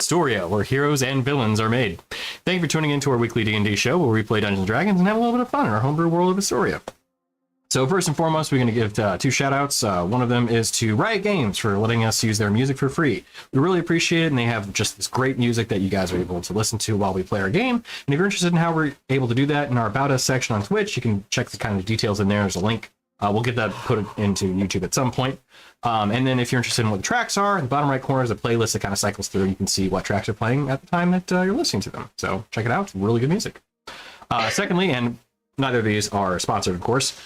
Istoria, where heroes and villains are made. Thank you for tuning in to our weekly D&D show where we play Dungeons & Dragons and have a little bit of fun in our homebrew world of Istoria. So first and foremost, we're going to give two shout-outs. One of them is to Riot Games for letting us use their music for free. We really appreciate it, and they have just this great music that you guys are able to listen to while we play our game. And if you're interested in how we're able to do that in our About Us section on Twitch, you can check the kind of details in there. There's a link. We'll get that put into YouTube at some point. And then if you're interested in what the tracks are, in the bottom right corner is a playlist that kind of cycles through. You can see what tracks are playing at the time that you're listening to them. So check it out. It's really good music. Secondly, and neither of these are sponsored, of course.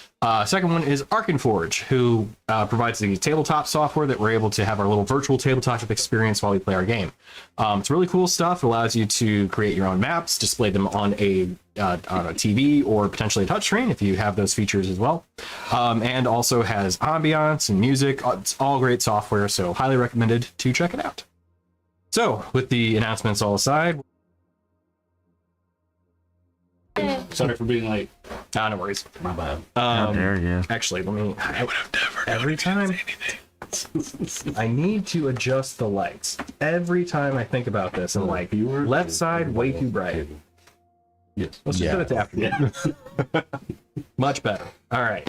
Second one is Arkenforge, who provides the tabletop software that we're able to have our little virtual tabletop experience while we play our game. It's really cool stuff. It allows you to create your own maps, display them on a TV or potentially a touchscreen if you have those features as well. And also has ambiance and music. It's all great software, so highly recommended to check it out. So with the announcements all aside, sorry for being late. no worries. My bad. Actually, let me. I would have never. Every time. I need to adjust the lights. Every time I think about this, I'm like, left side way too bright. Yes. Let's just set it to afternoon. Much better. All right.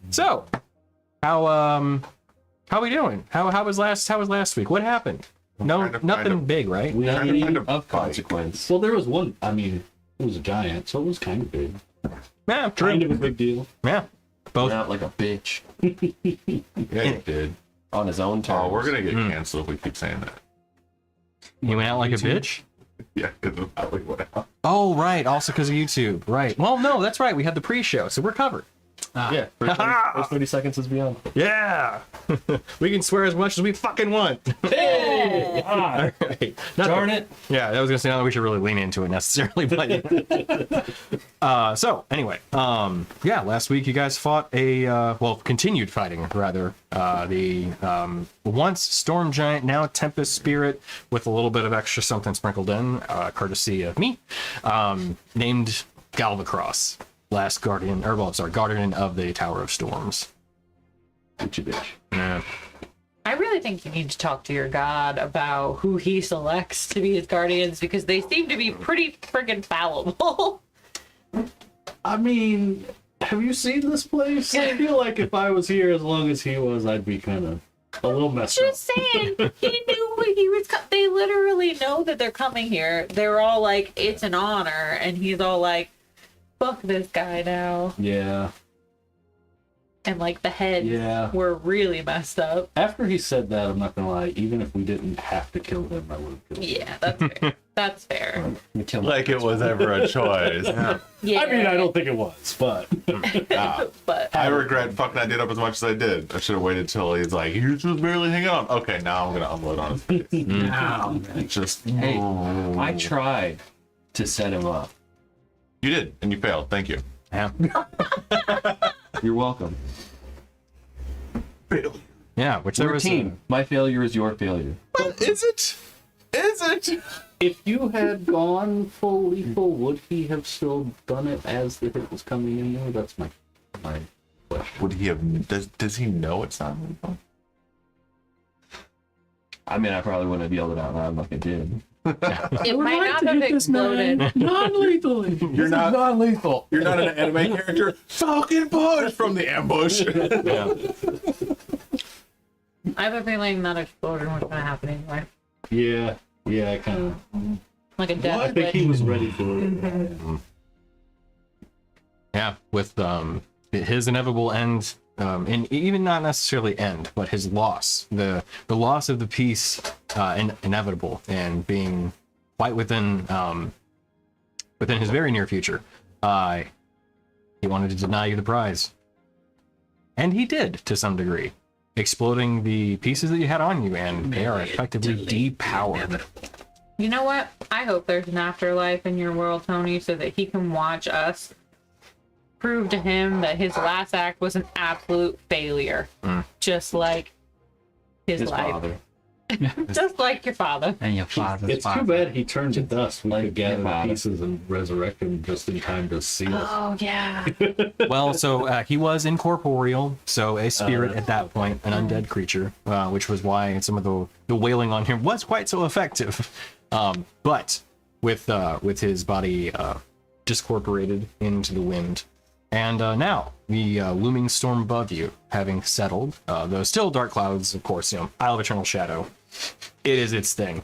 So, how we doing? How was last week? What happened? Nothing big, right? We had Kind any of consequence. Well, there was one. I mean, it was a giant, so it was kind of big. Yeah, true. Kind of a big deal. Yeah, both. Went out like a bitch Yeah, it did. on his own terms. Oh, we're gonna get canceled if we keep saying that. You went out like a bitch. Yeah, because of how we went out. Oh, right. Also because of YouTube. Right. Well, no, that's right. We had the pre-show, so we're covered. Yeah, first 30 seconds is beyond. Yeah. We can swear as much as we fucking want. Hey! All right. Darn it. Yeah, I was gonna say not that we should really lean into it necessarily, but so anyway, yeah, last week you guys fought continued fighting rather, the once storm giant, now tempest spirit with a little bit of extra something sprinkled in, courtesy of me, named Galvacross, last guardian of the Tower of Storms. Bitch. Yeah. I really think you need to talk to your god about who he selects to be his guardians, because they seem to be pretty friggin' fallible. I mean, have you seen this place? I feel like if I was here as long as he was, I'd be kind of a little messed up. Just saying, he knew what he was. They literally know that they're coming here. They're all like, "It's an honor," and he's all like, "Fuck this guy now." Yeah. And like the heads were really messed up. After he said that, I'm not gonna lie. Even if we didn't have to kill him, I would have killed him. Yeah, that's fair. That's fair. Like it was ever a choice. Yeah. I mean, I don't think it was, but But I regret fucking I did up as much as I did. I should have waited till he's like, you just barely hang on. Okay, now I'm gonna unload on his face. Wow. Just Hey, I tried to set him up. You did, and you failed. Thank you. Yeah. You're welcome. Yeah, which there We're a was team. My failure is your failure. What is it? Is it? if you had gone full lethal, would he have still done it as the hit was coming in there? That's my question. Would he have? Does he know it's not lethal? I mean, I probably wouldn't have yelled it out loud like I did. it might not have exploded. Non-lethally. You're not non-lethal. You're not an anime character. Falcon punch from the ambush. yeah. I have a feeling that explosion was going to happen anyway. Yeah, I kind of. Like a I death think he wish. was ready for it. Yeah, with his inevitable end, and even not necessarily end, but his loss, the loss of the peace, inevitable and being quite within his very near future. He wanted to deny you the prize, and he did to some degree, exploding the pieces that you had on you, and they are effectively depowered. You know what? I hope there's an afterlife in your world, Tony, so that he can watch us prove to him that his last act was an absolute failure. Just like his life. Father. Just like your father. And your father's It's father. too bad he turned to dust. We Like could gather your the father. pieces and resurrect him just in time to see us. Oh yeah. Well, so he was incorporeal, so a spirit at that point, an undead creature, which was why some of the wailing on him was quite so effective. But with his body discorporated into the wind, and now the looming storm above you having settled, though still dark clouds, of course, Isle of Eternal Shadow, it is its thing.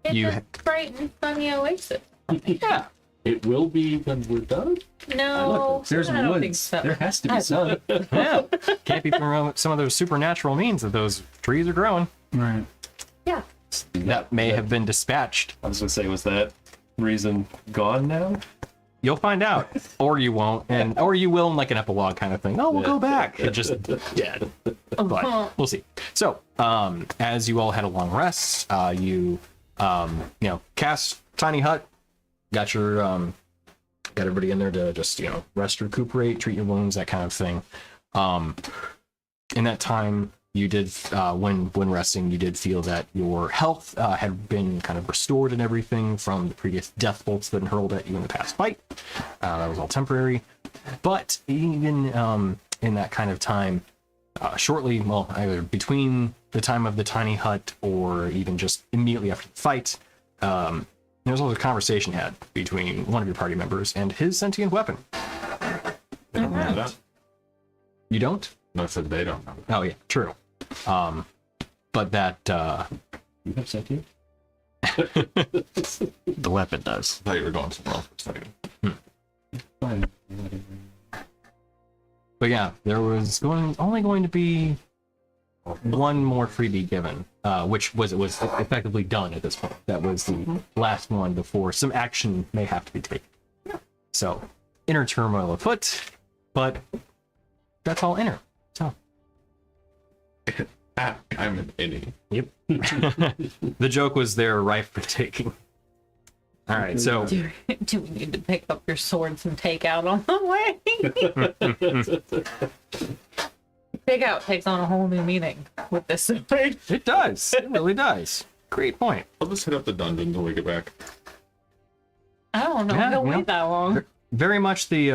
It's You- a bright and sunny oasis. Yeah. It will be when we're done. No, There's I don't think woods. so. There has to be sun. Yeah. Can't be from some of those supernatural means that those trees are growing. Right. Yeah. That may have been dispatched. I was gonna say, was that reason gone now? You'll find out, or you won't, or you will in like an epilogue kind of thing. Oh, we'll go back. It just dead, but we'll see. So, as you all had a long rest, you cast Tiny Hut, got your got everybody in there to just rest, recuperate, treat your wounds, that kind of thing. In that time, you did when resting, you did feel that your health had been kind of restored and everything from the previous death bolts that had hurled at you in the past fight. That was all temporary, but even in that kind of time, shortly, well, either between the time of the tiny hut or even just immediately after the fight, there was also a conversation had between one of your party members and his sentient weapon. They don't know that. You don't? No, I said they don't know. Oh yeah, true. But that You have sentient? The weapon does. I thought you were going somewhere else for a second. Fine. but yeah, there was only going to be one more freebie given, which was effectively done at this point. That was the last one before some action may have to be taken. So inner turmoil afoot, but that's all inner. So I'm an innie. yep. The joke was there ripe for taking. All right, so Do we need to pick up your swords and take out on the way? Take out takes on a whole new meaning with this sword. it does. It really does. Great point. I'll just hit up the dungeon until we get back. I don't know. Yeah, He'll you know. wait that long. Very much the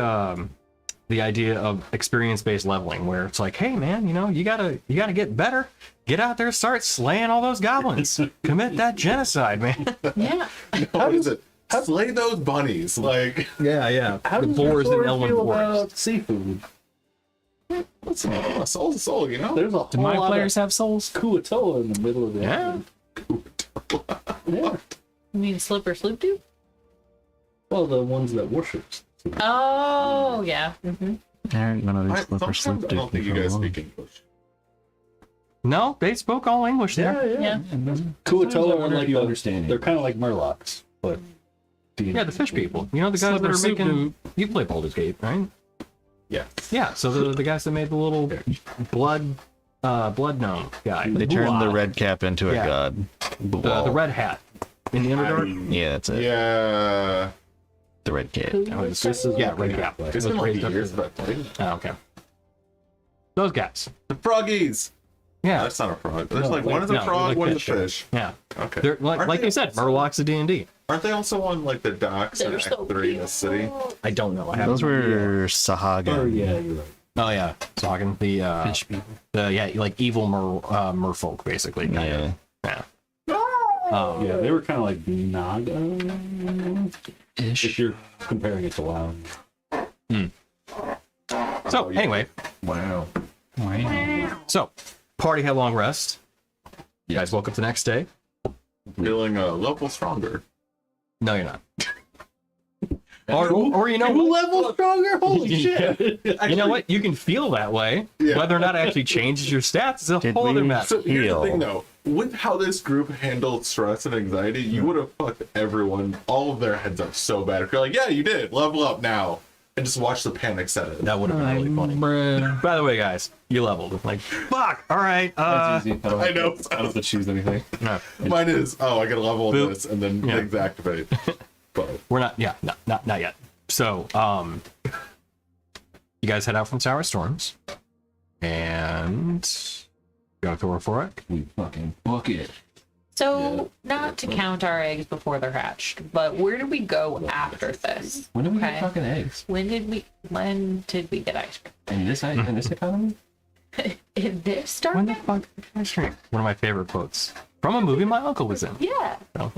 idea of experience-based leveling, where it's like, hey man, you gotta get better. Get out there, start slaying all those goblins. Commit that genocide, man. Yeah. What is it? Slay those bunnies. Like, Yeah. How The does boars your and sword elven feel boars. about seafood? listen, a soul's a soul, There's a whole Do my lot players have souls? of Kuatoa in the middle of the Yeah. island. Yeah. You mean slipper sloop dude? Well, the ones that worship. Oh, yeah. Mm-hmm. There ain't none of these I, slipper sometimes slip I don't think you guys speak dudes. English. No, they spoke all English there. Yeah. Kuatoa are like you the, understand they're kind of like Murlocs, but Yeah, the fish people. The guys Slipper that are soup making. You play Baldur's Gate, right? Yeah. Yeah. So the guys that made the little blood gnome guy. They turned the red cap into a Yeah. god. The red hat in the Underdark. Yeah, that's it. Yeah. The red cap. this is Yeah, red cap. It's Those been like raised up years as- that I played. Oh, okay. Those guys. The froggies. Yeah. That's not a frog. There's No, like one is a no, frog, like one is a fish. fish. Yeah. Okay. They're like Aren't like they you said, also- Murlocs of D&D. Aren't they also on like the docks in They're Act so 3 in the city? cute. I don't know. I haven't. Those were Sahaga. Oh yeah, you're right. Oh yeah, talking the Fish people. like evil merfolk basically. Yeah. Yeah. Yeah, they were kind of like Naga. If Ish. you're comparing it to WoW. So anyway, Wow. Wow. so party had long rest. You guys woke up the next day. Feeling a level stronger. No, you're not. Or you know Two what? levels stronger? Holy shit! You know what? You can feel that way. Yeah. Whether or not it actually changes your stats is a Did whole other we- matter. So here's Heal. the thing though. With how this group handled stress and anxiety, you would have fucked everyone, all of their heads up so bad. If you're like, yeah, you did. Level up now. And just watch the panic set in. That would have been really funny. Bruh. By the way, guys, you leveled. Like, fuck. All right. That's easy. I know. I don't have to choose anything. No, Mine is, I gotta level Boop. this and then Yeah. things activate. But we're not. Yeah, not yet. So, you guys head out from Sour Storms, and Gotta throw a fork. We fucking book it. So, not to count our eggs before they're hatched, but where did we go after this? When did we Okay. get fucking eggs? When did we get ice cream? In this economy? In this When the dark? fuck? Ice cream. One of my favorite quotes from a movie my uncle was in. Yeah. So,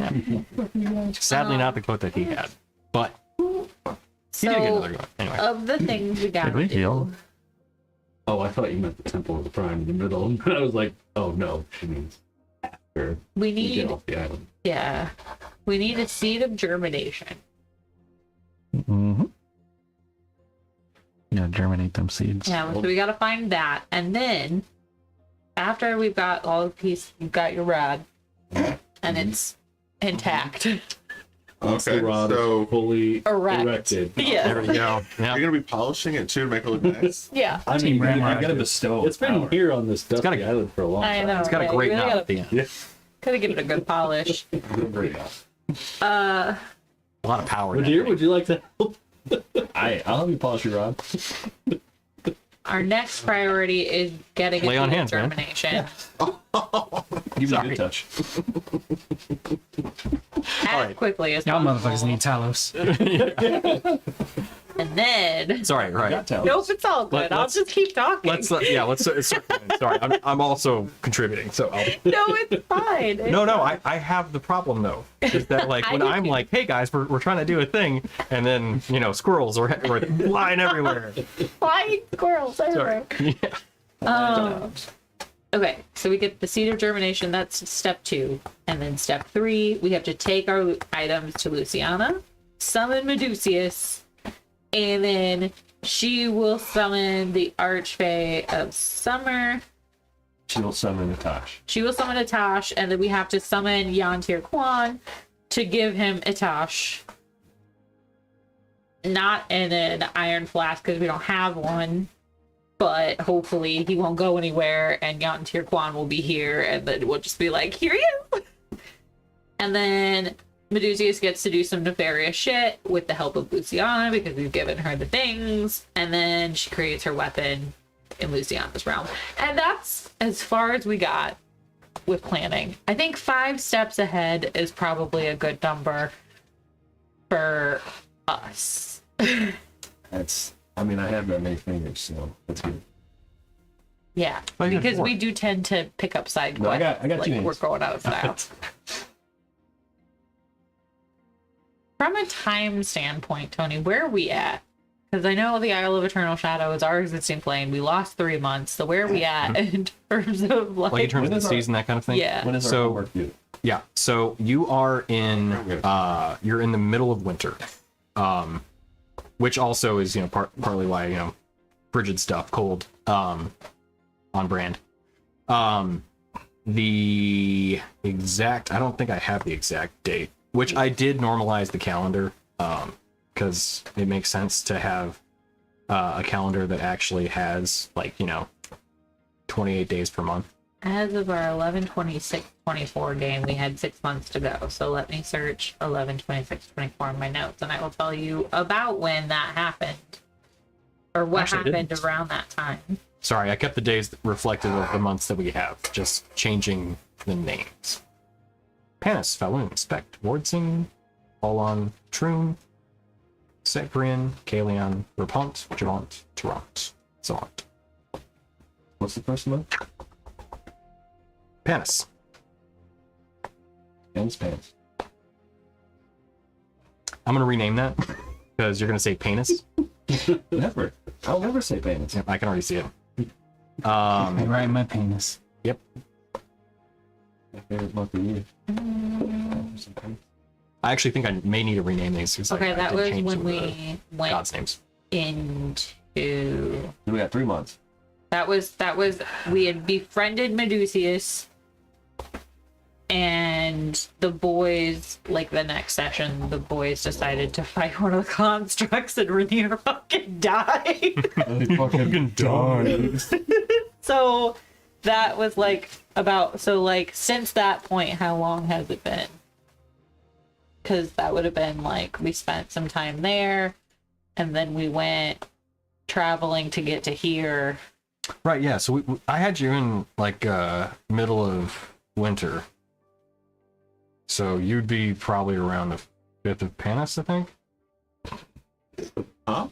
yeah. Sadly, not the quote that he had, but he did get So, another one. Anyway, of the things we got Did we to heal? do, Oh, I thought you meant the Temple of the Prime in the middle. And I was like, oh no, she means after we we get need, off the island. yeah, we need a seed of germination. Mm-hmm. Yeah, germinate them seeds. Yeah, so we got to find that, and then after we've got all the pieces, you've got your rod, and it's intact. Once Okay, the rod so is fully Erect. erected. Yeah. there we go. Yeah. you're gonna be polishing it too to make it look nice. Yeah. I mean, I gotta bestow. it's been power. here on this dusty got a- island for a long I time. know. It's got a yeah, great you really knot at the end. Yeah. gotta give it a good polish. Great. Uh, A lot of power. in that Dear, thing. would you like to help? I'll help you polish your rod. our next priority is getting Lay a on seed of hands, man. germination. Give me a Sorry. good touch. As right. quickly as Y'all possible. motherfuckers need Talos. And then, Sorry, right. Got talent. nope, it's all good. I'll let's- just keep talking. Let's sorry, I'm also contributing. So I'll, No, it's fine. It's no, fine. I have the problem though. Is that like when I I'm do. like, hey guys, we're trying to do a thing, and then squirrels are flying everywhere. Flying squirrels Sorry. everywhere. Yeah. Okay, so we get the seed of germination. That's step 2, and then step 3, we have to take our items to Luciana, summon Medusius, and then she will summon the Archfey of Summer. She will summon Natash. She will summon Itash, and then we have to summon Yantir Kwan to give him Itash. Not in an iron flask because we don't have one, but hopefully he won't go anywhere, and Yantir Kwan will be here, and then we'll just be like, here he is! And then Medusius gets to do some nefarious shit with the help of Luciana because we've given her the things, and then she creates her weapon in Luciana's realm. And that's as far as we got with planning. I think 5 steps ahead is probably a good number for us. That's. I mean, I have that many fingers, so that's good. Yeah, Well, you had because 4. we do tend to pick up side No, I quests. got like 2 we're names. going out of style. From a time standpoint, Tony, where are we at? Because I know the Isle of Eternal Shadow is our existing plane. We lost 3 months, so where are we at in terms of like? Like in terms of When the is our- season, that kind of thing. Yeah. When is our So- homework due? Yeah. So you are in you're in the middle of winter, which also is partly why frigid stuff, cold, on brand. The exact I don't think I have the exact date, which I did normalize the calendar because it makes sense to have a calendar that actually has 28 days per month. As of our 11/26/24 game, we had 6 months to go. So let me search 11/26/24 in my notes, and I will tell you about when that happened, or what Actually, I happened didn't. around that time. Sorry, I kept the days reflective of the months that we have, just changing the names. Panis, Falun, Spect, Wardsing, Polon, Troon, Seprian, Kalion, Rapont, Javant, Tarant, so on. What's the first month? Panis. Pants, pants. I'm gonna rename that because you're gonna say penis. Never. I'll never say pants. Yep, I can already see it. Right in my penis. Yep. My favorite month of the year. I actually think I may need to rename these. 'Cause Okay, I that did was change when some of the we went gods' names. into. We got 3 months. That was we had befriended Medusius, and the boys, like the next session, the boys decided to fight one of the constructs, and Rainier fucking died. fucking died. So that was since that point, how long has it been? Because that would have been we spent some time there, and then we went traveling to get to here, Right, yeah. So I had you in like middle of winter. So you'd be probably around the 5th of Panis, I think. Huh?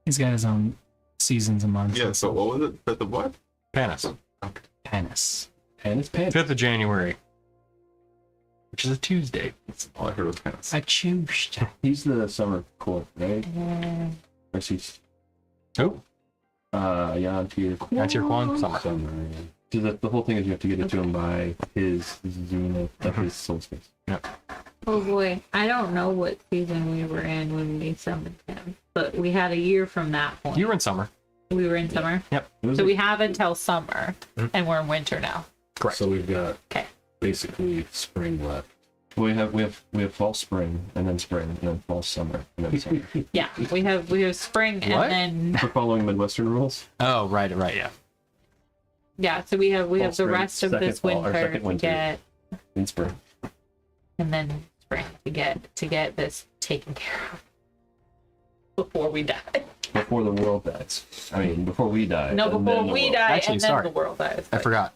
He's got his own seasons and months. Yeah, so what was it? 5th of what? Panis. Panis. Panis pants. 5th of January. Which is a Tuesday. That's all I heard was Panis. I choose. He's the summer court, right? Or is he? Oh, Jan Tier. that's your Quan Summer. Summer. Yeah. So the whole thing is you have to get it to him by his zenith of his solstice. Oh boy, I don't know what season we were in when we summoned him, but we had a year from that point. You were in summer. We were in summer, Yep. so we have until summer, and we're in winter now. Correct. So we've got Okay. basically spring left. We have fall, spring, and then fall, summer, and then summer. Yeah, we have spring, What? and then We're following Midwestern rules. Oh, right, yeah. yeah, so we have the spring, rest of second this fall, or winter second to winter. get, In spring. and then spring to get this taken care of before we die. Before the world dies. I mean, before we die. No, and before then the we world. die, Actually, and then sorry. the world dies. I forgot.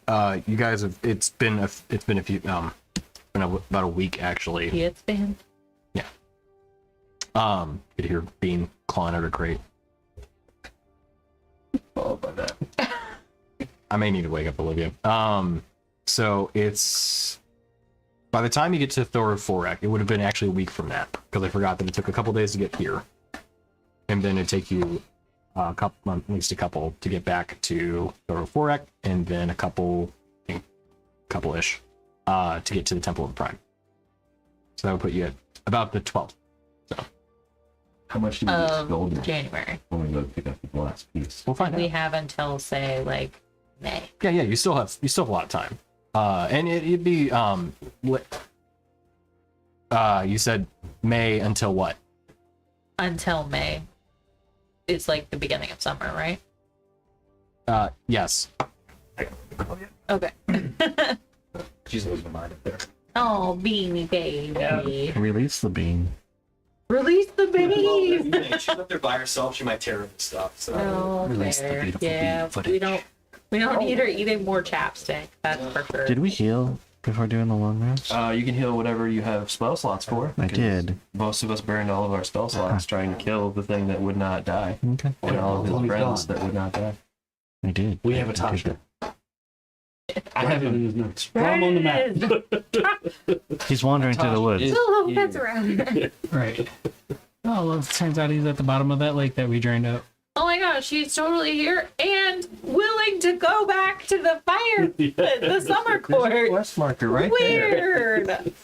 You guys have. It's been a few. About a week actually. Yeah, it's been. You could hear Bean clawing at her crate. Followed by that. I may need to wake up Olivia. So it's by the time you get to Thor of Forak, it would have been actually a week from that because I forgot that it took a couple days to get here, and then it'd take you a couple, at least a couple, to get back to Thor of Forak, and then a couple-ish, to get to the Temple of the Prime. So that would put you at about the 12th. How much do we get gold Of January. when we go to pick up the last piece? We'll find We out. have until say like May. Yeah, you still have a lot of time. And it'd be you said May until what? Until May. It's like the beginning of summer, right? Yes. Okay. She's losing mind up there. Oh, beanie baby. Release the bean. Release the baby. She's up there by herself. She might tear up the stuff. So. Oh, Release the fair. beautiful Yeah, bean footage. we don't need her eating more chapstick. That's for sure. Did we heal before doing the long rest? You can heal whatever you have spell slots for. I because did. Most of us burned all of our spell slots trying to kill the thing that would not die. Okay. And all of his Oh, he's friends gone. that would not die. I did. We have a I did Tasha. I have him. Draw him on the map. that. He's wandering through the woods. Still pets around. Right. Oh, well, it turns out he's at the bottom of that lake that we drained out. Oh my gosh, she's totally here and willing to go back to the fire, the summer court. Quest marker right there. Weird.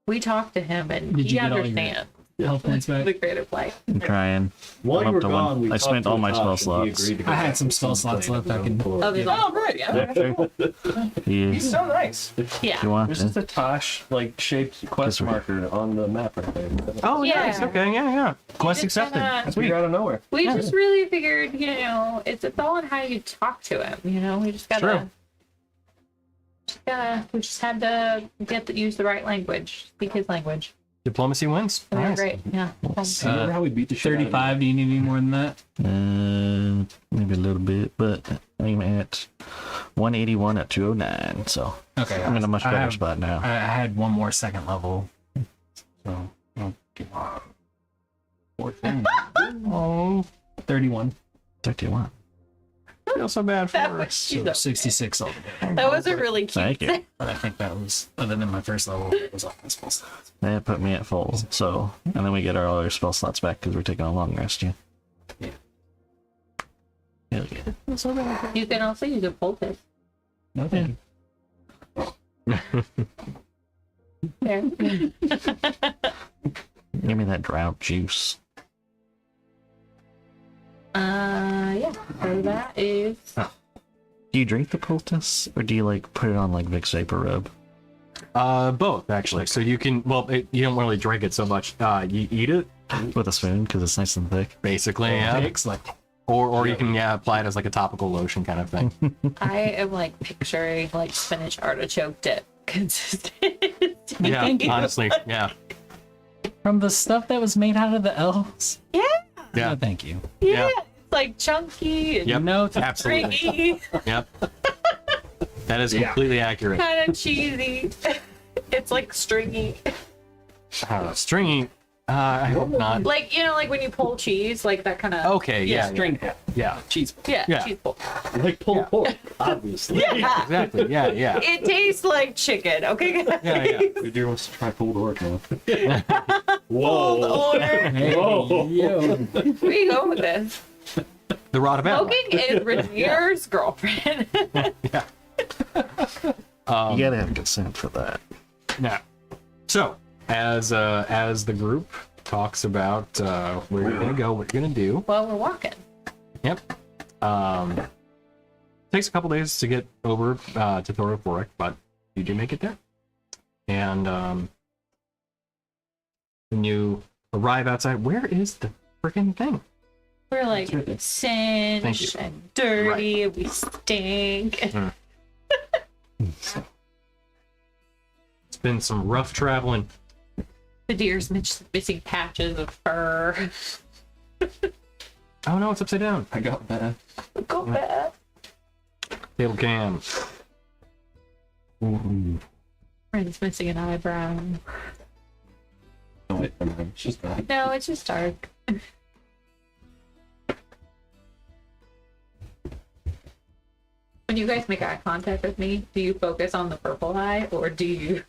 We talked to him and Did he you get all your understands health points back? the creative life. I'm trying. While I'm you up were to gone, one. we I talked spent to all my Tosh, spell and he slots. agreed to go I had back some to spell slots plane left of I can- his own Oh, accord. good. Yeah. He He's is. so nice. Yeah. You want There's this? just a Tosh like shaped quest Guess we- marker on the map right there. Oh, Yeah. nice. Okay, yeah. Quest just accepted. kinda- That's We weird. out of nowhere. We just really figured, it's all in how you talk to him, We just gotta, True. we just had to use the right language, speak his language. Diplomacy wins. We were Nice. great. Yeah. Remember how we beat the shit out of him? 35. Do you need any more than that? Maybe a little bit, but I'm at 181 at 209, so Okay. I'm in a much I better have- spot now. I had one more second level. So, I'll get 14. Oh, 31. 31. I feel so bad for That her. was, So 66 altogether. that was a really cute Thank you. But I think that was, other than my first level, it was all my spell slots. That put me at full, so, and then we get our other spell slots back because we're taking a long rest, yeah. Yeah. Hell yeah. You can also use a poultice. No, thank you. There. Give me that drought juice. Yeah. So that is. Do you drink the poultice, or do you like put it on like Vicks Vapor Rub? Both actually. So you can. Well, you don't really drink it so much. You eat it With a spoon because it's nice and thick. basically, yeah. Takes like Or you can apply it as like a topical lotion kind of thing. I am like picturing like spinach artichoke dip consistency. Yeah, honestly, yeah, from the stuff that was made out of the elves. Yeah. yeah. Oh, thank you. Yeah. It's like chunky and Yep. No, it's Absolutely. stringy, Yep. That is completely accurate. kind of cheesy. It's like stringy. Stringy. I hope not. Like, you know, like when you pull cheese, like that kind of. Okay. Yeah. string. Yeah. Cheese. Yeah, Yeah. cheese pull. Like pulled pork, obviously. Yeah. Exactly. Yeah. Yeah. It tastes like chicken, okay, guys? Yeah. Yeah. Dude wants to try pulled orc now. Old Whoa. order. Hey, Whoa. yo. Where you go with this? The Rod of Adlack. Smoking is Revere's girlfriend. Yeah. You gotta have consent for that. Now, so as the group talks about where you're gonna go, what you're gonna do. Well, we're walking. Yep. Takes a couple days to get over to Thoroforic, but you do make it there. And when you arrive outside, where is the freaking thing? We're like Thank singed you. and dirty. We stink. It's been some rough traveling. The deer's missing patches of fur. Oh no, it's upside down. I got that. Go back. Table cam. Friend's missing an eyebrow. Oh, wait, never mind. It's just that. No, it's just dark. When you guys make eye contact with me, do you focus on the purple eye or do you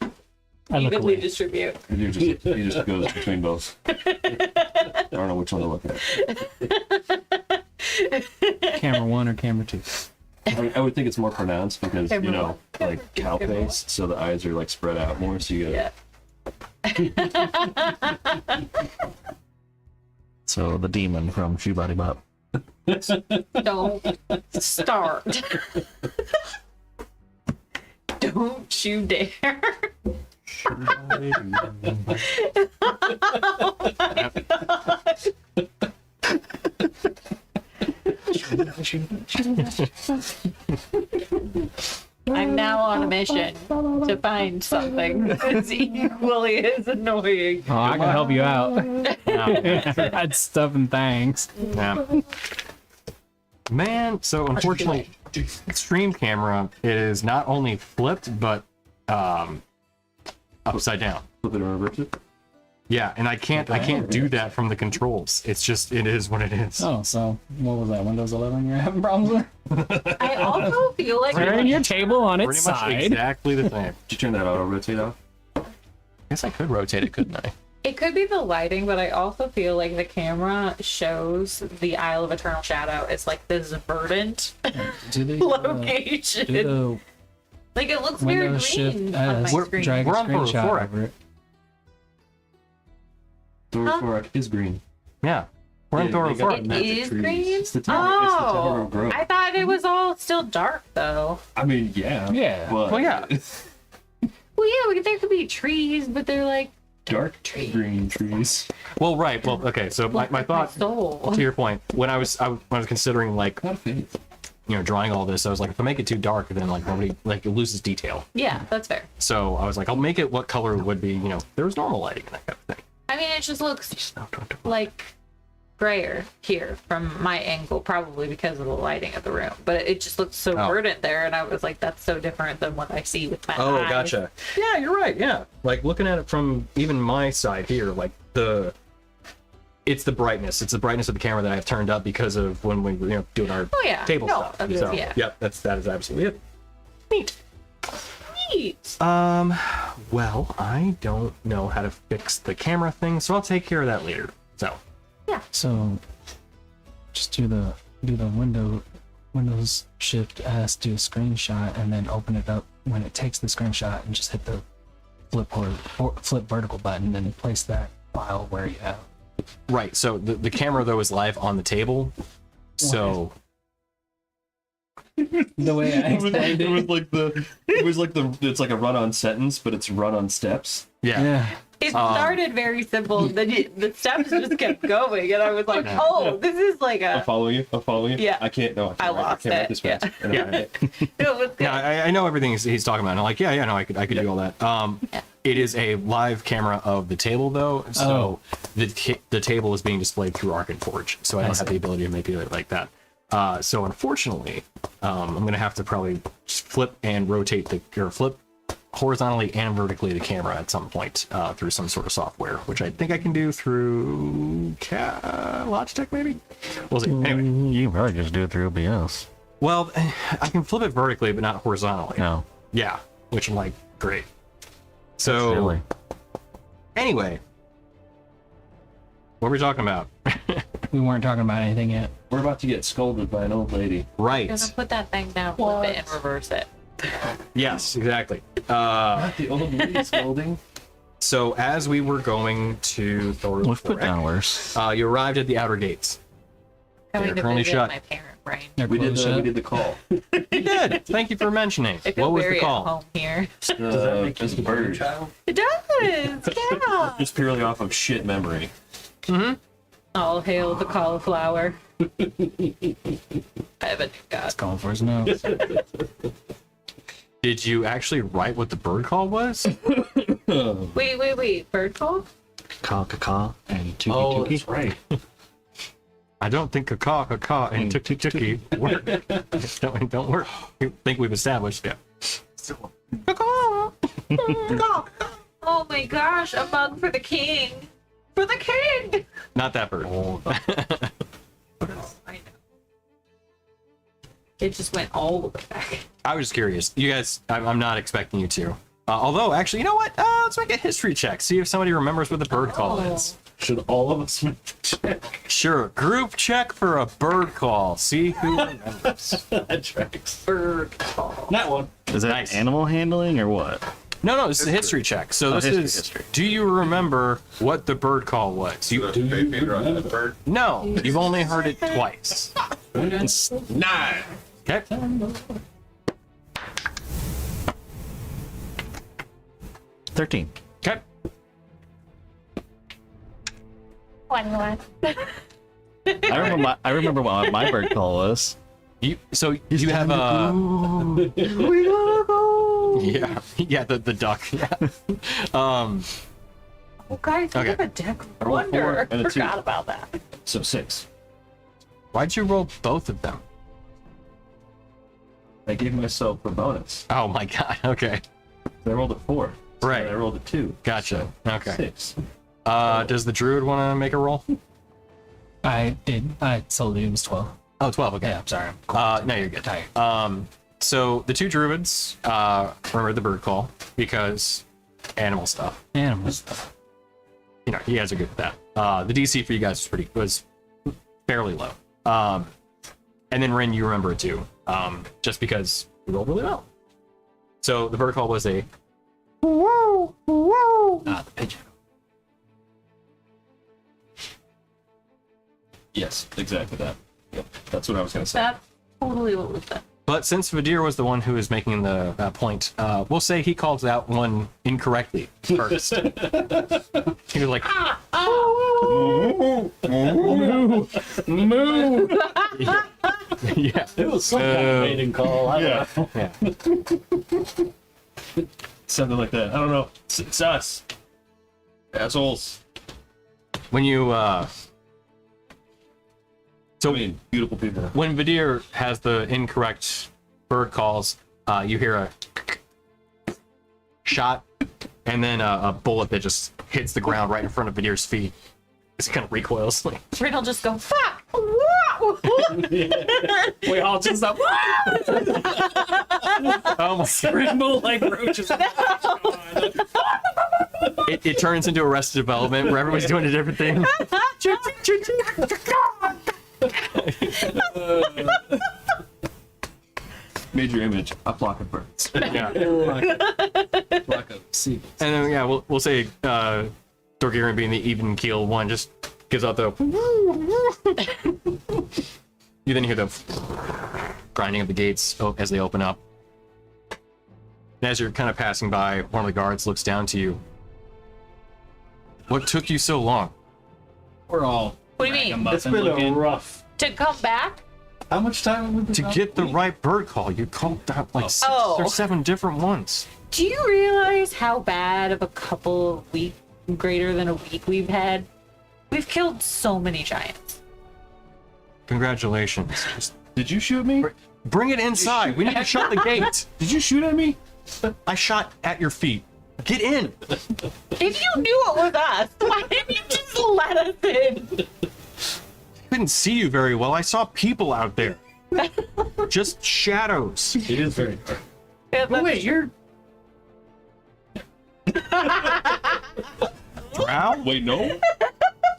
I look evenly away. distribute? He just goes between both. I don't know which one to look at. Camera 1 or camera 2? I would think it's more pronounced because, you Camera know, one. like cow Camera face, so the eyes are like spread out more, so you gotta. Yeah. So the demon from Shoe Body Bop. Don't start. Don't you dare. Oh my God. I'm now on a mission to find something that's equally as annoying. Oh, I can help you out. That's stuff and thanks. Yeah. Man, so unfortunately, stream camera it is not only flipped but upside down. Flip it or reverse it. Yeah, and I can't do that from the controls. It's just it is what it is. Oh, so what was that? Windows 11 you're having problems with? I also feel like Turn your table on its Pretty much side. exactly the same. Did you turn that auto rotate off? I guess I could rotate it, couldn't I? it could be the lighting, but I also feel like the camera shows the Isle of Eternal Shadow as like this verdant Do they location. do Like it looks the very Windows green Shift on my S, screen. drag a We're on for a screenshot four. over it? Thoroforic is green. Yeah. We're in Yeah, Thor they got It magic is trees. green? It's the tower. It's the tower Oh, of growth. I thought it was all still dark though. I mean, yeah. Yeah. But Well, yeah. Well, yeah, there could be trees, but they're like dark trees. green trees. Well, right. Well, okay. So my thought soul. to your point, when I was considering like Not faith. drawing all this, I was like, if I make it too dark, then like nobody like it loses detail. Yeah, that's fair. So I was like, I'll make it what color it would be. There was normal lighting and that kind of thing. I mean, it just looks like grayer here from my angle, probably because of the lighting of the room. But it just looks so Oh. verdant there, and I was like, that's so different than what I see with my Oh, eyes. gotcha. Yeah, you're right. Yeah, like looking at it from even my side here, like it's the brightness. It's the brightness of the camera that I have turned up because of when we were doing our Oh yeah. table No, stuff. that's- So, yeah. yep, that is absolutely it. Neat. Neat. Well, I don't know how to fix the camera thing, so I'll take care of that later. So, So just do the Windows Shift S, do a screenshot, and then open it up when it takes the screenshot, and just hit the flip vertical button, and place that file where you have. right. So the camera though is live on the table. So The way I It was like it's like a run-on sentence, but it's run-on steps. yeah. Yeah. It started very simple, then the steps just kept going, and I was like, oh, this is like I'll a. follow you. Yeah. I can't. No, I can't write- lost can't write it, this fast. yeah. And Yeah. It was good. Yeah, I know everything he's talking about. And I'm like, yeah, no, I could do all that. It is a live camera of the table, though, so the table is being displayed through Arc and Forge, so I don't have the ability to manipulate it like that. So unfortunately, I'm going to have to probably just flip and rotate flip horizontally and vertically the camera at some point through some sort of software, which I think I can do through Logitech, maybe? We'll see. Anyway. You can probably just do it through OBS. Well, I can flip it vertically, but not horizontally. No. Yeah, which I'm like, great. So, Silly. anyway, what were we talking about? We weren't talking about anything yet. We're about to get scolded by an old lady. Right. You're gonna put that thing down, flip it, and reverse it. Yes, exactly. Not the old lady scolding. So as we were going to Thor, We've put down worse. you arrived at the outer gates. Coming They're to currently visit shut. my parent brain. They're We did closed the shut. call. You did. Thank you for mentioning. I feel What was very the at call? home here. Just the bird. It does, yeah. Just purely off of shit memory. All hail the cauliflower. I have a new god. Going for his nose. Did you actually write what the bird call was? Wait. Bird call? Caw, and Tuki Oh, Tuki. that's right. I don't think caw and tuk work. don't work. I think we've established. Yeah. Oh my gosh, a mug for the king. For the king! Not that bird. I know. It just went all the way back. I was just curious. You guys, I'm not expecting you to. Although, actually, you know what? Let's make a history check. See if somebody remembers what the bird call is. Should all of us make the check? Sure. Group check for a bird call. See who remembers. That tracks. Bird call. That one. Is that Nice. animal handling or what? No, this is a history check. So this history, is. history. Do you remember what the bird call was? Do you remember that bird? No, you've only heard it twice. 9. Okay. $13. Okay. I remember what my bird call was. You have a. We gotta go. Yeah, the duck. Yeah. Oh, guys, we Okay. have a deck of I rolled a 4 wonder. and a 2. Forgot about that. So 6. Why'd you roll both of them? I gave myself a bonus. Oh my god. Okay. I rolled a 4. So Right. I rolled a 2. Gotcha. So Okay. 6. Does the druid want to make a roll? I did. I told you it was 12. Oh, 12. Okay. Yeah, I'm sorry. No, you're good. Tired. So the two druids remember the bird call because animal stuff. Animals. You know, you guys are good with that. The DC for you guys was fairly low. And then Rin, you remember it too, just because you rolled really well. So the bird call was a woo, woo. The pigeon. Yes, exactly that. Yep. That's what I was going to say. That's totally what was that. But since Vadir was the one who was making the point, we'll say he calls out one incorrectly first. He was like, Moo! yeah. It was some kind of mating call. I don't know. Yeah. Something like that. I don't know. It's us. Assholes. When you, So, I mean, beautiful people. when Vadir has the incorrect bird calls, you hear a shot and then a bullet that just hits the ground right in front of Vadir's feet. It kind of recoils. Like, Rin will just go, fuck! Whoa! We all just up. oh my god. Rainbow like roaches. It turns into Arrested Development where everybody's doing a different thing. Major image. A flock of birds. Yeah. Like a sea. And then, yeah, we'll say Dorgiran being the even keel one just gives out the. You then hear the grinding of the gates as they open up. And as you're kind of passing by, one of the guards looks down to you. What took you so long? We're all. What do you mean? It's been a rough. To come back? How much time have we been To out? get the right bird call, you called out like 6 Oh. or 7 different ones. Do you realize how bad of a couple of week, greater than a week we've had? We've killed so many giants. Congratulations. Just Did you shoot me? bring it inside. We need to shut the gate. Did you shoot at me? I shot at your feet. Get in. If you knew it was us, why didn't you just let us in? Couldn't see you very well. I saw people out there. Just shadows. It is very hard. Yeah, But wait, you're. Drow? Wait, no.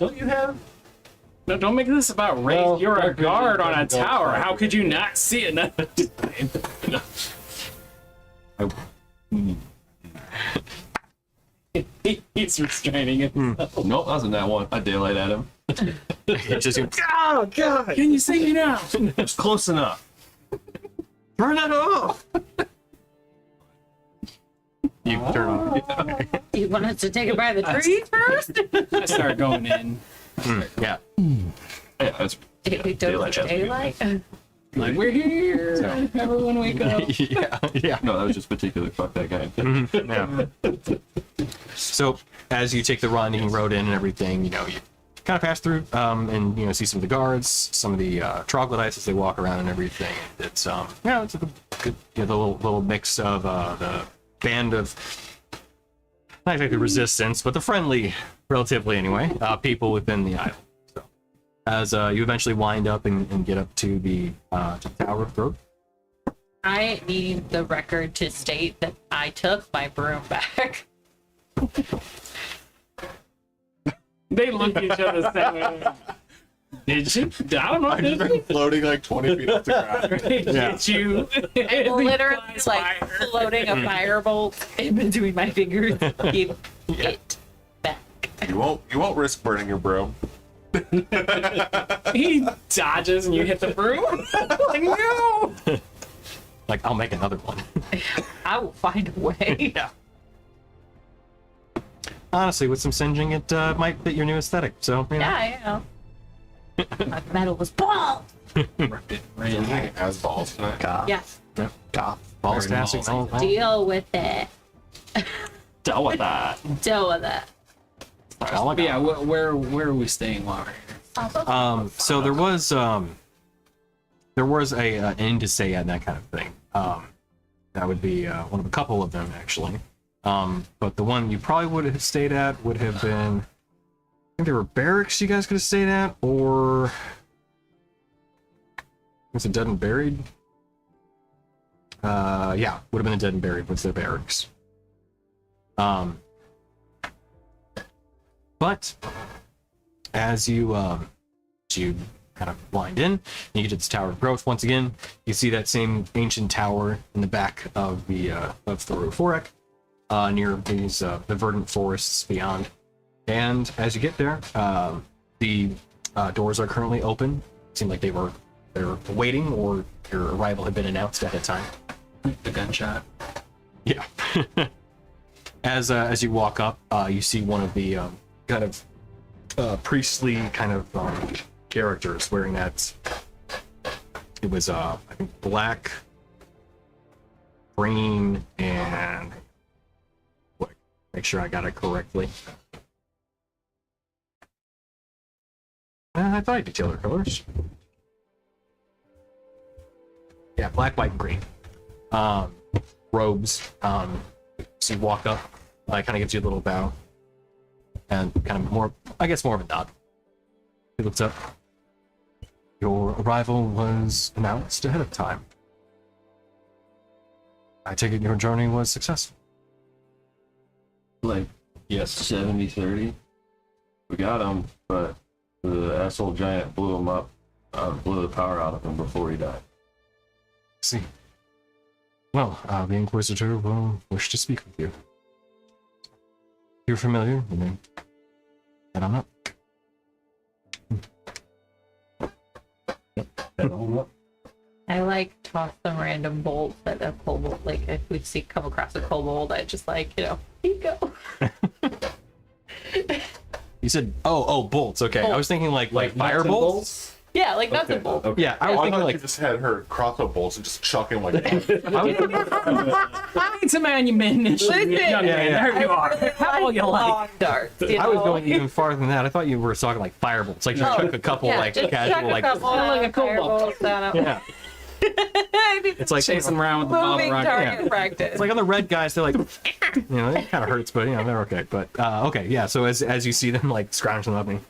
Don't you have? No, don't make this about race. Well, You're a dark vision guard on a doesn't go tower. far. How could you not see it? He's restraining it. Nope, that wasn't that one. I daylight at him. It just Oh God! Can you see me now? It's close enough. turn it off. You turn off. You want us to take it by the trees first? I start going in. Yeah. Yeah, that's Did we daylight dose has to be daylight? Like we're here. Everyone wake up. Yeah. no, that was just particular. Fuck that guy. Yeah. So as you take the winding road in and everything, you kind of pass through and see some of the guards, some of the troglodytes as they walk around and everything. It's it's a good the little mix of the band of not exactly resistance, but the friendly, relatively anyway, people within the island. So as you eventually wind up and get up to the Tower of Growth. I need the record to state that I took my broom back. They look at each other the same way. Did you? I don't know. I've just Did been floating like 20 feet off the ground. Did you? I'm literally Flies like fire. floating a firebolt in between my fingers. Give it back. You won't risk burning your broom. He dodges and you hit the broom. Like no. Like, I'll make another one. I will find a way. Yeah. Honestly, with some singeing, it might fit your new aesthetic. So, Yeah, my metal was bald. Has balls tonight. Yes. Balls tastic. Deal with it. Deal with that. Deal with it. But yeah, where are we staying while we're here? So there was an inn to stay at and that kind of thing. That would be one of a couple of them actually. But the one you probably would have stayed at would have been, I think there were barracks you guys could have stayed at, or was it Dead and Buried? Yeah, would have been a Dead and Buried with their barracks. But as you kind of wind in, and you get to the Tower of Growth once again, you see that same ancient tower in the back of the of Thoru near these the verdant forests beyond. And as you get there, the doors are currently open. It seemed like they were waiting, or your arrival had been announced at a time. The gunshot. Yeah. As you walk up, you see one of the kind of priestly kind of characters wearing that. It was I think black, green, and what? Make sure I got it correctly. I thought I detailed their colors. Yeah, black, white, and green. Robes. So you walk up, kind of gives you a little bow, and kind of more, I guess, more of a nod. He looks up. Your arrival was announced ahead of time. I take it your journey was successful. Like, yes, 70-30. We got him, but the asshole giant blew him up, blew the power out of him before he died. See. Well, the Inquisitor will wish to speak with you. You're familiar, you may head on up. I toss some random bolts at a kobold. Like if we come across a kobold, I just here you go. You said, oh, bolts. Okay, I was thinking like nuts and fire bolts. Yeah, like nuts and Okay. bolts. Yeah, I was I thinking thought like you just had her crossbow bolts and just chucking like. I need some ammunition. Listen, Young man, yeah. there you are. How old you like? long darts. You I was know? going even farther than that. I thought you were talking like firebolts, like just chuck a couple Yeah, like just casual chuck a like. couple like a fireballs down. Yeah, it's like Chasing around with the bottle Moving rocket. target practice. It's like on the red guys, they're like, it kind of hurts, but they're okay. But okay, yeah. So as you see them like scrounge them up and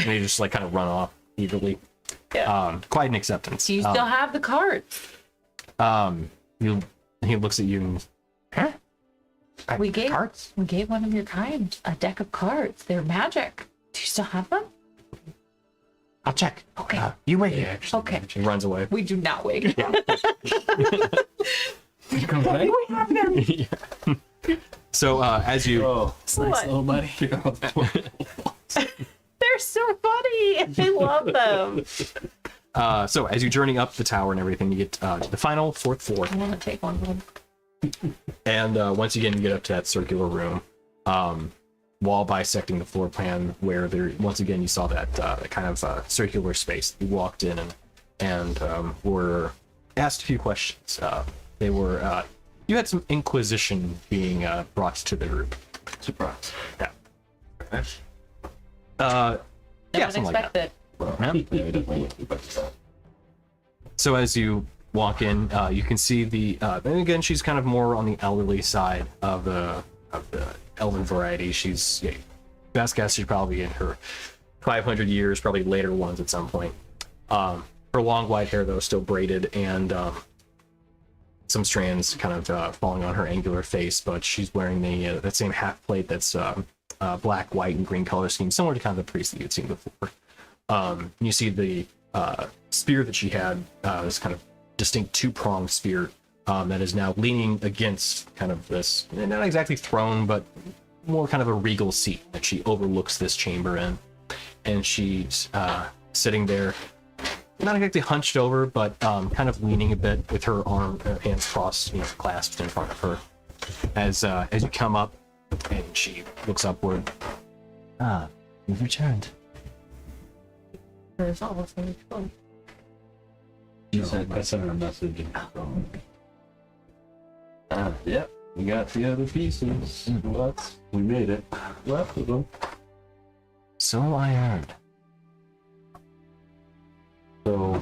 they just like kind of run off eagerly. Yeah. Quite an acceptance. Do you still have the cards? He looks at you and We gave cards. we gave one of your kind a deck of cards. They're magic. Do you still have them? I'll check. Okay. You wait here. Okay. He runs away. We do not wait. Come back. So as you Oh, It's nice, What? little buddy. They're so funny. I love them. so as you journey up the tower and everything, you get to the final fourth floor. I want to take one of them. And once again, you get up to that circular room, while bisecting the floor plan, where there once again you saw that kind of circular space. You walked in and were asked a few questions. They were you had some inquisition being brought to the group. surprise. Yeah. No Yeah, one something like that. expected. Maybe definitely wouldn't expect that. So as you walk in, you can see and again, she's kind of more on the elderly side of the elven variety. She's best guess she's probably in her 500 years, probably later ones at some point. Her long white hair though still braided and some strands kind of falling on her angular face, but she's wearing that same half plate that's black, white, and green color scheme, similar to kind of the priest that you'd seen before. You see the spear that she had, this kind of distinct two-pronged spear that is now leaning against kind of this, not exactly throne, but more kind of a regal seat that she overlooks this chamber in. And she's sitting there, not exactly hunched over, but kind of leaning a bit with her hands crossed, clasped in front of her. As you come up, and she looks upward. You've returned. There's almost so much fun. I sent her a message. Yep, we got the other pieces. What? We made it. Left of them. So I heard. So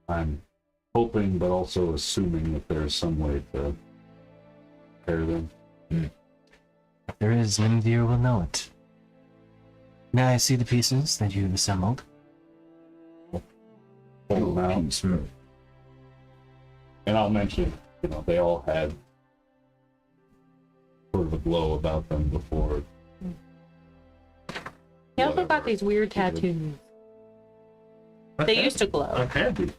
I'm hoping, but also assuming that there's some way to pair them. If there is, Limvir will know it. May I see the pieces that you've assembled? Pull them out. And I'll mention, they all had sort of a glow about them before. He also got these weird tattoos. They used to glow. Handy.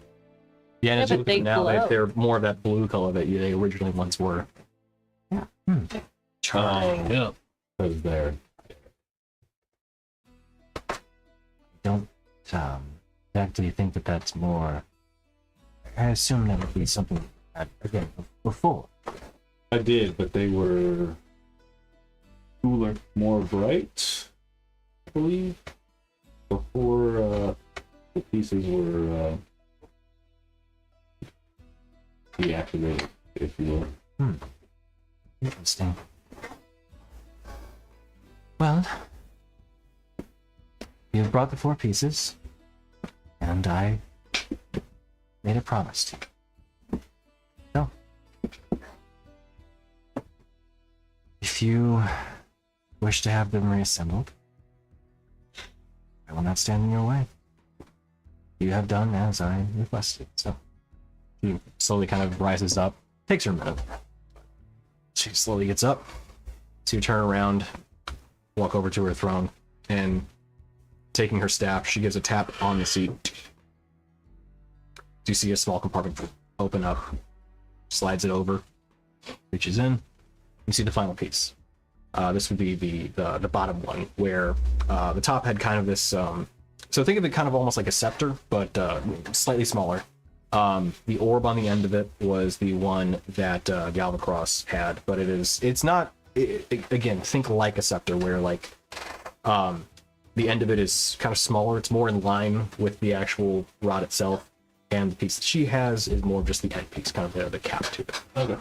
Yeah, and as Yeah, you but look they at them now, glow. they're more of that blue color that they originally once were. Try. Yep. Because they're Don't exactly think that that's more. I assume that would be something again before. I did, but they were cooler, more bright, I believe. Before the pieces were deactivated, if you will. Interesting. Well, you've brought the 4 pieces, and I made a promise to you. So, if you wish to have them reassembled, I will not stand in your way. You have done as I requested, so. She slowly kind of rises up. Takes her a minute. She slowly gets up. So you turn around, walk over to her throne, and taking her staff, she gives a tap on the seat. You see a small compartment open up, slides it over, reaches in. You see the final piece. This would be the bottom one, where the top had kind of this. So think of it kind of almost like a scepter, but slightly smaller. The orb on the end of it was the one that Galvacross had, but it's not. Again, think like a scepter, where like the end of it is kind of smaller. It's more in line with the actual rod itself, and the piece that she has is more just the end piece, kind of the cap to it. Okay.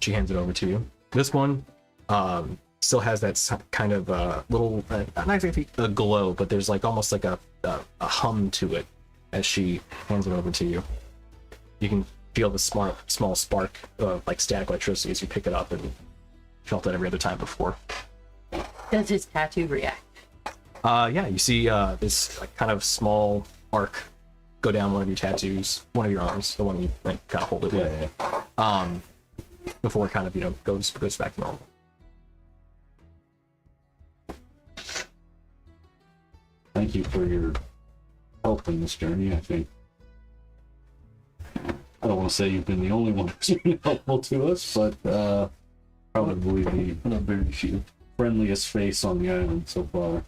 She hands it over to you. This one still has that kind of little, not exactly a glow, but there's like almost like a hum to it as she hands it over to you. You can feel the small spark of like static electricity as you pick it up, and felt it every other time before. Does his tattoo react? Yeah, you see this like, kind of small arc go down one of your tattoos, one of your arms, the one you like, kind of hold it with. Yeah. Before it kind of goes back to normal. Thank you for your help in this journey. I think I don't want to say you've been the only one who's been helpful to us, but probably the very friendliest face on the island so far.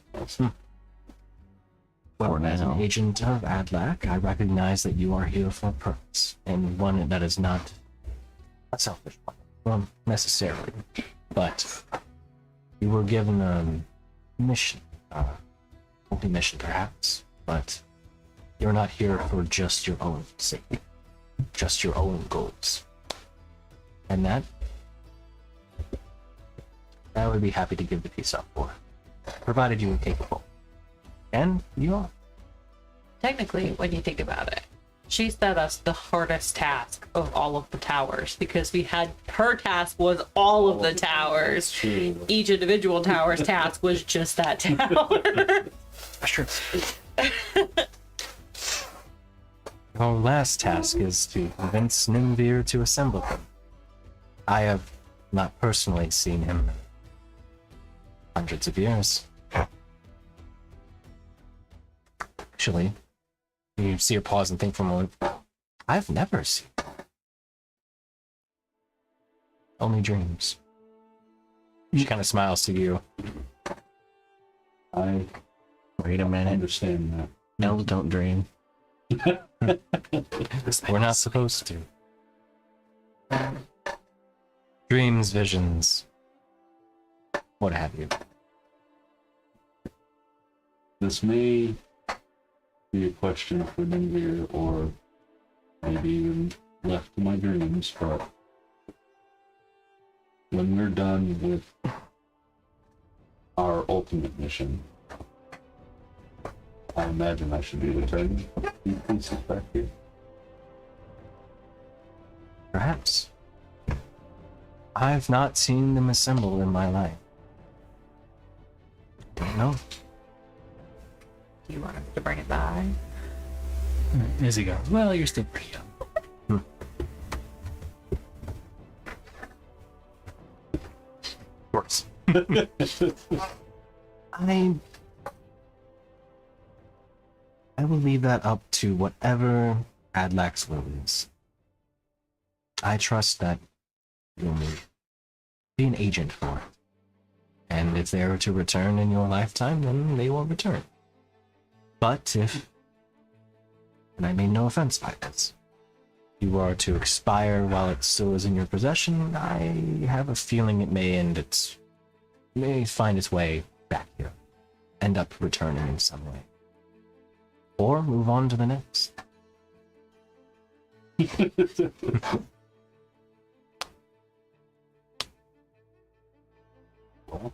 Well, as an now. agent of Adlack, I recognize that you are here for a purpose, and one that is not a selfish one. Well, necessarily. But you were given a mission, multi-mission perhaps, but you're not here for just your own sake, just your own goals. And that I would be happy to give the piece up for, provided you were capable. And you are. Technically, when you think about it, she set us the hardest task of all of the towers because her task was all of the towers. True. Each individual tower's task was just that tower. That's true. Our last task is to convince Nimvir to assemble him. I have not personally seen him in hundreds of years. Actually, you see her pause and think for a moment. I've never seen him. Only dreams. She kind of smiles to you. I Wait a minute. understand that. Elves don't dream. We're not supposed to. Dreams, visions, what have you. This may be a question for Nimvir, or maybe even left to my dreams, but when we're done with our ultimate mission, I imagine I should be returning these pieces back here. Perhaps. I've not seen them assemble in my life. Don't know. Do you want us to bring it by? As he goes, well, you're still pretty young. Of course. I will leave that up to whatever Adlack's will is. I trust that you'll be an agent for it. And if they are to return in your lifetime, then they will return. But if, and I mean no offense by this, you are to expire while it still is in your possession, I have a feeling it may find its way back here. End up returning in some way. Or move on to the next. Well,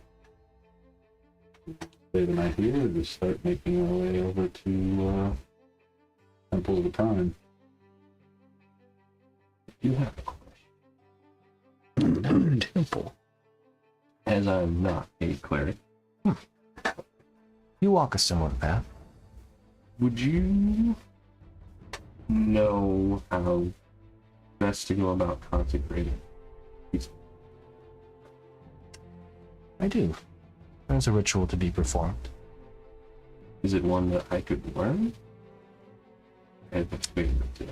stay the night here, or just start making our way over to Temple of the Prime. You have a question. Temple. As I'm not a cleric, You walk a similar path. would you know how best to go about consecrating these? I do. There's a ritual to be performed. Is it one that I could learn? And explain it to you.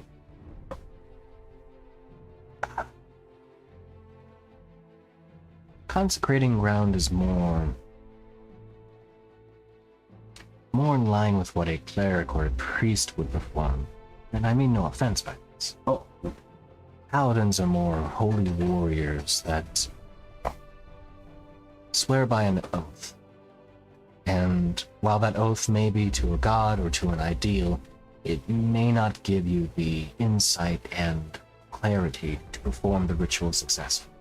Consecrating ground is more in line with what a cleric or a priest would perform. And I mean no offense by this. Oh, Paladins are more holy warriors that swear by an oath. And while that oath may be to a god or to an ideal, it may not give you the insight and clarity to perform the ritual successfully.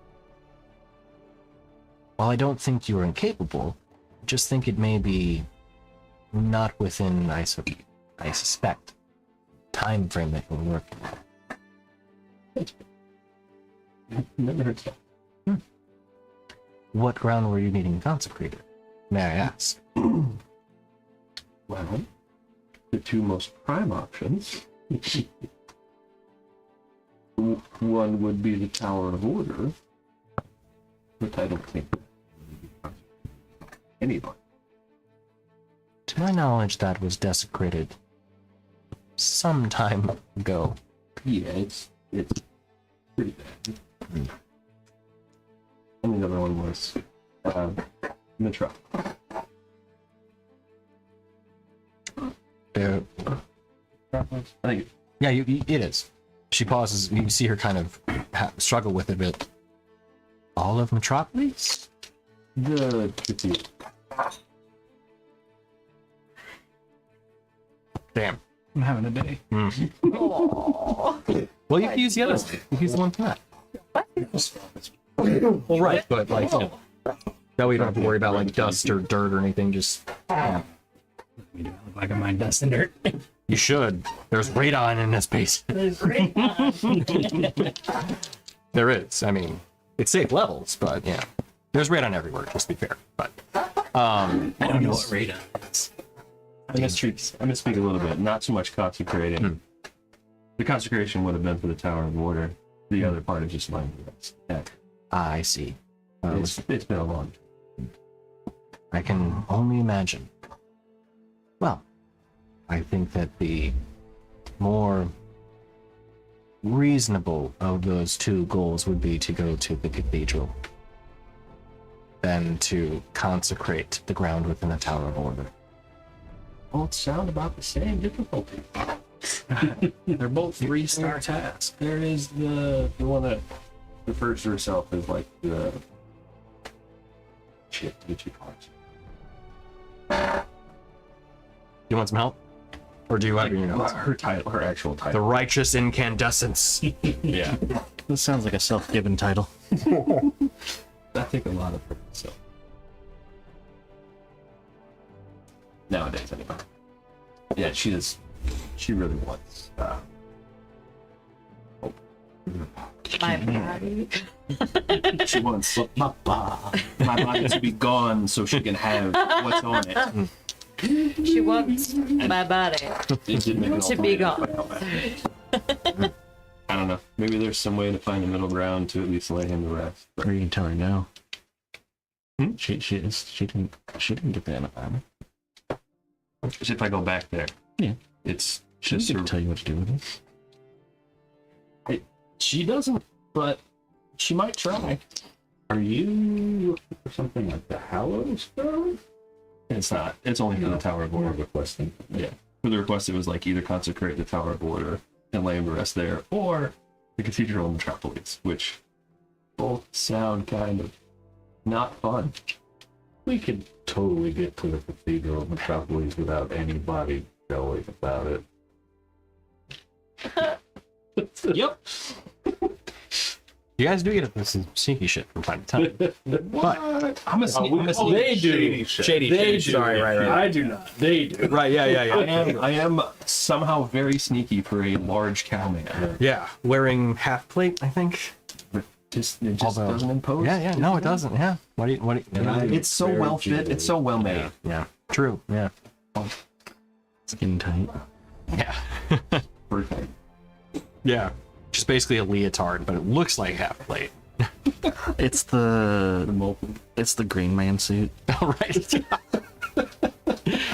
While I don't think you are incapable, I just think it may be not within, I suspect, time frame that you're working at. Never heard that. What ground were you needing consecrated? May I ask? Well, the two most prime options. One would be the Tower of Order, but I don't think anybody. To my knowledge, that was desecrated some time ago. Yeah, it's pretty bad. And the other one was Mitra. There, I think yeah, it is. She pauses. You see her kind of struggle with it a bit. All of Metropolis? the Damn. I'm having a day. Aw. Well, you can use the other one. You can use the one for that. Well, right, but like, that way you don't have to worry about like dust or dirt or anything. Just Me do I look like I mind dust and dirt. you should. There's radon in this place. There is. I mean, it's safe levels, but yeah, there's radon everywhere. Just to be fair, but I don't know what radon is. I'm gonna speak a little bit, not so much consecrating. The consecration would have been for the Tower of Order. The other part is just mine. I see. It's been a long time. I can only imagine. Well, I think that the more reasonable of those two goals would be to go to the cathedral than to consecrate the ground within the Tower of Order. Both sound about the same difficulty. They're both 3-star tasks. There is the one that refers to herself as like the shit. What you call it? You want some help? Or do you have your notes? Her title, her actual The title. Righteous Incandescence. Yeah, This sounds like a self-given title. I think a lot of her. So nowadays, anyway. Yeah, she is. She really wants. My body. She wants my body to be gone so she can have what's on it. She wants my body It did make it to all be funny. gone. I don't know. Maybe there's some way to find a middle ground to at least lay him to rest. But Or you can tell her no. She didn't get the antibiotic. if I go back there, Yeah. it's She just didn't tell you what to do with it. she doesn't, but she might try. Are you looking for something like the Hallows Stone? It's not. It's only for the Tower of More Order. of a question. Yeah. For the request, it was like either consecrate the Tower of Order and lay him to rest there, or the Cathedral of Metropolis, which both sound kind of not fun. We could totally get to the Cathedral of Metropolis without anybody knowing about it. Yep. You guys do get some sneaky shit from time to time. But I'm a sneak. They do. shady They shit. do. Sorry, right. I do not. They do. Right, yeah. I am somehow very sneaky for a large cowman. Yeah, wearing half plate, I think. It just Although- doesn't impose. Yeah, no, it doesn't. Yeah. What do you It's so Very well fit. It's so well made. Yeah, true. Yeah. Skin tight. Yeah. Perfect. Yeah. Just basically a leotard, but it looks like half plate. It's the green man suit. All right.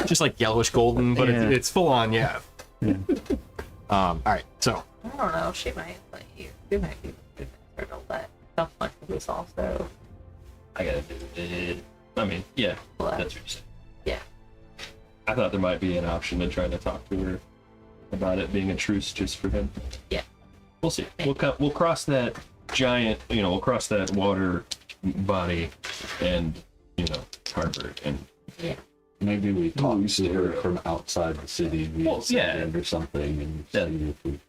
Just like yellowish golden, but Yeah. it's full on. Yeah. All right. So I don't know. She might let you. You might be good for her to let stuff like this also. I gotta do it. I mean, yeah, What? that's what you said. Yeah. I thought there might be an option to try to talk to her about it being a truce just for him. Yeah. We'll see. We'll cross that giant, we'll cross that water body and harbor and Maybe we talk to her from outside the city via Well, yeah. send or something, and see if we.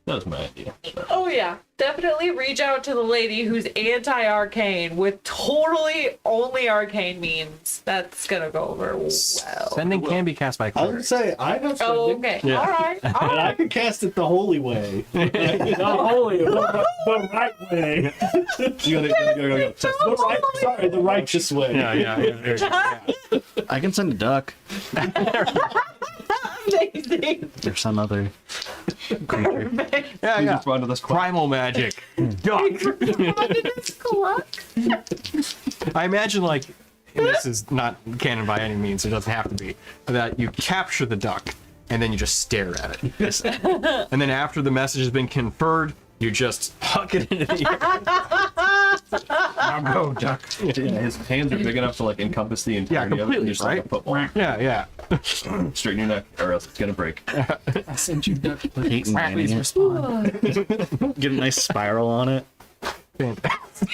that was my idea. Oh yeah, definitely reach out to the lady who's anti-arcane with totally only arcane means. That's gonna go over well. Sending can be cast by I was gonna clerics. say I have Oh, sending, okay. All right. All and I right. can cast it the holy way. The holy, the right way. Go. The righteous way. Yeah. I can send a duck Amazing. or some other creature. Perfect. Please respond to this question. Primal magic. Duck. Cluck. I imagine, like, and this is not canon by any means, it doesn't have to be, that you capture the duck and then you just stare at it. And then after the message has been conferred, you just huck it into the air. Now go, duck. Yeah, his hands are big enough to like encompass the entirety of it. completely, And just like a right? football. Yeah. Straighten your neck, or else it's gonna break. I sent you duck. Hate and Please it. respond. Get a nice spiral on it. Fantastic.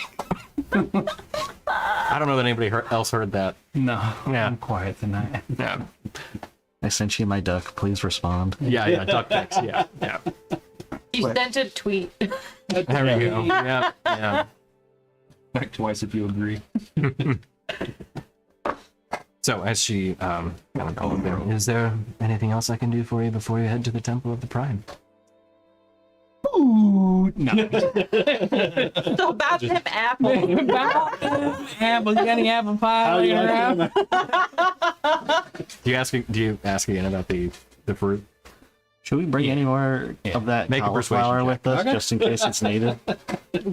I don't know that anybody else heard that. No, Yeah. I'm quiet tonight. Yeah. I sent you my duck. Please respond. Yeah, duck pics. Yeah. You sent a tweet. There we go. Yeah. Back twice if you agree. So as she kind of goes there, is there anything else I can do for you before you head to the Temple of the Prime? Ooh, no. So about them apples. Apple, you got any apple pie laying around? Do you ask again about the fruit? Should we bring any more of that Make a cauliflower persuasion with us, just in case it's needed?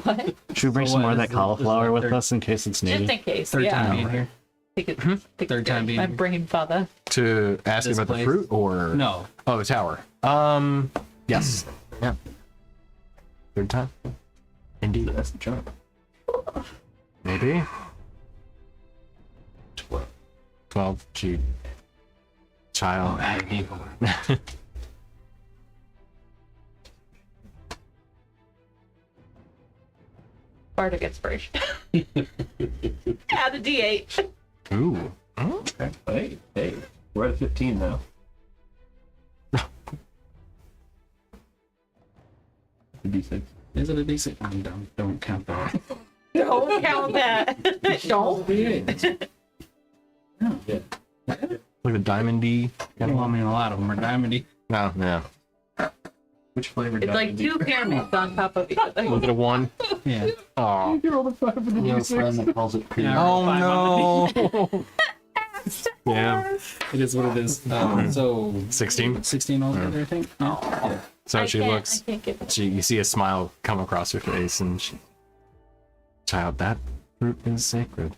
What? Should we bring So some what, more of is that the- cauliflower is with the us in case it's Just needed? in case. Third yeah. time being here. Third time being my here. brain father. To ask you This about the place? fruit or No. Oh, the tower. Yes. Yeah. Third time. Indeed. That's the charm. Maybe. 12. Child. Bardic inspiration. Add a D8. Ooh. Okay. Hey, we're at 15 now. The D6. Is it a decent? I'm dumb. Don't count that. Don't count that. Don't. Like a diamond D. Well, I mean, a lot of them are diamondy. No. Which flavor? It's like two pyramids on top of each other. Was it a 1? Yeah. Oh. You're all the five for the You have a friend that calls it pig. Yeah. Oh no. Yeah. It is what it is. So 16. 16 altogether, I think. Yeah. So I she can't- looks. I can't get it. You see a smile come across her face, and she, child, that fruit is sacred.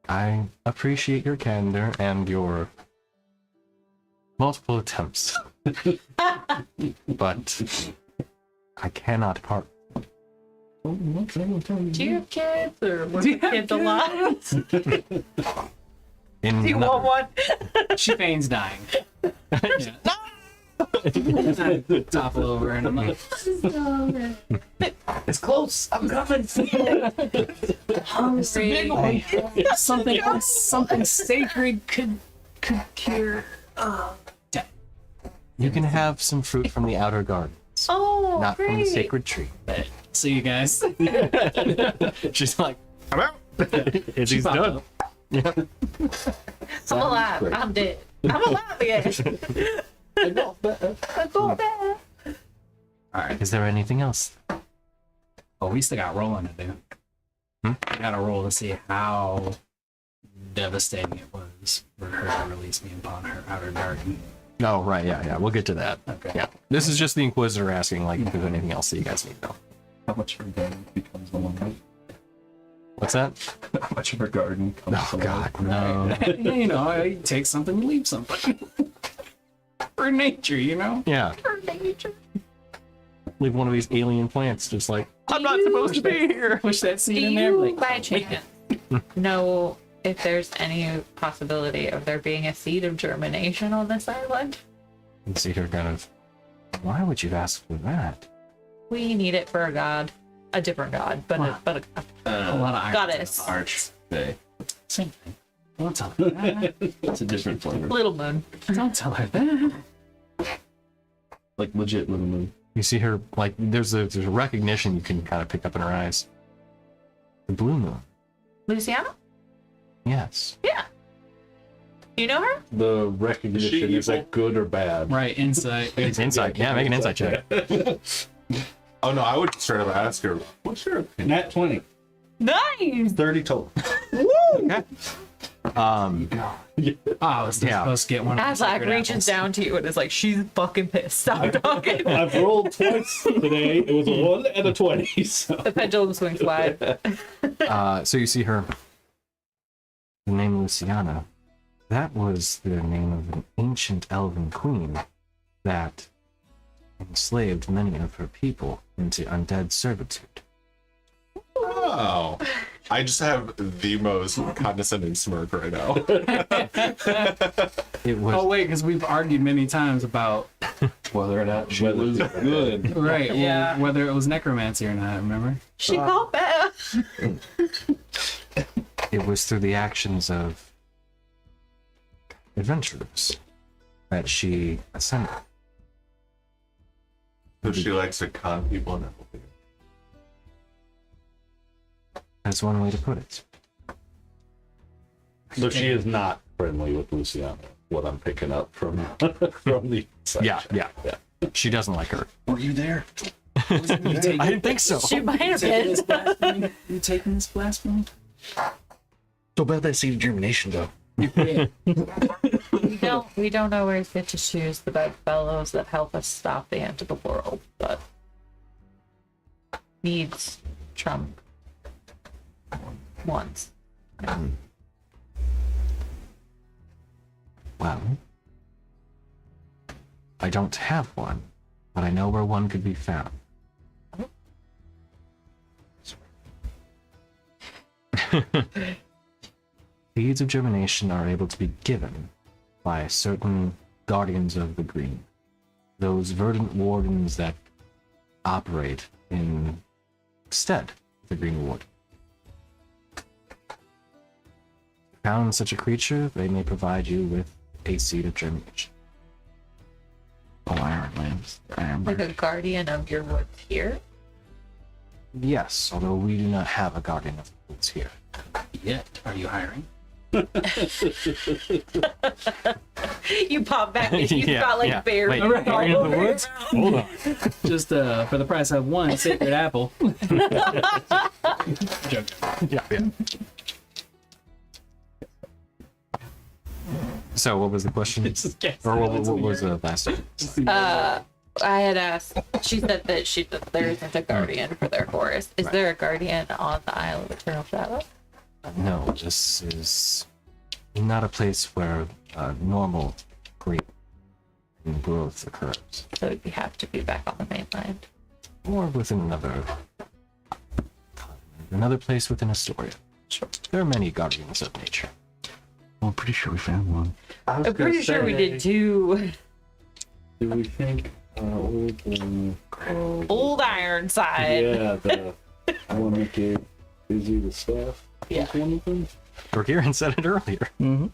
I appreciate your candor and your multiple attempts, but I cannot part. Do you have kids or were Do the you have kids alive? In Do you another- want one? She feigns dying. Yeah. Topple over and I'm like, It's close. I'm coming. it's a big one. Something sacred could cure. You can have some fruit from the outer garden, Oh, not great. from the sacred tree. See you guys. She's like, I'm out. It's he's popped done. up. I'm alive. great. I'm dead. I'm alive again. I got back. Alright. Is there anything else? Oh, we still got rolling to do. We gotta roll to see how devastating it was for her to release me upon her outer garden. Oh, right. Yeah. We'll get to that. Okay. Yeah. This is just the Inquisitor asking, like, if there's anything else that you guys need to know. How much of her garden becomes alive? What's that? How much of her garden comes Oh, alive? God, no. You know, you take something, you leave something. For nature, you know? Yeah. Leave one of these alien plants just like, I'm not supposed to be here. Push that Do seed in there. you, Like, by chance, know if there's any possibility of there being a seed of germination on this island? And see her kind of, why would you ask for that? We need it for a god. A different god, but a lot of irons. goddess. Arch. They. Same thing. Don't tell her that. It's a different flavor. Little Moon. Don't tell her that. Like legit little moon. You see her, like, there's a recognition you can kind of pick up in her eyes. The blue moon. Luciana? Yes. Yeah. You know her? The recognition, is that good or bad? Right, insight. It's insight. Yeah, make an insight check. Oh no, I would straight up ask her, what's your opinion? Nat 20. Nice. 30 total. Okay. I was Yeah. supposed to get one of the Adlack secret reaches apples. down to you and is like, she's fucking pissed. Stop talking. I've rolled twice today. It was a 1 and a 20. So. The pendulum swings wide. So you see her. The name Luciana. That was the name of an ancient elven queen that enslaved many of her people into undead servitude. Oh. I just have the most condescending smirk right now. It was Oh wait, because we've argued many times about Whether or not she was good. right, Yeah. well, whether it was necromancy or not. Remember? She called back. it was through the actions of adventurers that she ascended. So she likes to con people and everything. That's one way to put it. So she is not friendly with Luciana, what I'm picking up from the inside. Yeah. She doesn't like her. Were you there? I didn't think so. She might have been. You taking this blasphemy? So bad that seed of germination, though. We don't always get to choose the bedfellows that help us stop the end of the world, but needs trump once. Well, I don't have one, but I know where one could be found. Seeds of germination are able to be given by certain guardians of the green. Those verdant wardens that operate instead of the green ward. Found such a creature, they may provide you with a seed of germination. Oh, iron lamps. Iron Like a guardian of your woods here. Yes, although we do not have a guardian of the woods here. Yet. Are you hiring? You pop back and you've Yeah, got like yeah. berries Wait, all guardian of the over woods? Hold on. Just for the price of one sacred apple. Joke. Yeah. So, what was the question? Or what was the last one? I had asked. She said that there isn't a guardian for their forest. Is there a guardian on the Isle of Eternal Shadow? No, this is not a place where normal green growth occurs. So we have to be back on the mainland. Or within another place within Istoria. Sure. There are many guardians of nature. Well, I'm pretty sure we found one. I'm pretty sure we did too. Do we think Old Ironside. yeah, the one that gave Izzy the staff? Yeah. was one of them? Dorkiran said it earlier. Mm-hmm.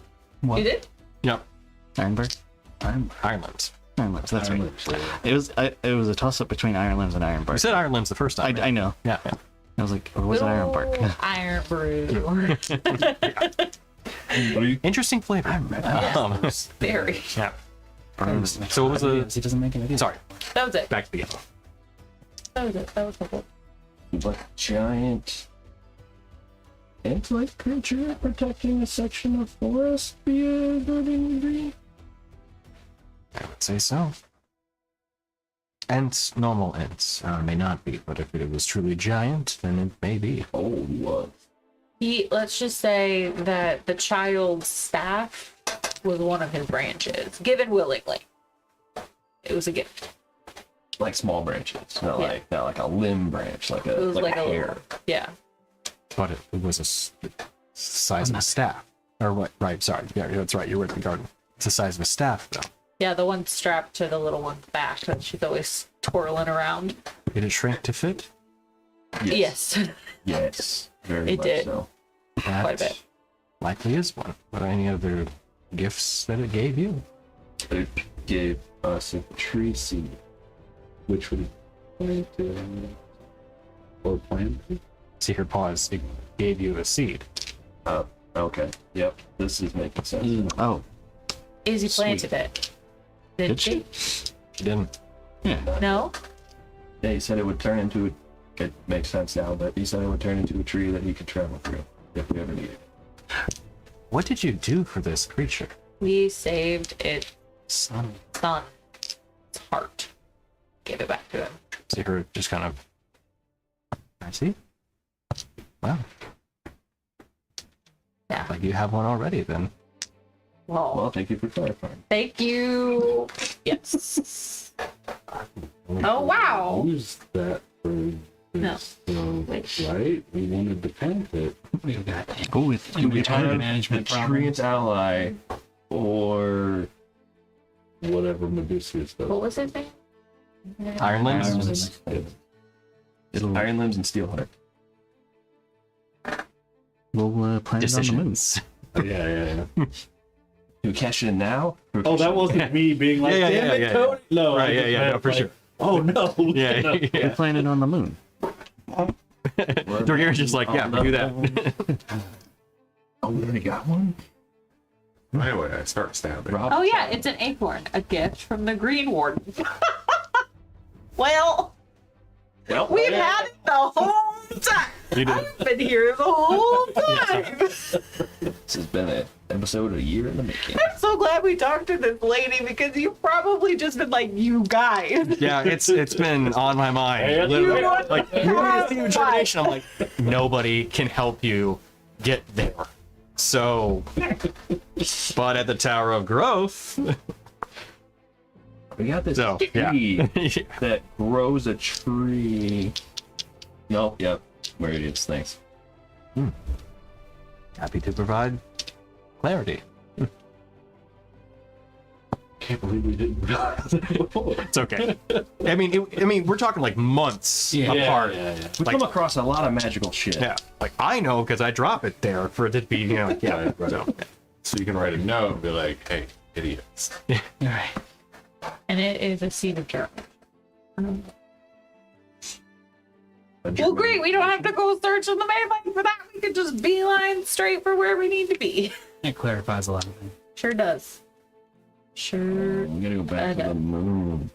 You did? Yep. Ironberg? Ironlands. Ironlands, that's right. Ironlands, It was a toss-up between Ironlands and You Ironbark. said Ironlands the first time. I know. Yeah. I was like, or was it Ironbark? Ooh, Iron Brew. Interesting flavor. Very. Yeah. So what was the? He doesn't make any. Sorry, That was it. back to the yellow. That was it. That was the whole. Like giant ant-like creature protecting a section of forest via guarding green. I would say so. Ents, normal ents, may not be, but if it was truly giant, then it may be. Oh, what? Let's just say that the child's staff was one of his branches, given willingly. It was a gift. Like small branches, not Yeah. like a limb branch, like a It was like a hair. Yeah. But it was the size of a staff. Or what? Right, sorry. Yeah, that's right. You were at the garden. It's the size of a staff, though. Yeah, the one strapped to the little one's back that she's always twirling around. Did it shrink to fit? Yes. Yes, very It much did. so. That Quite a bit. likely is one. What are any other gifts that it gave you? It gave us a tree seed, which would plant or plant. See her pause. It gave you a seed. Oh, okay. Yep, this is making sense. Oh, Izzy planted it. Did she? She didn't. No? Yeah, he said it would turn into. It makes sense now, but he said it would turn into a tree that he could travel through if we ever needed it. What did you do for this creature? We saved its Son. son. Its heart. Gave it back to him. See her just kind of. I see. Wow. Yeah. Like you have one already then. Well, thank you for clarifying. Thank you. Yes. Oh, wow. Use that for No. this, right? We wanted to plant it. We got go with time management Tree problems. its ally, or Whatever Medusa does. What was his name? Iron Limbs? Iron Limbs. It'll Iron Limbs and Steelheart. we'll plant it on the moon. Decisions. Yeah. Do we cash it in now? Oh, that wasn't me being like, Yeah, damn it, yeah. Cody. No, Right, I just yeah, meant, no, for like, sure. Oh no. Yeah, No. We yeah. plant it on the moon. Dorgear's just like, yeah, do that. Oh, we already got one? Anyway, I start stabbing. Rob? Oh, yeah, it's an acorn. A gift from the Green Warden. Well, we've had it the whole time. You did. I've been here the whole time. This has been an episode a year in the making. I'm so glad we talked to this lady because you've probably just been like, you guys. Yeah, it's been on my mind. Hey, Literally. you want Like, to you want have to see fun. determination. I'm like, nobody can help you get there. So, but at the Tower of Growth, We got this So, tree yeah. that grows a tree. No, yep. We're idiots, thanks. happy to provide clarity. Can't believe we didn't realize that before. It's okay. I mean, we're talking like months apart. Yeah. We Like- come across a lot of magical shit. Yeah, like I know because I drop it there for it to be, like, yeah. Right. So, So you can write a note and be like, hey, idiots. All right. And it is a seed of germ. A Well, German- great. We don't have to go search in the mainline for that. We could just beeline straight for where we need to be. It clarifies a lot of things. Sure does. Sure. We gotta go back to Okay. the moon.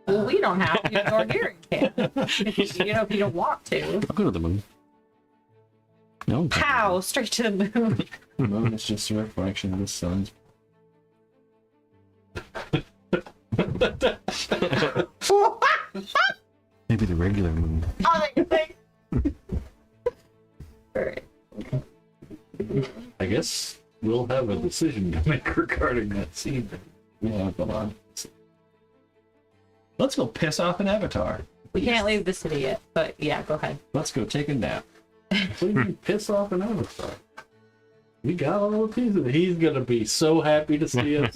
Well, we don't have to. Nor Gary can. If you don't want to. I'll go to the moon. No. Pow! Straight to the moon. The moon is just a reflection of the sun's. Maybe the regular moon. Alright. I guess we'll have a decision to make regarding that scene. Yeah, come on. Let's go piss off an avatar. We can't leave the city yet, but yeah, go ahead. Let's go take a nap. What do you mean, piss off an avatar? We got all the pieces. He's gonna be so happy to see us.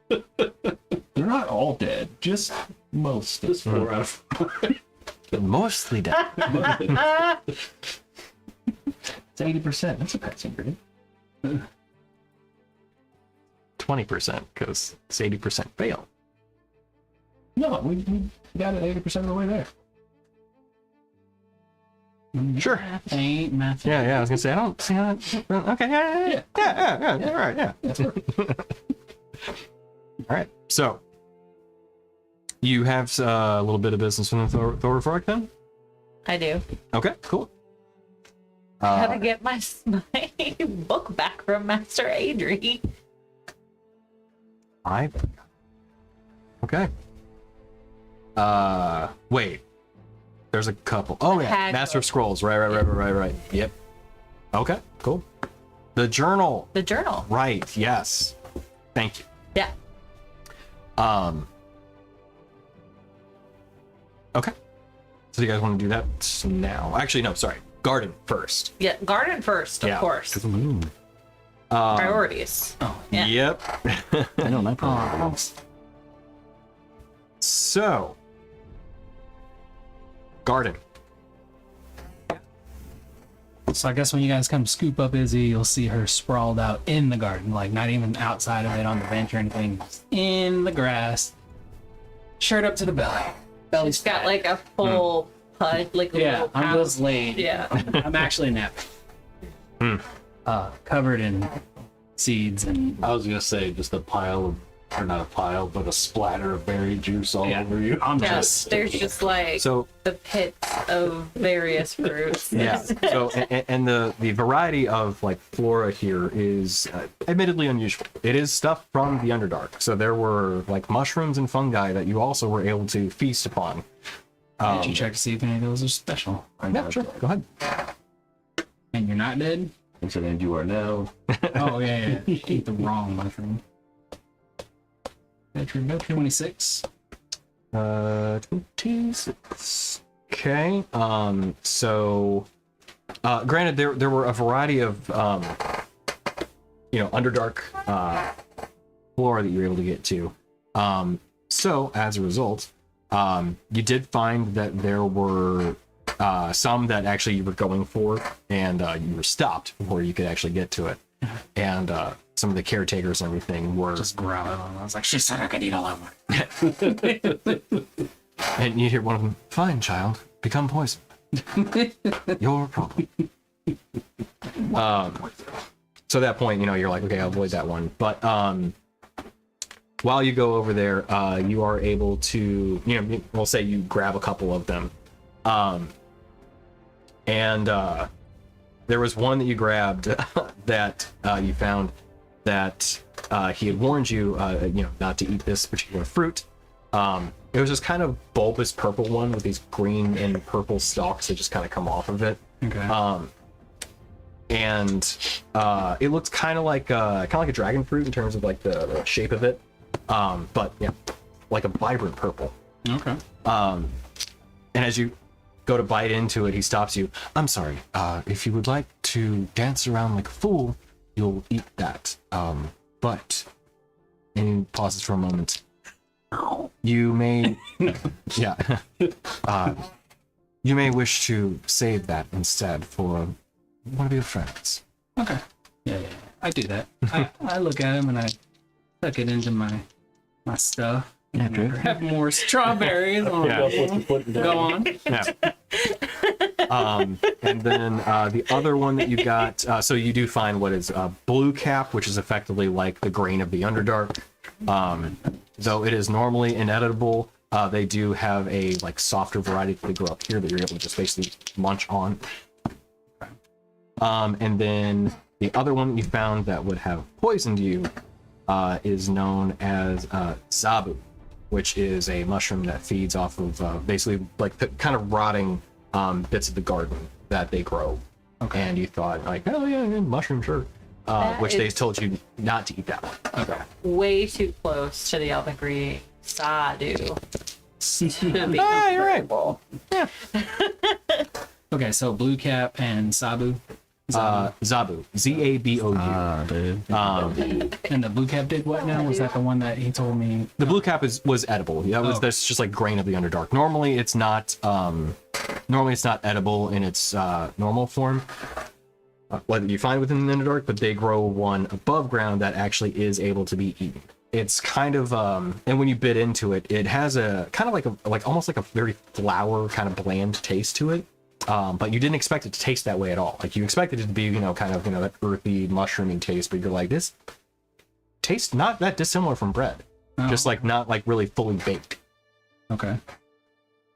They're not all dead, just most. Just 4 out of 5. mostly dead. It's 80%. That's a passing grade. 20% because it's 80% fail. No, we got it 80% of the way there. Sure. Math ain't math. Yeah. I was gonna say I don't see how. Okay. Yeah. All right. Yeah. That's perfect. All right. So you have a little bit of business from the Thorfork then. I do. Okay. Cool. Gotta get my book back from Master Adri. Okay. Wait. There's a couple. Oh yeah, Hag Master of book. Scrolls. Right. Yep. Okay. Cool. The journal. The journal. Right. Yes. Thank you. Yeah. Okay. So you guys want to do that now? Actually, no. Sorry. Garden first. Yeah. Garden first, of Yeah. course. To the moon. Priorities. Oh, Yeah. Yep. I know my problem. So, garden. So I guess when you guys come scoop up Izzy, you'll see her sprawled out in the garden, like not even outside of it on the bench or anything, just in the grass, shirt up to the belly. Belly's She's got fat. like a full pud, like a Yeah, little I'm pouch. just laid. Yeah. I'm actually napping. Covered in seeds and I was gonna say just a pile of, or not a pile, but a splatter of berry juice all Yeah. over you. I'm Yeah, just there's just like So the pits of various fruits. yeah. So and the variety of like flora here is admittedly unusual. It is stuff from the Underdark. So there were like mushrooms and fungi that you also were able to feast upon. did you check to see if any of those are special? Yeah, sure. Go ahead. And you're not dead? And so then you are now. Oh yeah. Eat the wrong mushroom. Veteran 26. 26. Okay. So, granted, there were a variety of, Underdark flora that you were able to get to. So, as a result, you did find that there were some that actually you were going for, and you were stopped before you could actually get to it. And some of the caretakers and everything were Just growling on. I was like, she said I could eat all I want. And you hear one of them, "Fine, child, become poisoned. Your problem." So at that point, you're like, okay, I'll avoid that one. But while you go over there, you are able to, we'll say you grab a couple of them. And there was one that you grabbed that you found that he had warned you, not to eat this particular fruit. It was this kind of bulbous purple one with these green and purple stalks that just kind of come off of it. Okay. And it looks kind of like a dragon fruit in terms of like the shape of it. But yeah, like a vibrant purple. Okay. And as you go to bite into it, he stops you. "I'm sorry. If you would like to dance around like a fool, you'll eat that. But," and he pauses for a moment. "You may, yeah. You may wish to save that instead for one of your friends." Okay. Yeah. I do that. I look at him and I tuck it into my stuff. Yeah, And I Drew. grab more strawberries. Go on. Yeah. And then the other one that you got, so you do find what is blue cap, which is effectively like the grain of the Underdark. Though it is normally inedible, they do have a like softer variety that they grow up here that you're able to just basically munch on. And then the other one you found that would have poisoned you is known as Zabu, which is a mushroom that feeds off of basically like the kind of rotting bits of the garden that they grow. Okay. And you thought like, oh yeah, mushroom, sure. Which they told you not to eat that one. Okay. Way too close to the elven greeting. Sadu. To be Ah, you're right. comfortable. Okay, so blue cap and Sabu. Zabu, Zabou. Ah, dude. And the blue cap did what now? Was that the one that he told me? The blue cap was edible. That's just like grain of the Underdark. Normally it's not edible in its normal form. What you find within the Underdark, but they grow one above ground that actually is able to be eaten. It's kind of and when you bit into it, it has a kind of like almost like a very flour kind of bland taste to it. But you didn't expect it to taste that way at all. Like you expected it to be, kind of, that earthy, mushroomy taste, but you're like, this tastes not that dissimilar from bread. Oh. Just like not like really fully baked. Okay.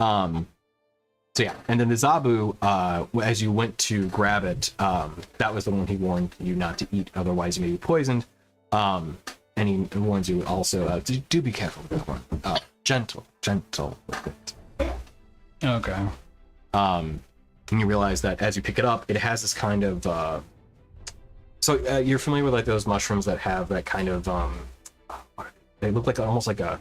So yeah, and then the Zabu, as you went to grab it, that was the one he warned you not to eat, otherwise you may be poisoned. And he warns you also, do be careful with that one. Gentle with it. Okay. And you realize that as you pick it up, it has this kind of you're familiar with like those mushrooms that have that kind of they look like almost like a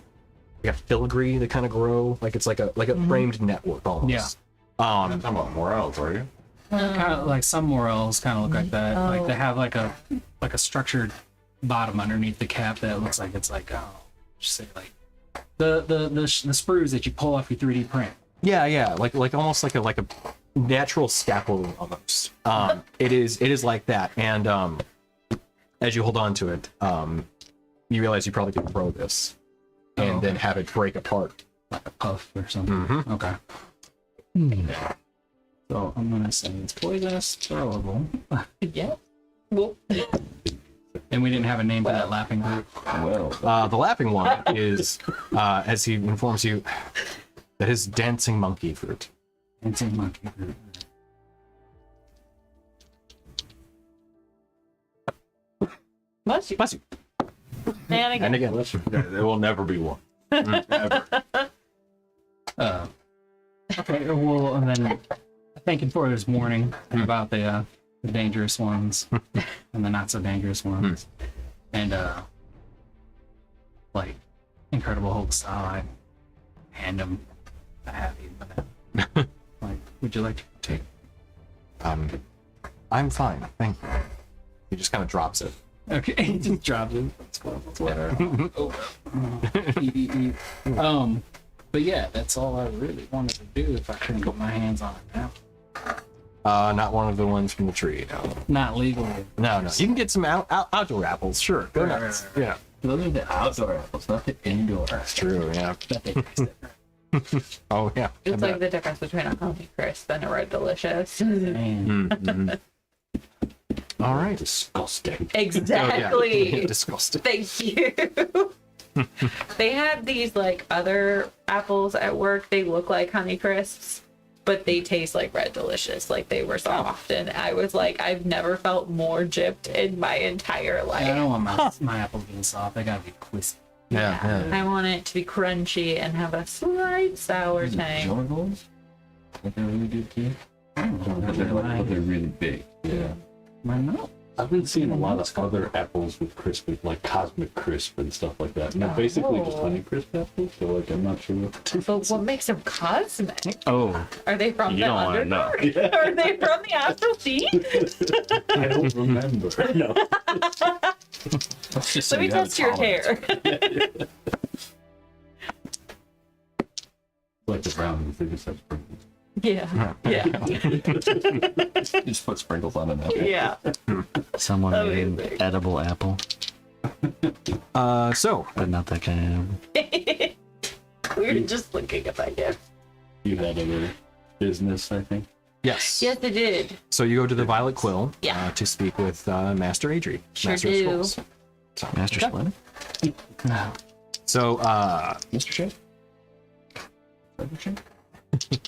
filigree that kind of grow, like it's like a framed network almost. Yeah. Talking about morels, are you? Kind of like some morels kind of look like that. Like they have like a structured bottom underneath the cap that looks like it's like just say like the sprues that you pull off your 3D print. Yeah, like almost like a natural scaffolding almost. It is like that, and as you hold on to it, you realize you probably could throw this and then have it break apart. Like a puff or something. Mm-hmm. Okay. So I'm gonna say it's poisonous, throwable. Yeah. Well, And we didn't have a name for that laughing group. Well, The laughing one is, as he informs you, that is dancing monkey fruit. It's a monkey group. bless you. Bless you. And again. And again. There will never be one. Ever. Okay, well, and then thinking for this morning about the dangerous ones and the not so dangerous ones, and like Incredible Hulk style, I hand him a happy banana. Like, would you like to take? I'm fine, thank you. He just kind of drops it. Okay, he just drops it. It's whatever. But yeah, that's all I really wanted to do if I couldn't get my hands on it now. Not one of the ones from the tree, no. Not legally. No. You can get some outdoor apples, sure. Go nuts. Yeah. those are the outdoor apples, not the indoor. That's true, yeah. That they taste different. Oh, yeah. It's like the difference between a Honey Crisp and a Red Delicious. Man. Mm-hmm. All right. Disgusting. Exactly. Oh, yeah. Disgusting. Thank you. They had these like other apples at work. They look like Honey Crisps, but they taste like Red Delicious. Like they were soft, and I was like, I've never felt more gypped in my entire life. I don't want my apples being soft. They gotta be crispy. Yeah. I want it to be crunchy and have a slight sour tang. Jorgles? Like they're really good too? They're really big. Yeah. My mouth. I've been seeing a lot of other apples with crisp, like Cosmic Crisp and stuff like that. And they're basically just Honey Crisp apples, so like I'm not sure. But what makes them cosmic? Oh, Are they from You the don't wanna know. Underdark? Are they from the Astral Sea? I don't remember. No. Let's just Let me test your hair. Like the brownies, they just have sprinkles. Yeah. Just put sprinkles on an apple. Yeah. someone made an Amazing. edible apple, So, but not that kind of apple. We were just looking at that gift. You had other business, I think. yes. Yes, it did. So you go to the Violet Quill Yeah. to speak with Master Adri. Sure Master do. of Scrolls. Master Splinter? So, Mr. Chef?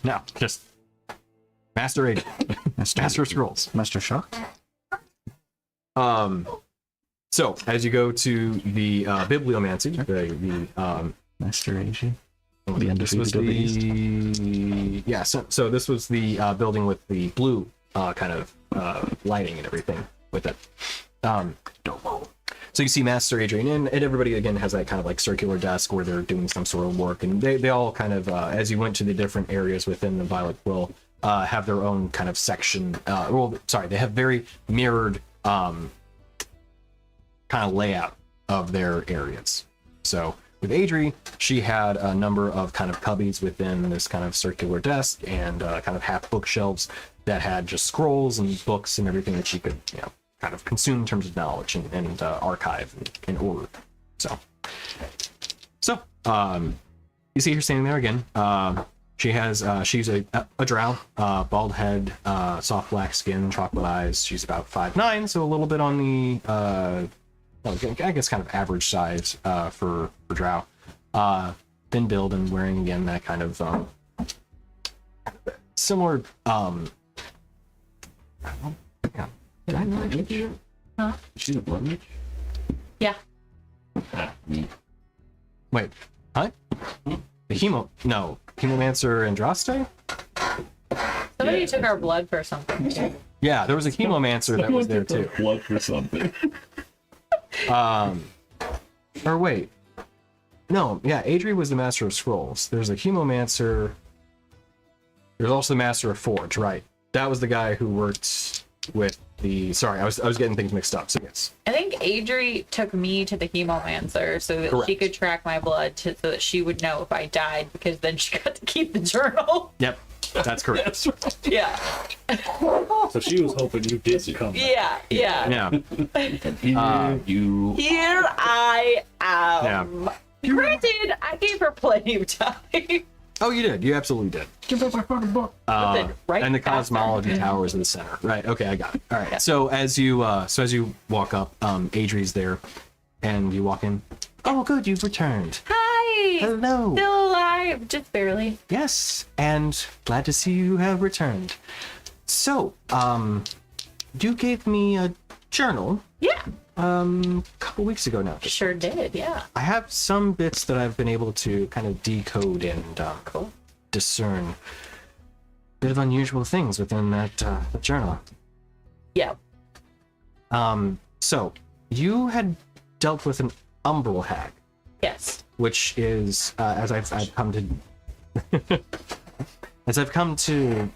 no, just Master Adri. Master of Scrolls. Master Shock? So as you go to the bibliomancy, Master Ag? The this was undefeated of the East? yeah. So this was the building with the blue kind of lighting and everything with it. So you see Master Adrian, and everybody again has that kind of like circular desk where they're doing some sort of work, and they all kind of as you went to the different areas within the Violet Quill have their own kind of section. They have very mirrored kind of layout of their areas. So with Adri, she had a number of kind of cubbies within this kind of circular desk and kind of half bookshelves that had just scrolls and books and everything that she could, kind of consume in terms of knowledge and archive and order. So you see her standing there again. She's a drow, bald head, soft black skin, chocolate eyes. She's about 5'9", so a little bit on the I guess kind of average size for drow. Thin build and wearing again that kind of similar did I mention you? Huh? She's a blood witch? Yeah. Wait, huh? The Hemomancer Andraste? Somebody took our blood for something too. Yeah, there was a Hemomancer that was there too. Blood for something. Or wait. No, yeah, Adri was the Master of Scrolls. There's a Hemomancer. There's also the Master of Forge, right? That was the guy who worked with the... Sorry, I was getting things mixed up, so yes. I think Adri took me to the Hemomancer so that she Correct. could track my blood so that she would know if I died, because then she got to keep the journal. Yep. That's correct. That's right. Yeah. So she was hoping you did come. Yeah. Yeah. You Here I am. Granted, I gave her plenty of time. Oh, you did. You absolutely did. give up my fucking book. Listen, right And the faster. cosmology tower is in the center. Right. Okay, I got it. All right. Yeah. So as you walk up, Adri's there, and you walk in. Oh, good. You've returned. Hi. Hello. Still alive, just barely. Yes, and glad to see you have returned. So, you gave me a journal Yeah. a couple weeks ago now. Sure did. Yeah. I have some bits that I've been able to kind of decode and discern. Bit of unusual things within that the journal. Yeah. So you had dealt with an umbral hag, Yes. which is as I've come to as I've come to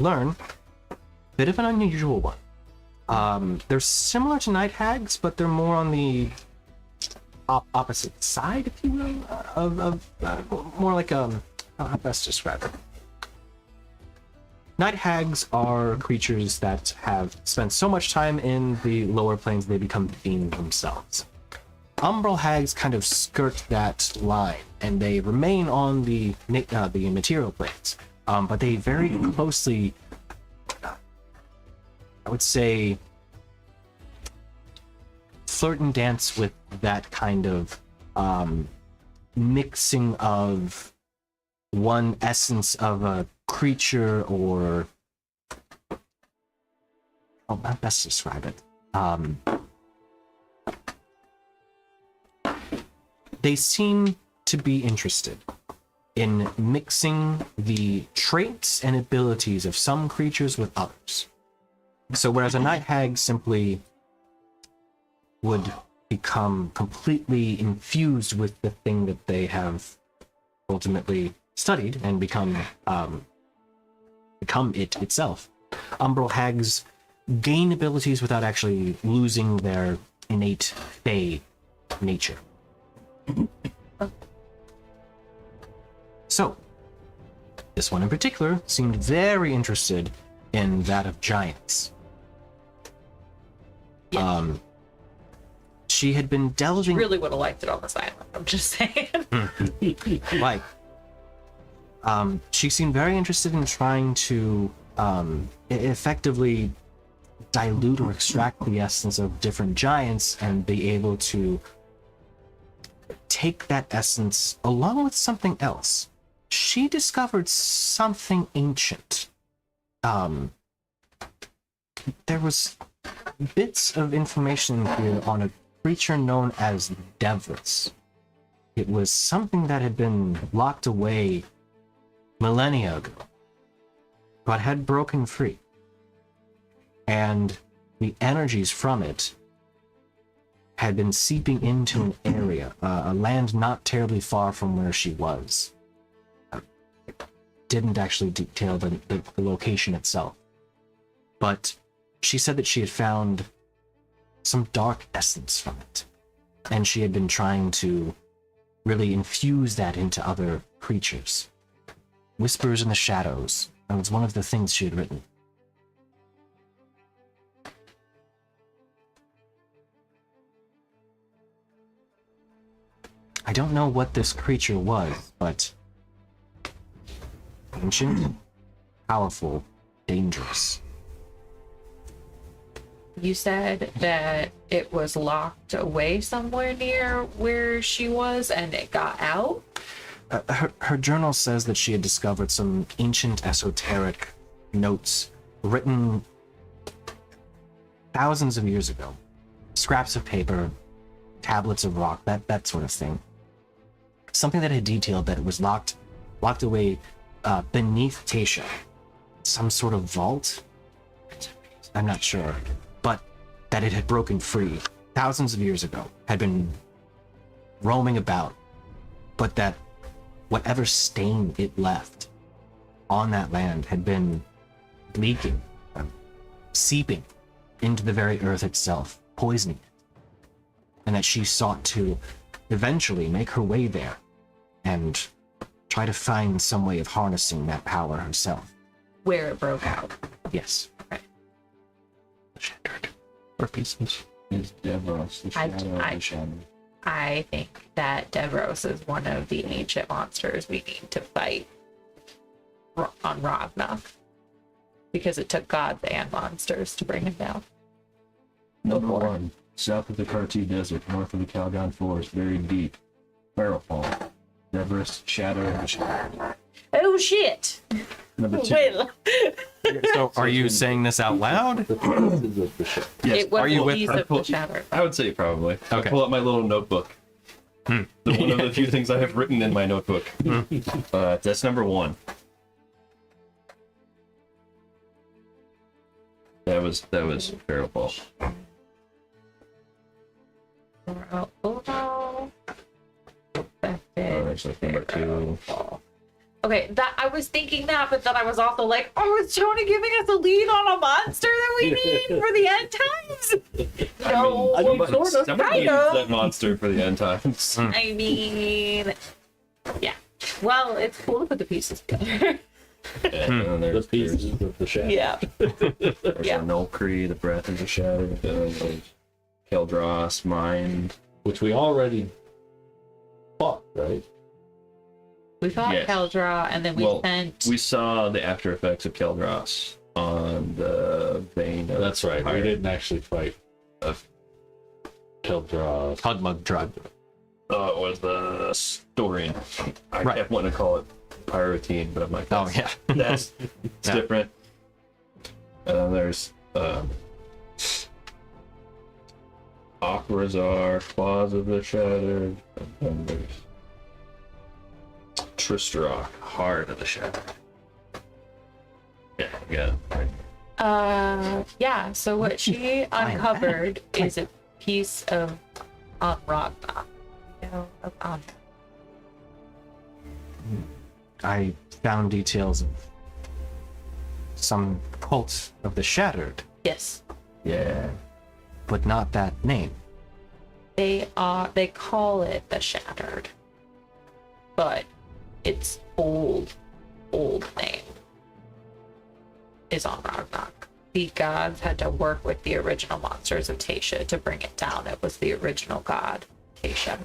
learn, bit of an unusual one. They're similar to night hags, but they're more on the opposite side, if you will, of more like how best to describe it. Night hags are creatures that have spent so much time in the lower planes they become fiends themselves. Umbral hags kind of skirt that line, and they remain on the material planes, but they very closely, I would say, flirt and dance with that kind of mixing of one essence of a creature, or how best to describe it. They seem to be interested in mixing the traits and abilities of some creatures with others. So whereas a night hag simply would become completely infused with the thing that they have ultimately studied and become it itself, umbral hags gain abilities without actually losing their innate fey nature. So, this one in particular seemed very interested in that of giants. Yeah. She had been delving. Really would have liked it on this island. I'm just saying. Like, she seemed very interested in trying to effectively dilute or extract the essence of different giants and be able to take that essence along with something else. She discovered something ancient. There was bits of information here on a creature known as Devris. It was something that had been locked away millennia ago, but had broken free. And the energies from it had been seeping into an area, a land not terribly far from where she was. Didn't actually detail the location itself. But she said that she had found some dark essence from it. And she had been trying to really infuse that into other creatures. Whispers in the shadows. That was one of the things she had written. I don't know what this creature was, but ancient, powerful, dangerous. You said that it was locked away somewhere near where she was and it got out? Her journal says that she had discovered some ancient esoteric notes written thousands of years ago. Scraps of paper, tablets of rock, that sort of thing. Something that had detailed that it was locked away beneath Tasha. Some sort of vault? I'm not sure. But that it had broken free thousands of years ago, had been roaming about, but that whatever stain it left on that land had been leaking, seeping into the very earth itself, poisoning it. And that she sought to eventually make her way there and try to find some way of harnessing that power herself. Where it broke out. Yes. Shattered. Or pieces. Is Devros the shadow of the shadow? I think that Devros is one of the ancient monsters we need to fight on Ragnarok. Because it took gods and monsters to bring him down. Number Before. 1. South of the Karti Desert, north of the Calgon Forest, very deep. Firefall. Devros, shadow of the shadow. Oh shit! Number 2. Wait, So, are you saying this out loud? The pieces of the ship. Yes. it was Are you a with piece her? of the shatter. I would say probably. Okay. I pull out my little notebook. The one of the few things I have written in my notebook. That's number 1. That was Firefall. Oh no. That's like number 2. Okay, that I was thinking that, but then I was also like, oh, is Tony giving us a lead on a monster that we need for the end times? No. I mean, sort of. Somebody needs Kind of. that monster for the end times. I mean, yeah. Well, it's cool to put the pieces together. And then The there's pieces of the ship. Yeah. There's Yeah. a Nolkree, the Breath of the Shadow, there's Keldros, Mind. Which we already fought, right? We fought Yes. Keldra, and then we Well, sent. We saw the after effects of Keldros on the vein of That's right. Fire. We didn't actually fight Keldra. Hudmug tribe. It was the Storian. I Right. kept wanting to call it Pyrotine, but I'm like, Oh, that's, yeah. that's it's Yeah. different. And then there's Aquazar, Claws of the Shattered, and then there's Tristrak, Heart of the Shattered. Yeah, yeah. Right. Yeah, so what she uncovered is a piece of Ragna. You know, of I found details of some cult of the Shattered, Yes. Yeah. but not that name. They call it the Shattered. But its old name is on Ragnarok. The gods had to work with the original monsters of Tasha to bring it down. It was the original god, Tasha.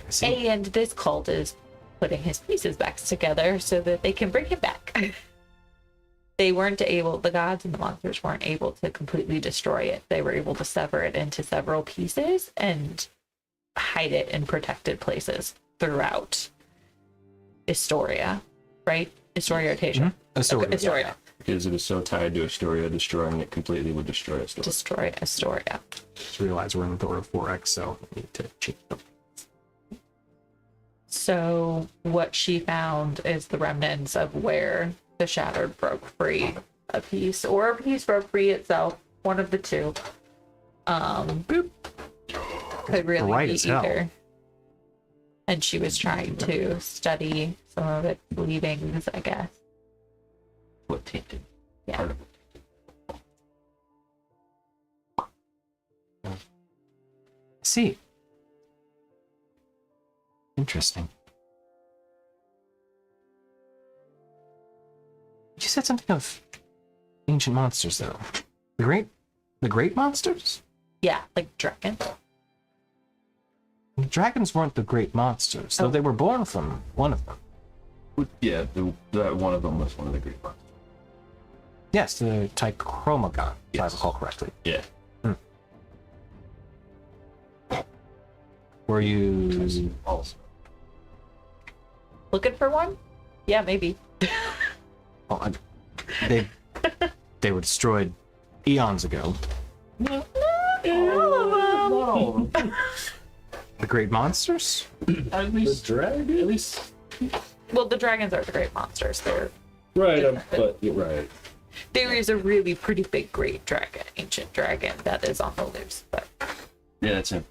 I see. And this cult is putting his pieces back together so that they can bring him back. The gods and the monsters weren't able to completely destroy it. They were able to sever it into several pieces and hide it in protected places throughout Istoria, right? Istoria or Tasha? Astoria. Okay, Istoria. Because it is so tied to Astoria, destroying it completely would destroy Astoria. Destroy Astoria. Just realized we're in Thor 4X, so we need to change them. So what she found is the remnants of where the Shattered broke free. A piece broke free itself. One of the two. Could really Bright be as hell. either. And she was trying to study some of its leavings, I guess. What tainted? Yeah. See. Interesting. You said something of ancient monsters, though. The great monsters? Yeah, like dragon. The dragons weren't the great monsters, though Oh. they were born from one of them. Yeah, that one of them was one of the great ones. Yes, the Tychromagon, if I Yes. recall correctly. Yeah. Were you... Also. Looking for one? Yeah, maybe. Oh, they were destroyed eons ago. All of them. The great monsters? At The dragon? At least. Well, the dragons are the great monsters. Right, but you're right. There is a really pretty big great dragon, ancient dragon, that is on the loose. But Yeah, that's him.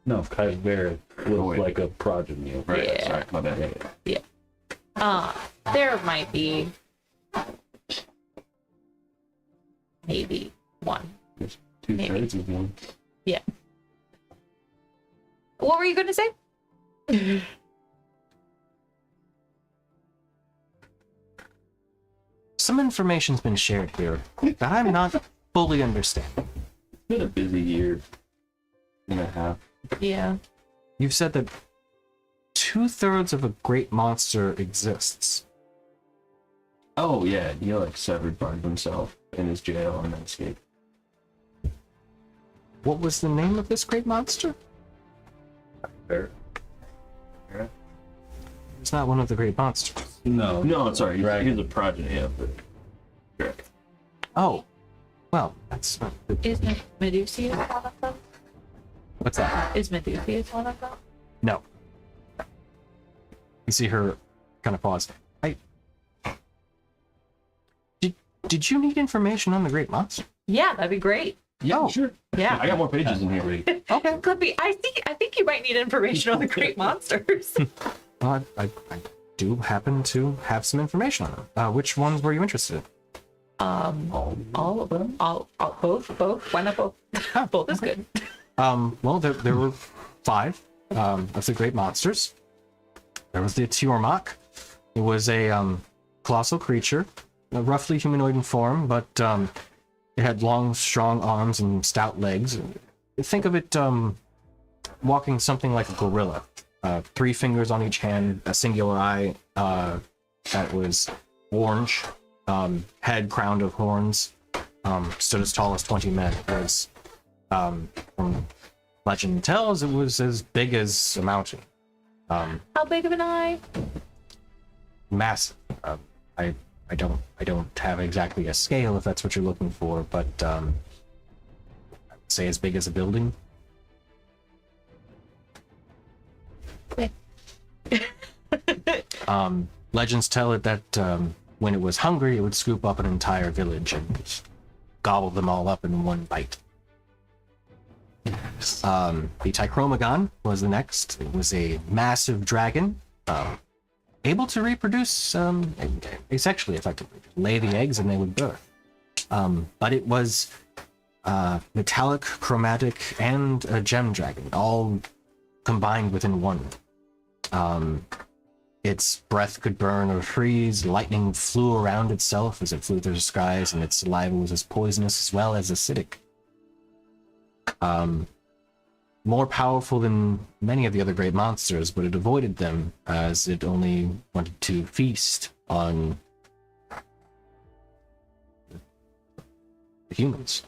No, Kyber was wait. like a progeny. Of Right. Yeah. Sorry, my bad. there might be maybe one. There's Maybe. 2/3 of one. What were you going to say? Some information's been shared here that I'm not fully understanding. It's been a busy year and a half. Yeah. You've said that 2/3 of a great monster exists. Oh yeah, he like severed part of himself in his jail and then escaped. What was the name of this great monster? Fair. It's not one of the great monsters. No. No, sorry, he's Dragon. a progeny of the dragon. Oh, well, that's not good. Is Medusa one of them? What's that? Is Medusa one of them? No. You see her kind of pause. Did you need information on the great monster? Yeah, that'd be great. Yeah, sure. Yeah. I got more pages in here. Okay. Clippy, I think you might need information on the great monsters. Well, I do happen to have some information on them. Which ones were you interested in? All of them. All both. Why not both? Both is good. Well, there were 5 of the great monsters. There was the Tiormak. It was a colossal creature, roughly humanoid in form, but it had long, strong arms and stout legs. Think of it walking something like a gorilla. 3 fingers on each hand, a singular eye that was orange, head crowned of horns, stood as tall as 20 men. It was, from legend tells, it was as big as a mountain. How big of an eye? Massive. I don't have exactly a scale if that's what you're looking for, but I would say as big as a building. Legends tell it that when it was hungry, it would scoop up an entire village and gobble them all up in one bite. The Tychromagon was the next. It was a massive dragon, able to reproduce asexually effectively. Lay the eggs and they would birth. But it was metallic, chromatic, and a gem dragon, all combined within one. Its breath could burn or freeze, lightning flew around itself as it flew through the skies, and its saliva was as poisonous as well as acidic. More powerful than many of the other great monsters, but it avoided them as it only wanted to feast on the humans.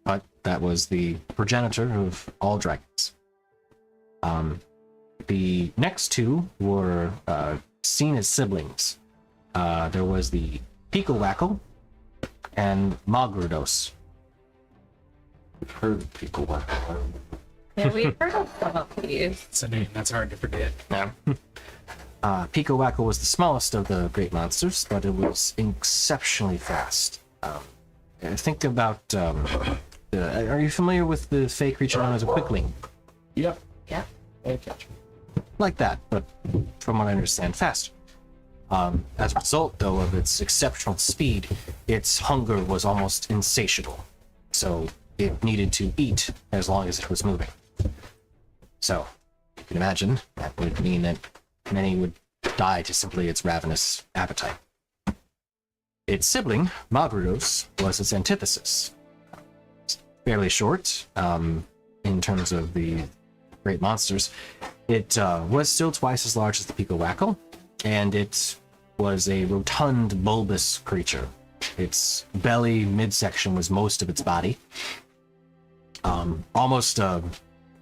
But that was the progenitor of all dragons. The next 2 were seen as siblings. There was the Picowackle and Magrudos. I've heard of people like that. Yeah, we've heard of some of these. It's a name that's hard to forget. Yeah. Picowackle was the smallest of the great monsters, but it was exceptionally fast. Think about... are you familiar with the fey creature known as a Quickling? Yep. Yeah. I catch me. Like that, but from what I understand, faster. As a result, though, of its exceptional speed, its hunger was almost insatiable. So it needed to eat as long as it was moving. So, you can imagine, that would mean that many would die to simply its ravenous appetite. Its sibling, Magrudos, was its antithesis. It's fairly short, in terms of the great monsters. It was still twice as large as the Picowackle, and it was a rotund, bulbous creature. Its belly midsection was most of its body. Almost the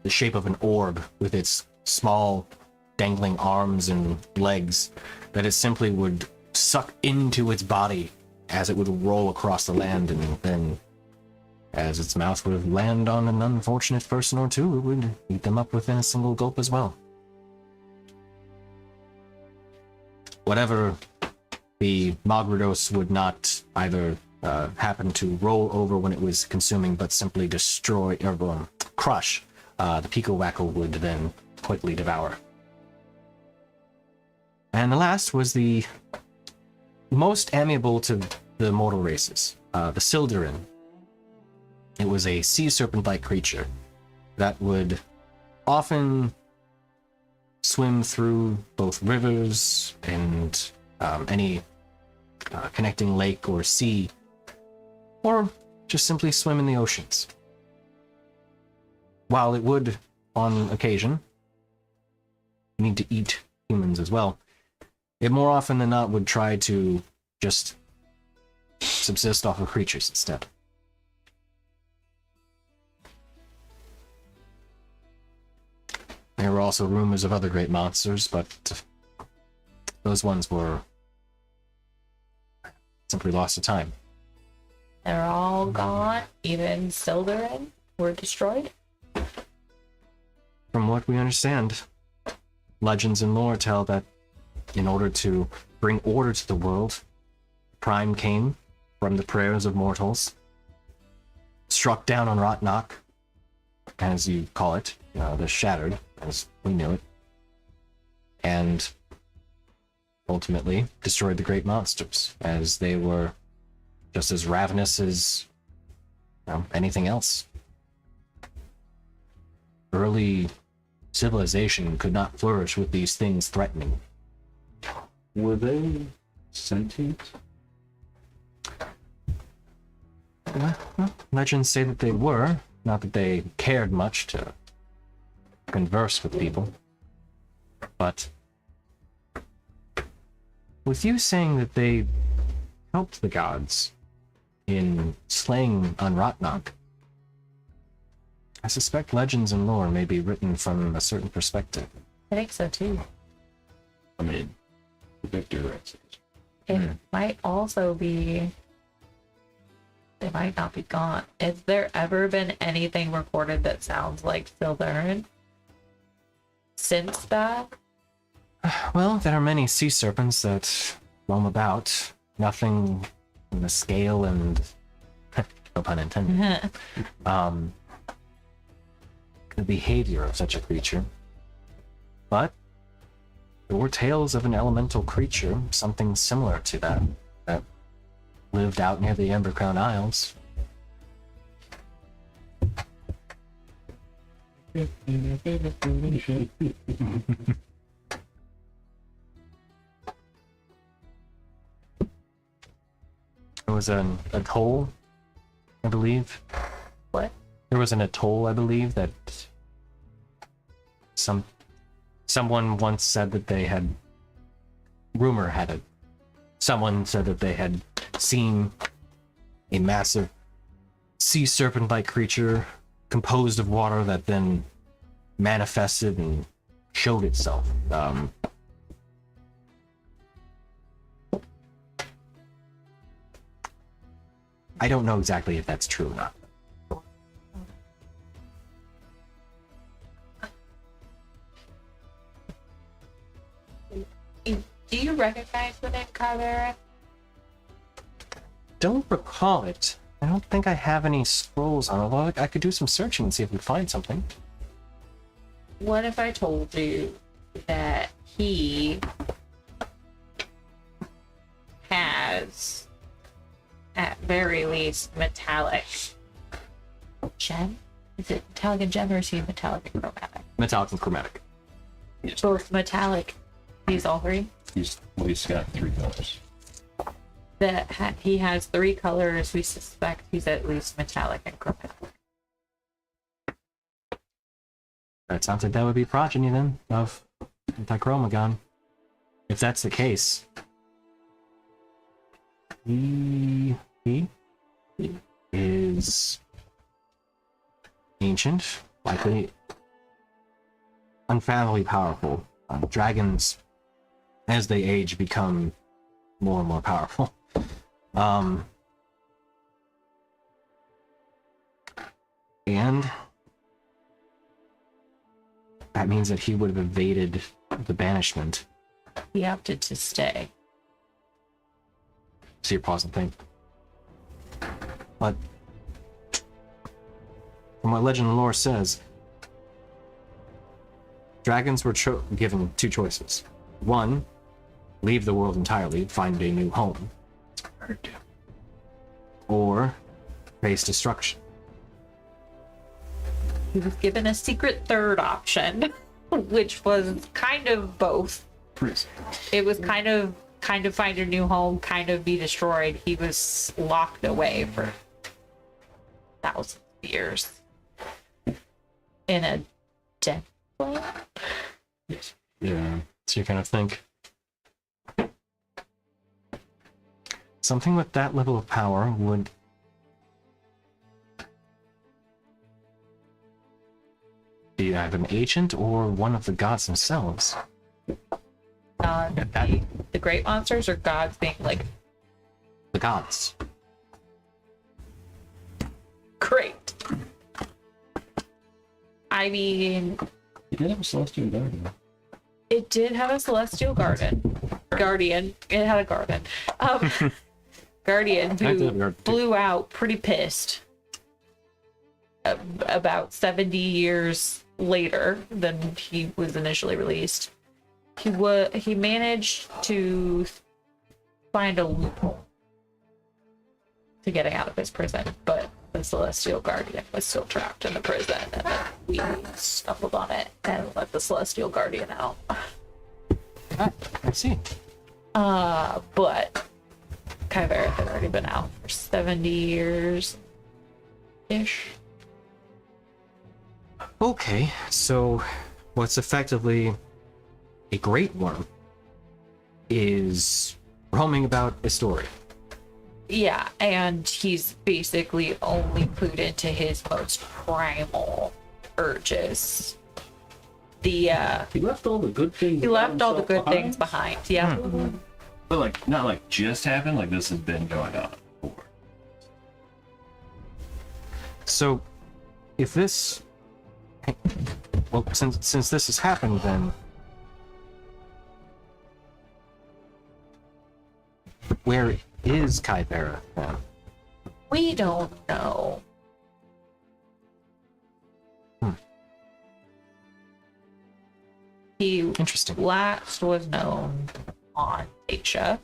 shape of an orb, with its small, dangling arms and legs that it simply would suck into its body as it would roll across the land, and then as its mouth would land on an unfortunate person or two, it would eat them up within a single gulp as well. Whatever, the Magrudos would not either happen to roll over when it was consuming, but simply destroy or crush. The Picowackle would then quickly devour. And the last was the most amiable to the mortal races, the Sildarin. It was a sea serpent-like creature that would often swim through both rivers and any connecting lake or sea, or just simply swim in the oceans. While it would, on occasion, need to eat humans as well, it more often than not would try to just subsist off of creatures instead. There were also rumors of other great monsters, but those ones were simply lost to time. They're all gone. Even Sildarin were destroyed. From what we understand, legends and lore tell that in order to bring order to the world, Prime came from the prayers of mortals, struck down on Rotnok, as you call it, the Shattered, as we knew it, and ultimately destroyed the great monsters, as they were just as ravenous as anything else. Early civilization could not flourish with these things threatening. Were they sentient? Well, legends say that they were, not that they cared much to converse with people. But with you saying that they helped the gods in slaying on Rotnok, I suspect legends and lore may be written from a certain perspective. I think so too. I mean, Victor. It might also be. They might not be gone. Has there ever been anything recorded that sounds like Sildarin since that? Well, there are many sea serpents that roam about. Nothing in the scale and no pun intended. The behavior of such a creature. But there were tales of an elemental creature, something similar to that lived out near the Embercrown Isles. There was an atoll, I believe. What? There was an atoll, I believe, that someone once said that they had. Rumor had it. Someone said that they had seen a massive sea serpent-like creature composed of water that then manifested and showed itself. I don't know exactly if that's true or not. Do you recognize the name Carvera? Don't recall it. I don't think I have any scrolls on it, although I could do some searching and see if we find something. What if I told you that he has, at very least, metallic gem? Is it metallic and gem, or is he metallic and chromatic? Metallic and chromatic. Yes. Both metallic. He's all three? He's got 3 colors. He has 3 colors. We suspect he's at least metallic and chromatic. That sounds like that would be progeny then of Antichromagon. If that's the case, he is ancient, likely unfathomably powerful. Dragons, as they age, become more and more powerful. And that means that he would have evaded the banishment. He opted to stay. See your pause and think. But from what legend and lore says, dragons were given 2 choices. 1, leave the world entirely, find a new home. Or face destruction. he was given a secret third option, which was kind of both. It was kind of find a new home, kind of be destroyed. He was locked away for thousands of years in a death plane. Yeah. So you kind of think something with that level of power would be either an agent or one of the gods themselves. The great monsters or gods being like The gods. great. I mean, You did have a celestial guardian. it did have a celestial guardian. It had a garden. Guardian I did have a who guardian, too. blew out pretty pissed about 70 years later than he was initially released. He managed to find a loophole to getting out of his prison, but the celestial guardian was still trapped in the prison, and then we stumbled on it and let the celestial guardian out. I see. But Kyvera had already been out for 70 years ish. Okay, so what's effectively a great worm is roaming about Istoria. Yeah, and he's basically only clued into his most primal urges. He left all the good things. He left all the good things behind. Yeah. But like, not like just happened, like this has been going on before. So, if this, well, since this has happened, then where is Kyvera then? We don't know. He Interesting. last was known on Asia,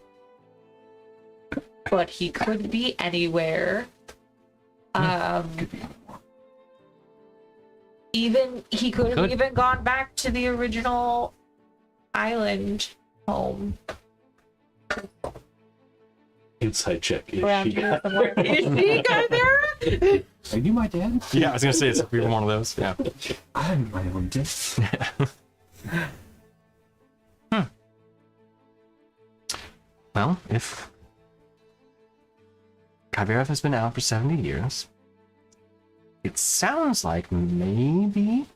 but he could be anywhere. Even he could have Could. even gone back to the original island home Inside check. Is around she here somewhere. Is she Kyvera? Are you my dad? Yeah, I was gonna say it's we were one of those. Yeah. I'm my own dad. Well, if Kyvera has been out for 70 years, it sounds like maybe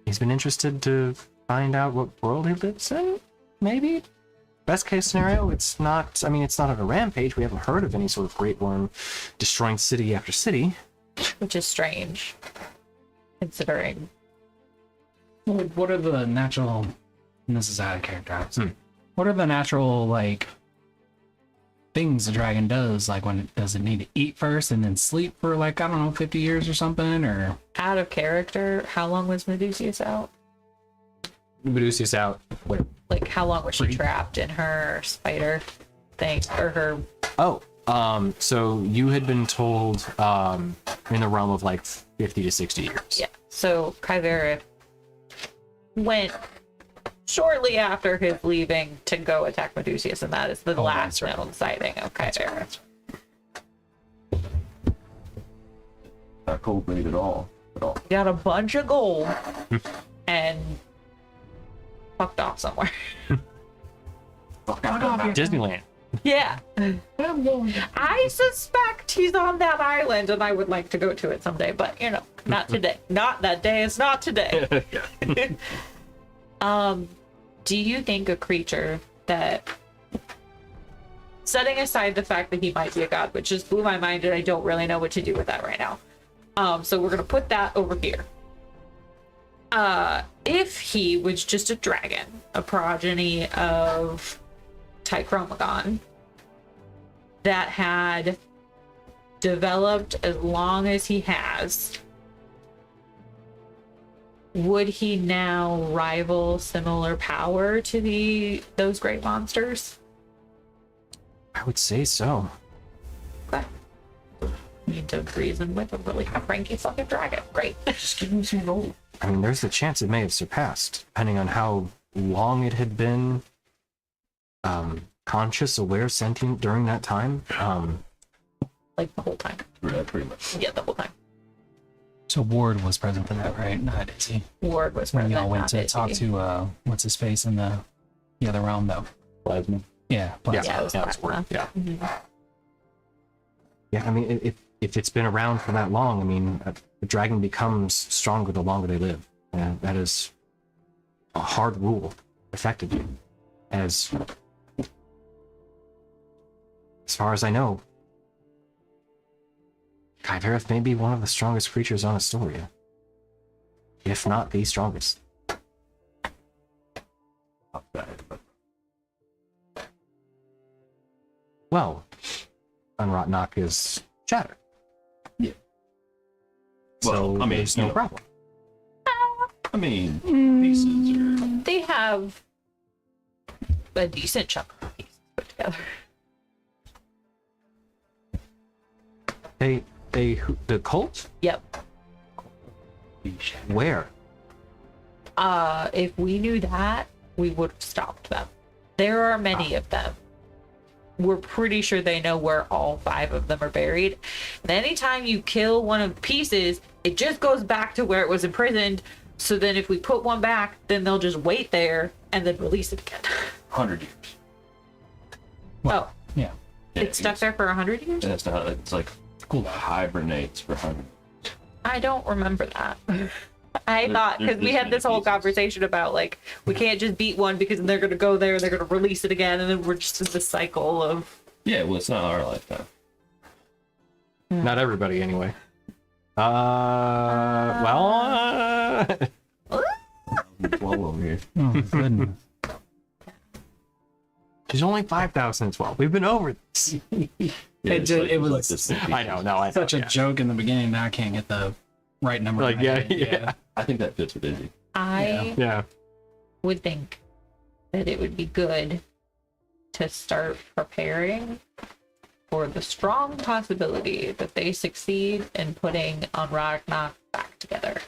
he's been interested to find out what world he lives in. Maybe. Best case scenario, it's not. I mean, it's not on a rampage. We haven't heard of any sort of great worm destroying city after city. Which is strange, considering. Well, what are the natural? And this is out of character. Obviously. What are the natural like things the dragon does? Like when does it need to eat first and then sleep for like I don't know 50 years or something? Or Out of character, how long was Medusius out? Medusius out. Wait. Like, how long was she trapped in her spider thing? Or her. Oh, so you had been told in the realm of like 50 to 60 years. Yeah. So, Kyvera went shortly after his leaving to go attack Medusius, and that is the last known sighting of Kyvera. Not cold blade at all. Got a bunch of gold and fucked off somewhere. Disneyland. Yeah. I suspect he's on that island, and I would like to go to it someday, but you know, not today. Not that day. It's not today. Do you think a creature that, setting aside the fact that he might be a god, which just blew my mind, and I don't really know what to do with that right now. So we're gonna put that over here. If he was just a dragon, a progeny of Tychromagon, that had developed as long as he has, would he now rival similar power to those great monsters? I would say so. Okay. need to reason with a really cranky fucking dragon. Great. Just give me some gold. I mean, there's the chance it may have surpassed, depending on how long it had been conscious, aware, sentient during that time. Like the whole time. Yeah, pretty much. Yeah, the whole time. So Ward was present for that, right? Not Izzy. Ward was When present, y'all went not to Izzy. talk to what's his face in the other realm, though. Plasma. Yeah. Yeah, it was it's Plasma. Ward. Yeah. Mhm. Yeah, I mean, if it's been around for that long, I mean, the dragon becomes stronger the longer they live. That is a hard rule, effectively. As far as I know, Kyvereth may be one of the strongest creatures on Istoria. If not the strongest. Not bad, but Well, Unrotnock is shattered. Yeah. So Well, I mean, there's no you know. problem. I mean, pieces are. They have a decent chunk of pieces put together. The cult? Yep. Where? If we knew that, we would have stopped them. There are many of them. We're pretty sure they know where all 5 of them are buried. And anytime you kill one of the pieces, it just goes back to where it was imprisoned. So then if we put one back, then they'll just wait there and then release it again. 100 years. Oh, Yeah. it's stuck there for 100 years? And it's not. It's like hibernates for 100. I don't remember that. I thought, because we there's had this many whole pieces. conversation about, like, we can't just beat one because they're going to go there and they're going to release it again, and then we're just in this cycle of... Yeah, well, it's not our lifetime. Not everybody, anyway. 12 over here. Oh, goodness. She's only 5,012. We've been over this. Yeah, It ju- it was this I know, no, I know. Such a yeah. joke in the beginning. Now I can't get the right number. Like, in my yeah, head. yeah. I think that fits with Izzy. I Yeah. would think that it would be good to start preparing for the strong possibility that they succeed in putting Unragnak back together.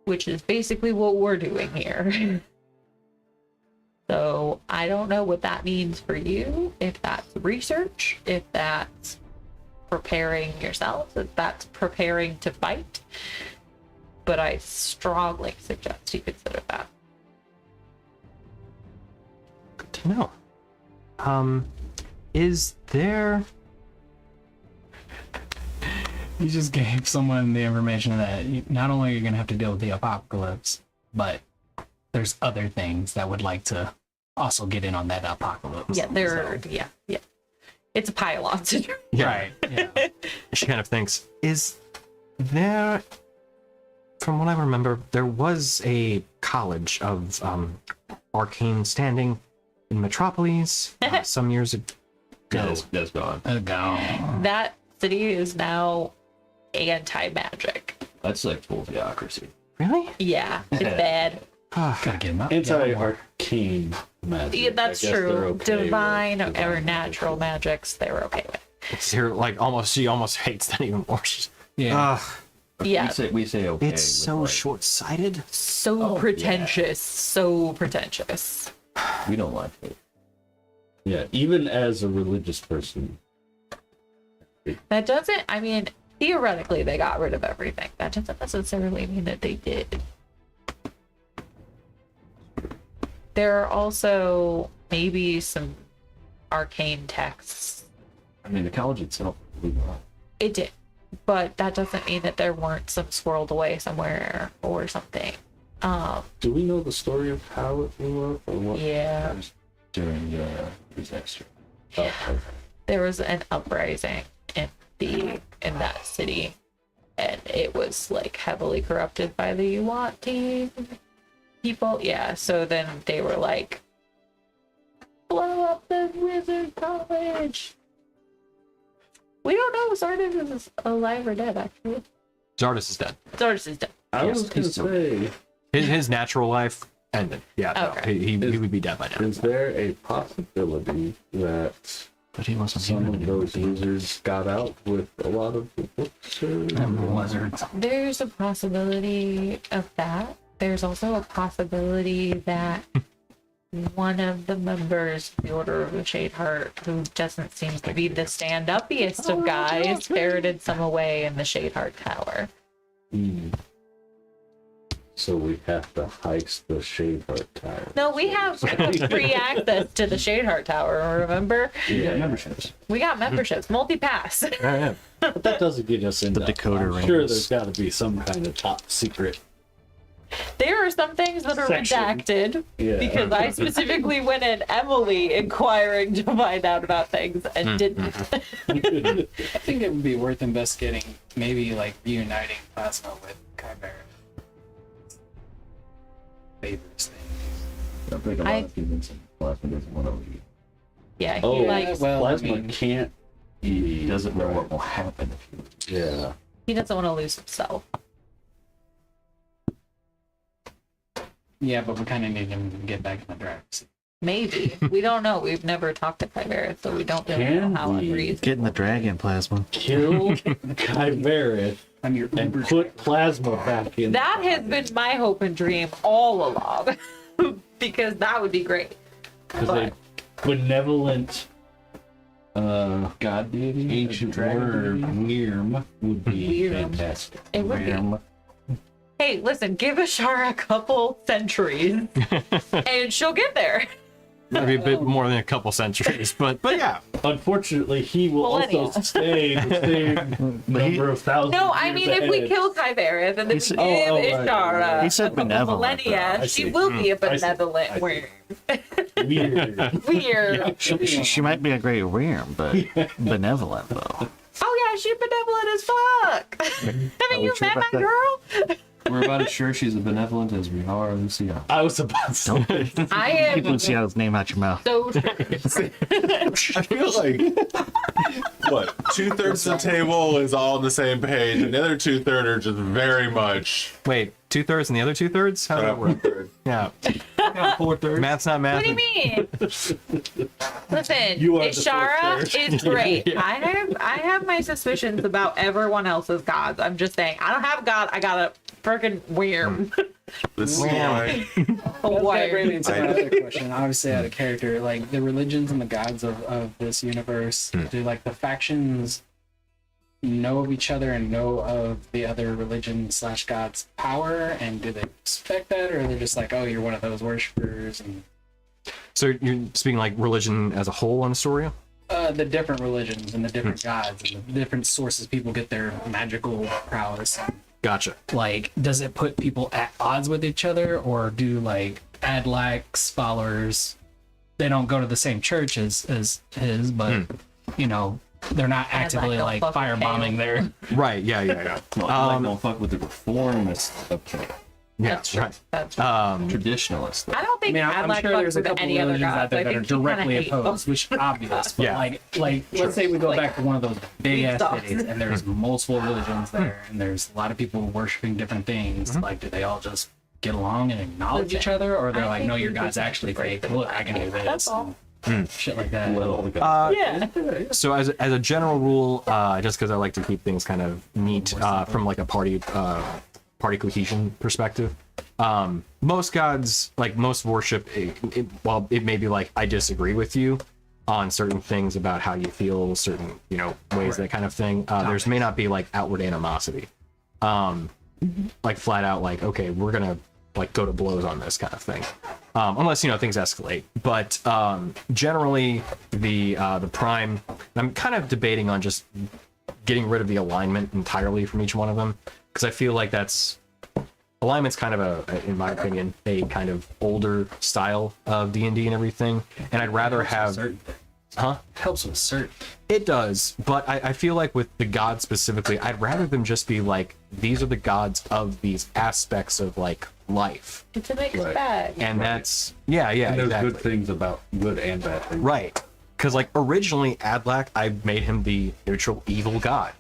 Which is basically what we're doing here. So I don't know what that means for you, if that's research, if that's preparing yourself, if that's preparing to fight. But I strongly suggest you consider that. Good to know. Is there... You just gave someone the information that not only are you going to have to deal with the apocalypse, but there's other things that would like to also get in on that apocalypse. Yeah, yeah. It's a pylon syndrome. Right. Yeah. She kind of thinks, is there... From what I remember, there was a college of arcane standing in Metropolis some years ago. That's gone. Go. That city is now anti-magic. That's like full theocracy. Really? Yeah, it's bad. Gotta get him up. Anti-arcane magic. Yeah, that's I guess they're true. okay with Divine or divine natural magics, they were okay with. It's here, like, she almost hates that even more. She's, Yeah. Yeah, We say okay. It's so like, short-sighted. so pretentious, so pretentious. We don't like it. Yeah, even as a religious person. That doesn't, I mean, theoretically they got rid of everything. That doesn't necessarily mean that they did. There are also maybe some arcane texts. I mean, the college itself. It did, but that doesn't mean that there weren't some swirled away somewhere or something. Do we know the story of how it blew up or what? Yeah, During the disaster. Oh, there was an uprising in that city, and it was like heavily corrupted by the Yuan-Ti people. Yeah, so then they were like, blow up the wizard college. We don't know if Zardes is alive or dead, actually. Zardes is dead. Zardes is dead. I Yes, was gonna he's still- say, His natural life ended. Yeah, no, Okay. he would be dead by now. is there a possibility that But he wasn't some human of anymore. those losers got out with a lot of the books. Wizards. There's a possibility of that. There's also a possibility that one of the members of the Order of the Shade Heart, who doesn't seem to be the stand-uppiest of guys, ferreted some away in the Shade Heart Tower. So we have to heist the Shadeheart Tower. No, we have free access to the Shade Heart Tower, remember? Yeah, memberships. We got memberships, multi-pass. But that doesn't get us into The decoder I'm sure rings. there's got to be some kind of top secret. There are some things that are Section. redacted Yeah. because I specifically went at Emily inquiring to find out about things and didn't. I think it would be worth investigating, maybe like reuniting Plasma with Chimera. Favors things. I think a lot of humans in Plasma doesn't want to leave. Yeah, he Oh, likes. well, Plasma I mean, can't. He doesn't know what will happen if you leave. Yeah. He doesn't want to lose himself. Yeah, but we kind of need him to get back in the dragon. Maybe. We don't know. We've never talked to Chimera, so we don't really know Can how it we reads. Get in the dragon plasma. Kill Chimera I'm your and Uber put Plasma back in. That has been my hope and dream all along. Because that would be great. Because a benevolent God deity, ancient dragon word, deity. Wyrm, would be Wyrm. fantastic. It would be. Hey, listen, give Ashara a couple centuries and she'll get there. Maybe a bit more than a couple centuries, but yeah. Unfortunately, he will Millennia. also stay the same number of thousands. No, of I years mean, if we ahead. kill Chimera, then if we He's- give right. Ashara He said a couple benevolent, millennia, I she see. will be a I see. benevolent I see. worm. Weird. Weird. She might be a great worm, but benevolent though. Oh yeah, she's benevolent as fuck. Haven't you sure met about my that? girl? We're about as sure she's as benevolent as we are Lucia. I was about to say. I Keep am Luciano's name out your mouth. so sure. I feel like what 2/3 of the table is all on the same page, and the other 2/3 are just very much. Wait, 2/3 and the other 2/3? How does that work? Yeah. 4/3. Math's not math. What do you mean? Listen, You are the Ishara fourth is great. I have my suspicions about everyone else's gods. I'm just saying, I don't have a god. I got a freaking worm. This is why. That brings me to I- my other question. Obviously, out of character, like the religions and the gods of this universe, do like the factions know of each other and know of the other religion / god's power, and do they respect that, or are they just like, oh, you're one of those worshippers, and So you're speaking like religion as a whole on Astoria? the different religions and the different gods and the different sources people get their magical prowess? Gotcha. Like, does it put people at odds with each other, or do like Adlack's followers, they don't go to the same church as his, but you know, they're not actively don't like fuck with firebombing their Right, yeah. Well, like, don't fuck with the reformists of Yeah, That's true. right. That's true. traditionalists. I don't I think mean, I'm Adlack sure fucks there's a with couple any other religions gods. out there I that are think he kinda directly hates them. opposed, which is obvious. But Yeah. like let's say we go Like, back to one of those big ass stop. cities, and there's multiple religions there, and there's a lot of people worshiping different things. Like, do they all just get along and acknowledge each other, or they're I like, think no, your we god's just actually break fake. them Look, I can do this. That's all. and Shit like that. Let all the guys. Yeah. So as a general rule, just because I like to keep things kind of neat from like a party cohesion perspective, most gods, like most worship, while it may be like I disagree with you on certain things about how you feel, certain ways, that kind of thing. There's may not be like outward animosity, like flat out like, okay, we're gonna like go to blows on this kind of thing, unless things escalate. But generally, the prime, I'm kind of debating on just getting rid of the alignment entirely from each one of them, because I feel like alignment's kind of in my opinion, a kind of older style of D&D and everything, and I'd rather have certain things. Huh? Helps with certain. It does, but I feel like with the gods specifically, I'd rather them just be like, these are the gods of these aspects of like life, It's a mixed Right. bag. and that's yeah, And there's exactly. good things about good and bad things. Right. Because, like, originally, Adlack, I made him the neutral evil god.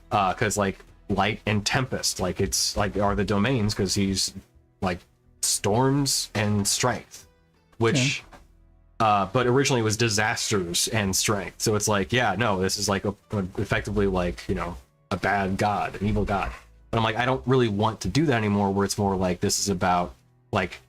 Because, like, light and tempest, like, it's, like, are the domains, because he's, like, storms and strength. Which, but originally it was disasters and strength. So it's like, yeah, no, this is like effectively like, you know, a bad god, an evil god. But I'm like, I don't really want to do that anymore, where it's more like this is about like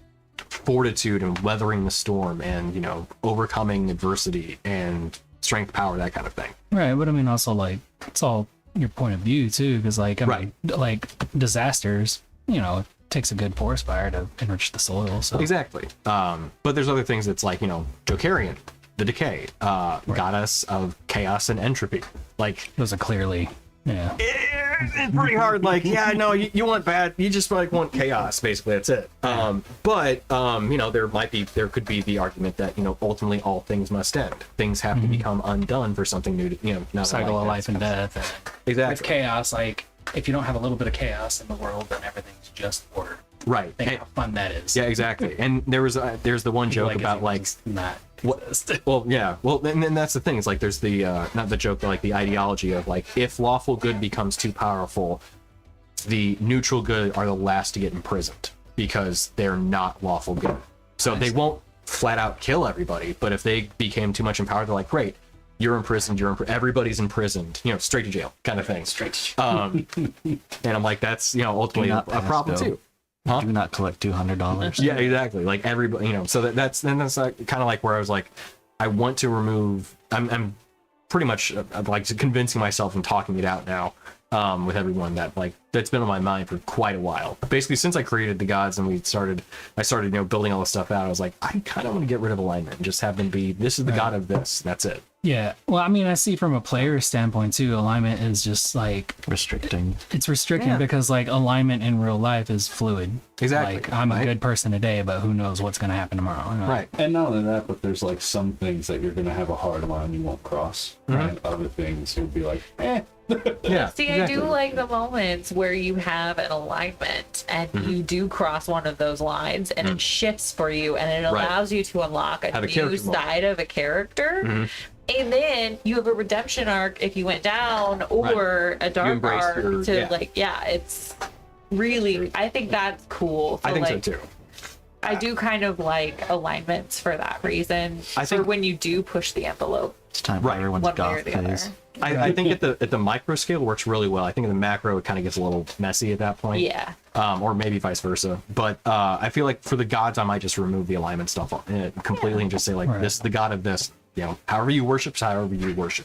fortitude and weathering the storm and, you know, overcoming adversity and strength, power, that kind of thing. Right, but I mean, also like it's all your point of view too, because like I mean, like disasters, you know, it takes a good forest fire to enrich the soil. So Exactly. But there's other things that's like, you know, Jokerian, the decay, goddess of chaos and entropy. Like those are clearly, yeah. it's pretty hard. Like, yeah, no, you want bad. You just like want chaos. Basically, that's it. But you know, there could be the argument that, you know, ultimately all things must end. Things have to become undone for something new to, you know, not Cycle like of that. life and death. Exactly. With chaos, like if you don't have a little bit of chaos in the world, then everything's just order. Right. Think And- how fun that is. yeah, exactly. And there's the one joke about like not. well, yeah. Well, and then that's the thing. It's like there's the not the joke, but like the ideology of like if lawful good becomes too powerful, the neutral good are the last to get imprisoned because they're not lawful good. So they won't flat out kill everybody, but if they became too much in power, they're like, great, you're imprisoned, everybody's imprisoned, you know, straight to jail kind of thing. And I'm like, that's, you know, ultimately Do a not pass problem go. too. Huh? Do not collect $200. Yeah, exactly. Like everybody, you know. So that's like, kind of like where I was like, I want to remove. I'm pretty much like convincing myself and talking it out now with everyone that like that's been on my mind for quite a while. Basically, since I created the gods and I started, you know, building all this stuff out. I was like, I kind of want to get rid of alignment and just have them be. This is the god of this. That's it. Yeah. Well, I mean, I see from a player standpoint too, alignment is just like Restricting. it's restricting because like alignment in real life is fluid. Exactly. Like I'm a Right. good person today, but who knows what's gonna happen tomorrow? You know? Right. And not only that, but there's like some things that you're gonna have a hard line you won't cross, and other things you'll be like, eh. Yeah. See, I do like the moments where you have an alignment and you do cross one of those lines and it shifts for you and it Right. allows you to unlock a Have a new character mode. side of a character. And then you have a redemption arc if you went down or a dark embrace arc your- to yeah. it's really, I think that's cool. So I think like, so too. I do kind of like alignments for that reason. I for think- when you do push the envelope It's time for Right. everyone's one way or goth the other. phase. I think at the micro scale works really well. I think in the macro it kind of gets a little messy at that point. Yeah. Or maybe vice versa. But I feel like for the gods, I might just remove the alignment stuff completely and just say like, Right. this is the god of this. You know, however you worship,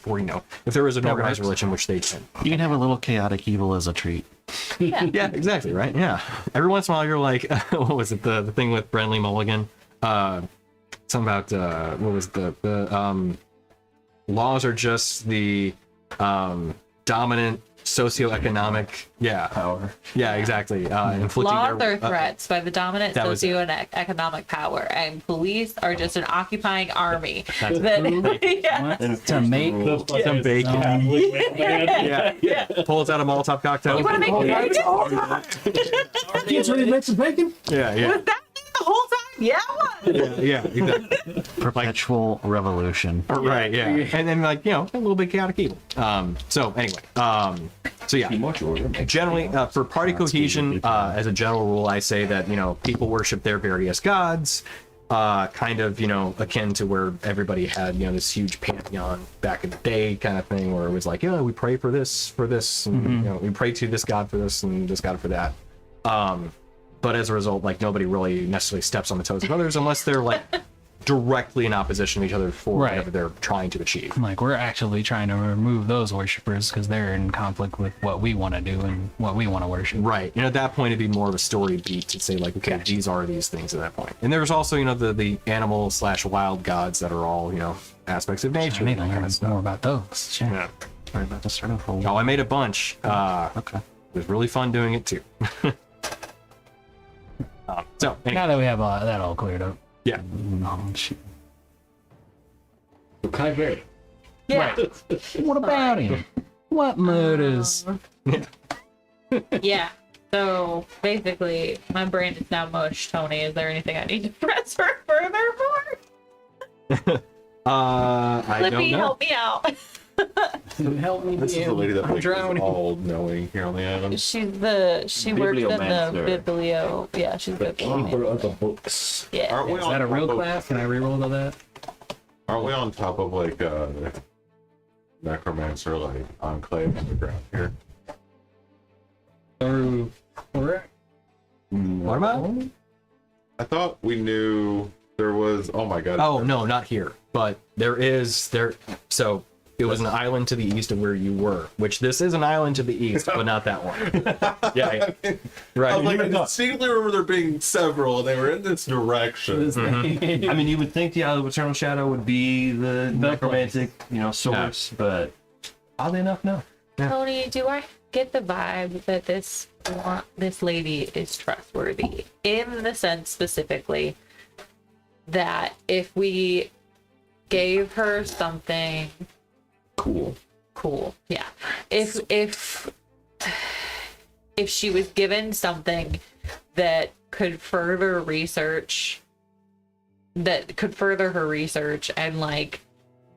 or you know, if there is an organized religion, which they can. You can have a little chaotic evil as a treat. Yeah, exactly, right? Yeah. Every once in a while, you're like, what was it? The thing with Brenly Mulligan? Something about what was the laws are just the dominant socioeconomic Power. yeah exactly inflicting Laws their are threats by the dominant that was it. socio-economic power, and police are just an occupying army. That's That, yeah. To make some bacon. Yeah. Pulls out a Molotov cocktail. You want to make bacon? Kids ready to make some bacon? Yeah, yeah. Was that the whole time? Yeah, what? Yeah, exactly. Perpetual revolution. Right, yeah. And then like, you know, a little bit chaotic evil. So anyway, so yeah. Much order. Generally, for party cohesion, as a general rule, I say that, you know, people worship their various gods, kind of, you know, akin to where everybody had, you know, this huge pantheon back in the day kind of thing, where it was like, yeah, we pray for this, and, you know, we pray to this god for this and this god for that. But as a result, like, nobody really necessarily steps on the toes of others unless they're like directly in opposition to each other for Right. whatever they're trying to achieve. like we're actively trying to remove those worshippers because they're in conflict with what we want to do and what we want to worship. Right. And at that point, it'd be more of a story beat to say, like, okay, these are these things at that point. And there's also, you know, the animal / wild gods that are all, you know, aspects of I nature. need and to that kind learn of stuff. more about those. Shit. Yeah. Sorry about to start a whole. Oh, I made a bunch. Okay. It was really fun doing it too. So, anyway, Now that we have that all cleared up. yeah. No, shoot. Kai Berry. Yeah. What about him? What murders? Yeah. So basically, my brain is now mush. Tony, is there anything I need to press for further for? I don't Lippy, know. help me out. Help me. This is the lady that I'm makes us drowning. all knowing here on the island. She works in the Bibliomancer. biblio. Yeah, she's Keeper bibliomancer. of the books. Yeah. Aren't we Is all that a real folks? class? Can I reroll to that? Aren't we on top of like necromancer like enclave underground here? What about? I thought we knew there was. Oh my god. Oh no, not here. But there is there. So it was an island to the east of where you were, which this is an island to the east, but not that one. Yeah, right. I was like, I distinctly remember there being several, and they were in this direction. I mean, you would think the Isle of Eternal Shadow would be the necromantic, source, but oddly enough, no. Tony, do I get the vibe that this lady is trustworthy in the sense specifically that if we gave her something cool, yeah, if she was given something that could further her research and like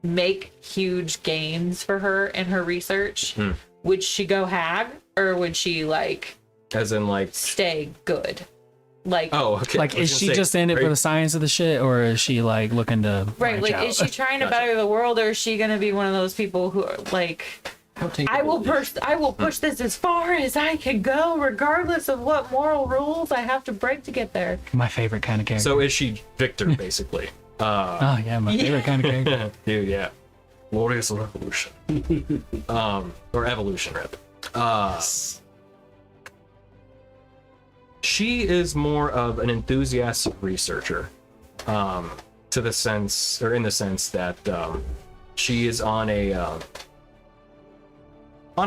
make huge gains for her in her research, would she go hag or would she like As in like stay good? Like, oh, okay. Like, I was is gonna she say, just in it for right, the science of the shit, or is she like looking to right, branch like out? is she trying to better the world, or is she gonna be one of those people who are like, I will push this as far as I can go, regardless of what moral rules I have to break to get there. My favorite kind of character. So is she Victor basically? Oh yeah, my favorite kind of character. Dude, yeah. Glorious Revolution. Or Evolution, rip. She is more of an enthusiastic researcher, in the sense that she is on a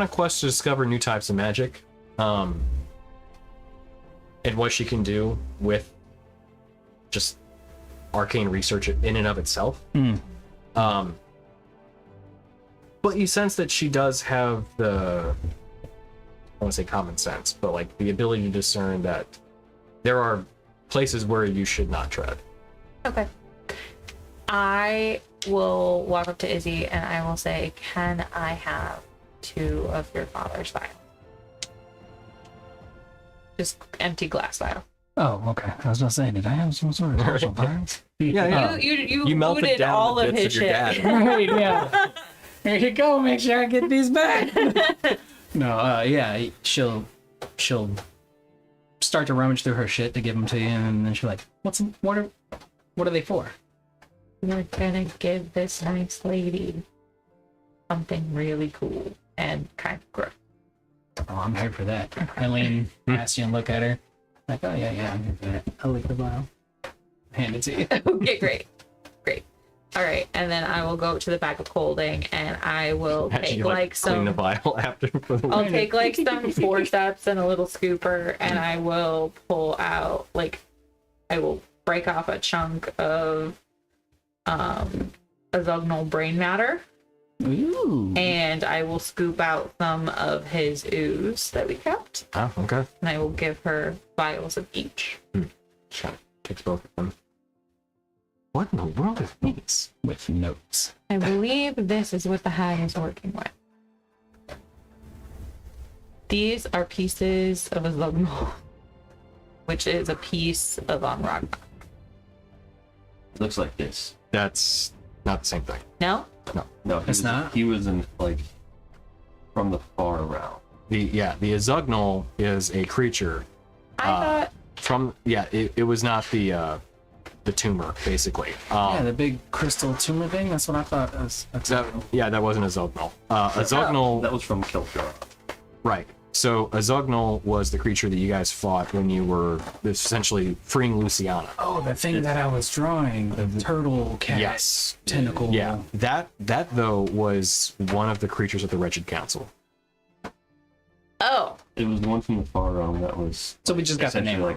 quest to discover new types of magic, and what she can do with just arcane research in and of itself. But you sense that she does have I want to say common sense, but like the ability to discern that there are places where you should not tread. Okay. I will walk up to Izzy and I will say, can I have 2 of your father's vials? Just empty glass vial. Oh, okay. I was gonna say, did I have some sort of special vials? Yeah. You melted looted down all the of bits his of your shit. dad. Right, yeah. Here you go. Make sure I get these back. No, yeah, she'll start to rummage through her shit to give them to you, and then she'll like, what are they for? You're gonna give this nice lady something really cool and kind of gross. Oh, I'm here for that. I lean past you and look at her, like, oh yeah, I'm here for that. I'll lick the vial. Hand it to you. Okay, great. All right, and then I will go to the bag of holding and I will Imagine take you, like clean the some. vial after. For the I'll take like some forceps and a little scooper, and I will pull out I will break off a chunk of azognal brain matter, and I will scoop out some of his ooze that we kept, Oh, okay. and I will give her vials of each. Takes both of them. What in the world is these? With notes. I believe this is what the hag is working with. These are pieces of azognal, which is a piece of rock. Looks like this. That's not the same thing. No? No, It's not? He was in from the far around. The azognal is a creature I thought it was not the tumor, basically. Yeah, the big crystal tumor thing. That's what I thought. That wasn't azognal. Azognal, That was from Kilshara. right. So azognal was the creature that you guys fought when you were essentially freeing Luciana. Oh, the thing that I was drawing, the turtle cat Yes. tentacle. Yeah. That though was one of the creatures of the Wretched Council. Oh, It was the one from the far around that was. So we just got the name essentially,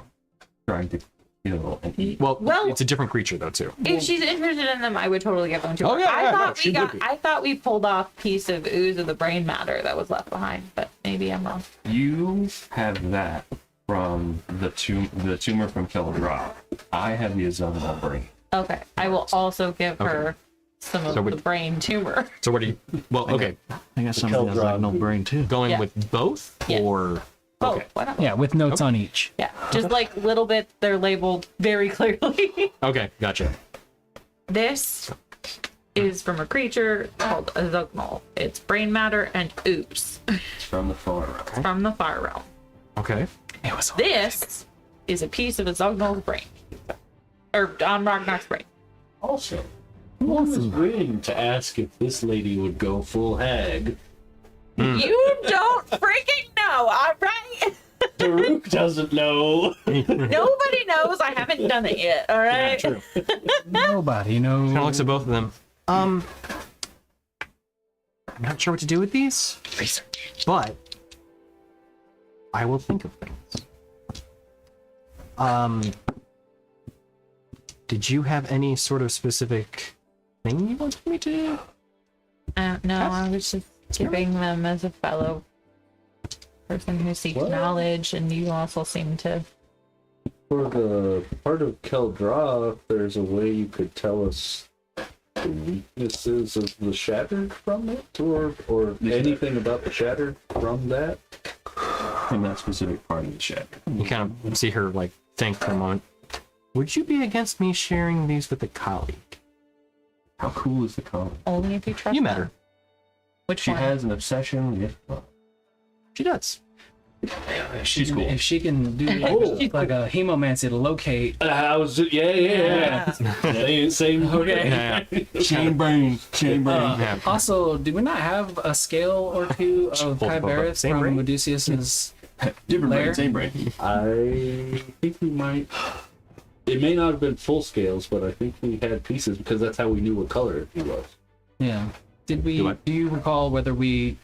trying to kill and eat. Well, Well- it's a different creature though too. if she's interested in them, I would totally give them to her. Oh, yeah, I yeah, no, thought she would be. I thought we pulled off a piece of ooze of the brain matter that was left behind, but maybe I'm wrong. You have that from the tumor from Kilshara. I have the azognal brain. Okay, I will also give her some of So we- the brain tumor. So what do you? Well, okay, I got something that's like no brain too. going Yeah. with both Yeah. or Oh, okay, why not? Yeah, with notes on each. Yeah, just like little bits. They're labeled very clearly. okay, gotcha. This is from a creature called a Zugnal. It's brain matter and ooze It's from the far right. from the far realm. Okay. It was This is a piece of a Zugnal's brain. Or Don Ragnar's brain. Also, I was waiting to ask if this lady would go full hag. You don't freaking know, alright? Daruk doesn't know. Nobody knows I haven't done it yet, alright? True. nobody knows. Kind of looks at both of them. I'm not sure what to do with these, but I will think of things. Did you have any sort of specific thing you wanted me to do? No, I was just giving them as a fellow person who seeks What? knowledge, and you also seem to. For the part of Keldra, if there's a way you could tell us the weaknesses of the Shattered from it, or anything about the Shattered from that. In that specific part of the shack. You kind of see her like think for a moment. Would you be against me sharing these with a colleague? How cool is the color? Only if you trust You met them. her. Which She one? has an obsession with. She does. She's cool. If she can do like a hemomancy to locate. I was, yeah. Same. Okay. Chain brain. Yeah. Also, do we not have a scale or two of Both Kybereth same from brain? Medusius's? Different Lair? brain, same brain. I think we might. It may not have been full scales, but I think we had pieces because that's how we knew what color he was. Yeah. Did we? Do Do you recall whether we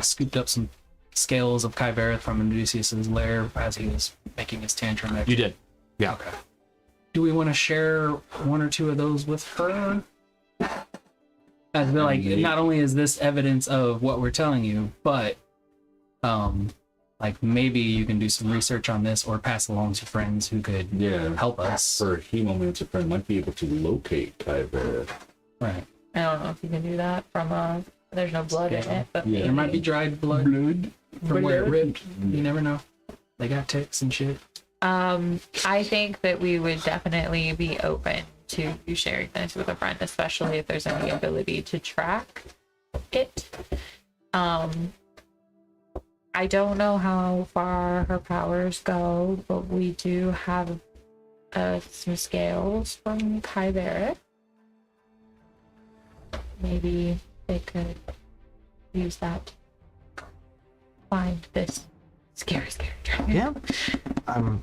scooped up some scales of Kybereth from Medusius's lair as he was making his tantrum? You did. Yeah. Okay. Do we want to share one or two of those with her? As we're like, not only is this evidence of what we're telling you, but like maybe you can do some research on this or pass along to friends who could help us. Her hemomancer friend might be able to locate Kyber. Right. I don't know if you can do that from a. There's no blood in it, but Yeah. There might be dried blood from where it ripped. You never know. They got ticks and shit. I think that we would definitely be open to you sharing this with a friend, especially if there's any ability to track it. I don't know how far her powers go, but we do have some scales from Kybereth. Maybe they could use that to find this scary dragon. Yeah. I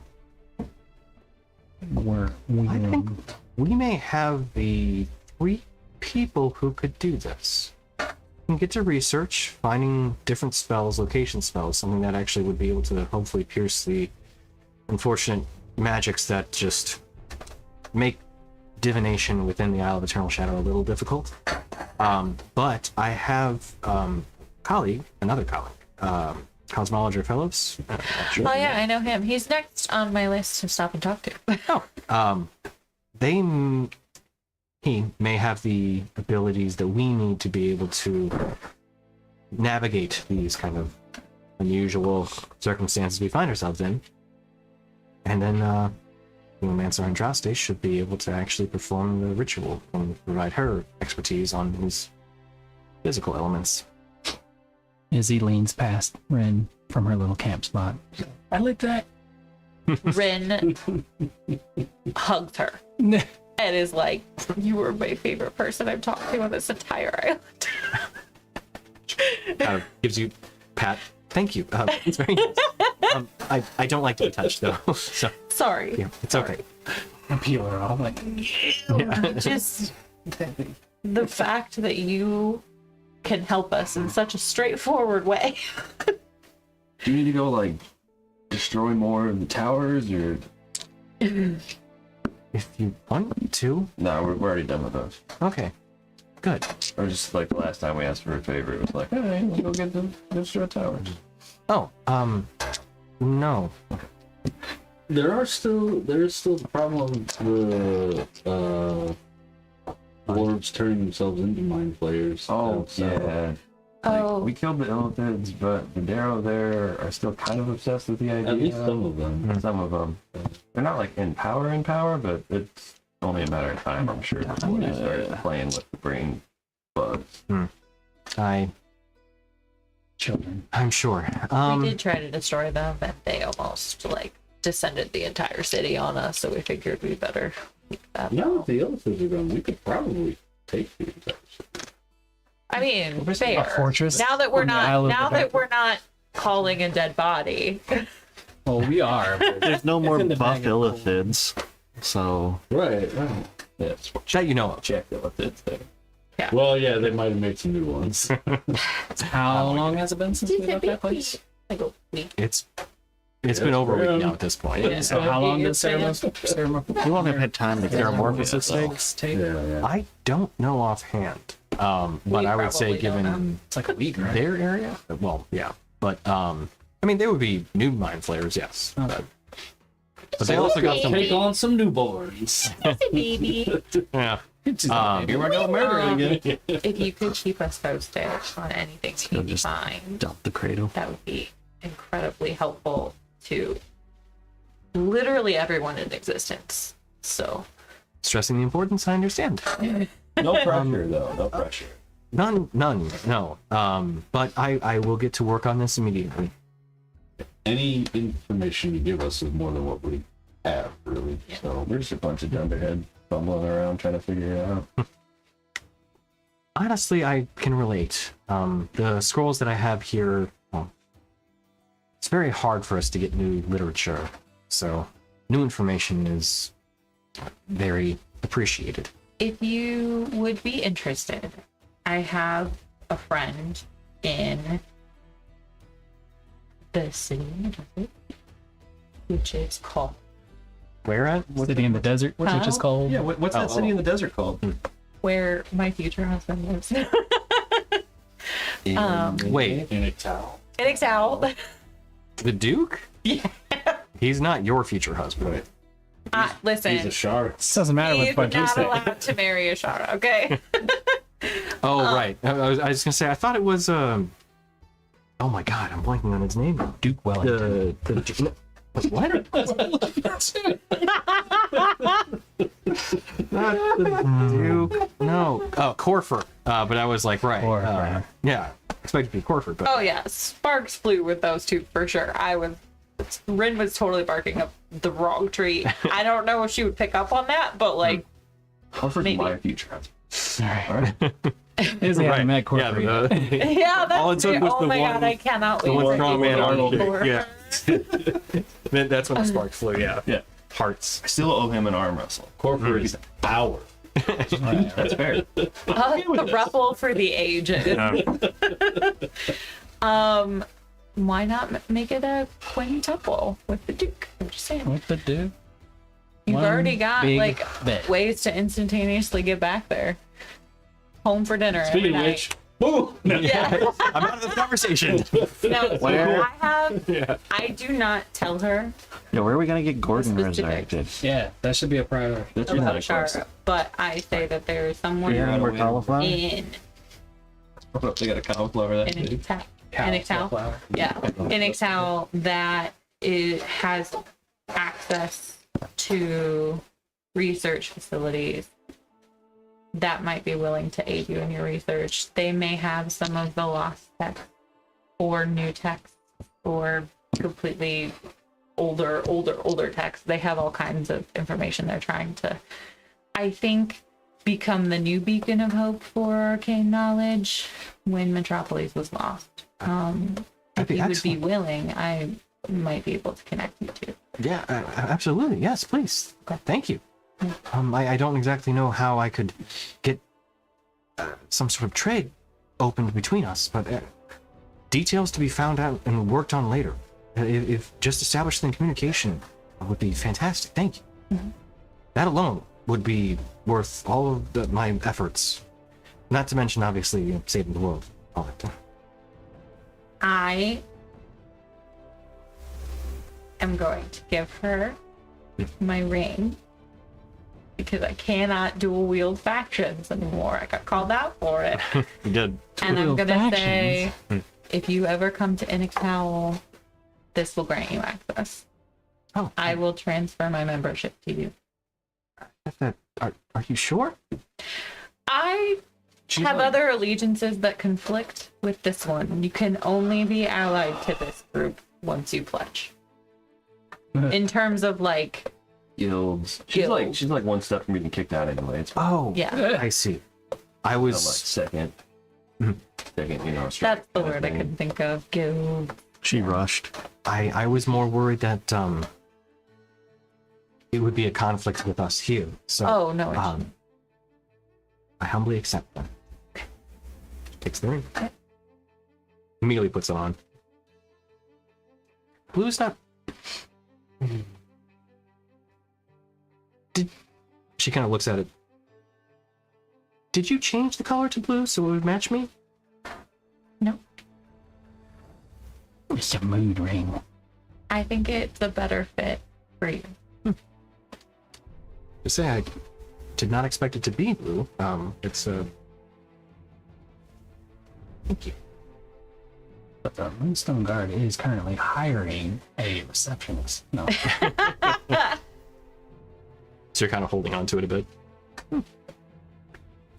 think we may have the 3 people who could do this. We can get to research, finding different spells, location spells, something that actually would be able to hopefully pierce the unfortunate magics that just make divination within the Isle of Eternal Shadow a little difficult. But I have another colleague, Cosmologer Phillips. Oh yeah, I know him. He's next on my list to stop and talk to. He may have the abilities that we need to be able to navigate these kind of unusual circumstances we find ourselves in. And then Mancer Andraste should be able to actually perform the ritual and provide her expertise on these physical elements. Izzy leans past Ren from her little camp spot. I like that. Rin hugs her and is like, "You were my favorite person I've talked to on this entire island." Kind of gives you pat. Thank you. It's very nice. I don't like to be touched though, so Sorry. yeah, it's okay. I peel her off like. Just the fact that you can help us in such a straightforward way. Do you need to go like destroy more of the towers, or If you want to, no? We're already done with those. okay, good. Or just like the last time we asked for a favor, it was like, hey, let's go get the destroy towers. Oh, no. There is still the problem of the dwarves turning themselves into mind flayers. Oh outside. yeah. Oh. Like, we killed the Illithids, but the Darrow there are still kind of obsessed with the idea. At least some of them. Some of them. They're not like in power, but it's only a matter of time, I'm sure, before they start playing with the brain bugs. Children. I'm sure. We did try to destroy them, and they almost like descended the entire city on us. So we figured we better keep that. Now low. that the elephants are gone, we could probably take the entire city. I mean, A fair. fortress. Now that we're on the not, Isle of now the that we're not calling a dead body. Well, we are. But There's no more in the buff bag of holding. illithids, so Right. Yeah, it's That you know of. check it with it there. Well, yeah, they might have made some new ones. How long has it been since we left that place? Like a week. It's been over a week now at this point. Yeah. So how long does Yeah. we won't have had time to get Metamorphosis more. take? Yeah. I don't know offhand. But I would say, probably don't given It's like a week, right? their area, well, yeah. But I mean, they would be new mind flayers, yes. Okay. But they also got some. Take on some newborns. Baby. Yeah. Here we go murdering again. If you could keep us posted on anything that you just- find, Dump the cradle. that would be incredibly helpful to literally everyone in existence. So Stressing the importance, I understand. No pressure though. No pressure. None, no. But I will get to work on this immediately. Any information you give us is more than what we have, really. So We're just a bunch of dunderheads fumbling around trying to figure it out. Honestly, I can relate. The scrolls that I have here, well, it's very hard for us to get new literature. So new information is very appreciated. if you would be interested, I have a friend in the city, which is called Where at? City in the desert, which Huh? is called. Yeah, what's that city in the desert called? where my future husband lives. Wait, In a towel. In Excel. the Duke? Yeah. He's not your future husband. Listen, He's a shark. This doesn't matter he's what you not say. allowed to marry a Shara, okay? Oh, right. I was gonna say, I thought it was, oh my god, I'm blanking on his name. Duke Wellington. The what? Not the Duke. No. Oh, Corford. But I was like, right. Corford. Yeah. Expected to be Corford, but Oh yeah, sparks flew with those two for sure. Rin was totally barking up the wrong tree. I don't know if she would pick up on that, but like, Comfort Maybe. my future husband. All right. Is right. met Yeah, corporate. yeah, that's All it took true. was Oh the my one- god, I cannot the wait one for strong man people Arnold. for Yeah. her. Then that's when the sparks flew. Yeah. Yeah. Hearts. I still owe him an arm wrestle. Corporate is our. That's fair. The ruffle for the ages. Why not make it a quintuple with the Duke? I'm just saying. What the Duke? You've One already got big like bet. ways to instantaneously get back there. Home for dinner every Speaking of night. which, woo! Yeah. I'm out of this conversation. No, Where? I have. I do not tell her Yeah, where are we gonna get Gordon Specific. resurrected? Yeah, that should be a priority. That's your about next question. Shara, but I say that there is someone Here in win. cauliflower? in They got a cauliflower that in big. Excel. Flower. Yeah, in Excel that has access to research facilities that might be willing to aid you in your research. They may have some of the lost text or new text or completely older text. They have all kinds of information they're trying to, I think, become the new beacon of hope for arcane knowledge when Metropolis was lost. If That'd be you would excellent. be willing, I might be able to connect you to. Yeah, absolutely. Yes, please. Thank you. I don't exactly know how I could get some sort of trade opened between us, but details to be found out and worked on later. If just establishing communication would be fantastic. Thank you. That alone would be worth all of my efforts. Not to mention, obviously, saving the world. All that. I am going to give her my ring because I cannot dual wield factions anymore. I got called out for it. You did. And I'm Dual gonna say, factions? if you ever come to Inexowl, this will grant you access. Oh, I will transfer my membership to you. are you sure? I have other allegiances that conflict with this one. You can only be allied to this group once you pledge. In terms of like Guilds. Guild. She's like one step from getting kicked out anyway. It's Oh, yeah. I see. I like was second, strike That's the kind of word I thing. can think of. Guild. She rushed. I was more worried that it would be a conflict with us here. So Oh no. I humbly accept that. Takes the ring. Immediately puts it on. Blue's not. She kind of looks at it. Did you change the color to blue so it would match me? No. It's a mood ring. I think it's a better fit for you. To say I did not expect it to be blue. It's a. Thank you. But the Moonstone Guard is currently hiring a receptionist. No. So you're kind of holding on to it a bit.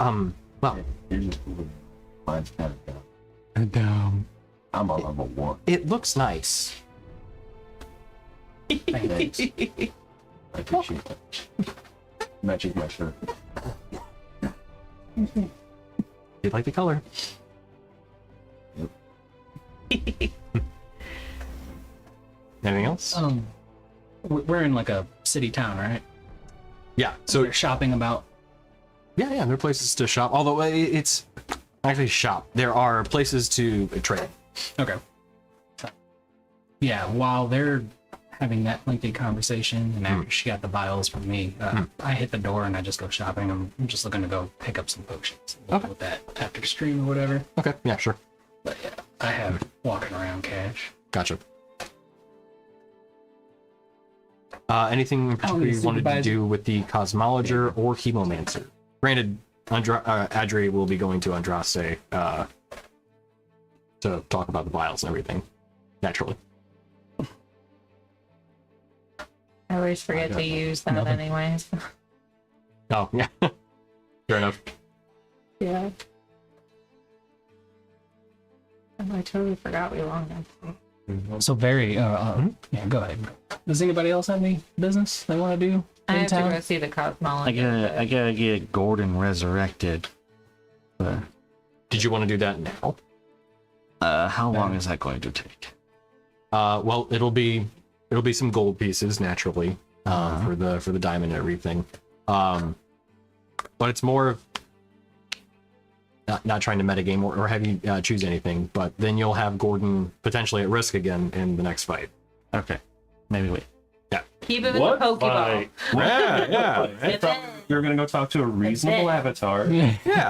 Well, You're just moving. Mine's kind of down. I'm on level 1. it looks nice. Thanks. I appreciate that. Matching my shirt. Did like the color. Anything else? We're in like a city town, right? Yeah. So So they're shopping about. yeah, there are places to shop. Although it's actually shop. There are places to trade. Okay. Yeah, while they're having that lengthy conversation, and after she got the vials from me, I hit the door and I just go shopping. I'm just looking to go pick up some potions. We'll Okay. With that after stream or whatever. Okay. Yeah. Sure. But yeah, I have walking around cash. Gotcha. Anything in particular need you wanted to supervisor. do with the Cosmologer or Hemomancer? Granted, Adri will be going to Andraste to talk about the vials and everything, naturally. I always forget to use that anyways. Oh, yeah. Fair enough. Yeah. Oh, I totally forgot we belonged there. So very, yeah, go ahead. Does anybody else have any business they want to do I in have to town? go see the cosmology. I gotta get Gordon resurrected. But Did you want to do that now? how long is that going to take? Well, it'll be some gold pieces naturally for the diamond and everything. But it's more of not trying to metagame or have you choose anything. But then you'll have Gordon potentially at risk again in the next fight. Okay, maybe wait. Keep him in the Pokeball. Yeah. And then You're gonna go talk to a reasonable then- avatar.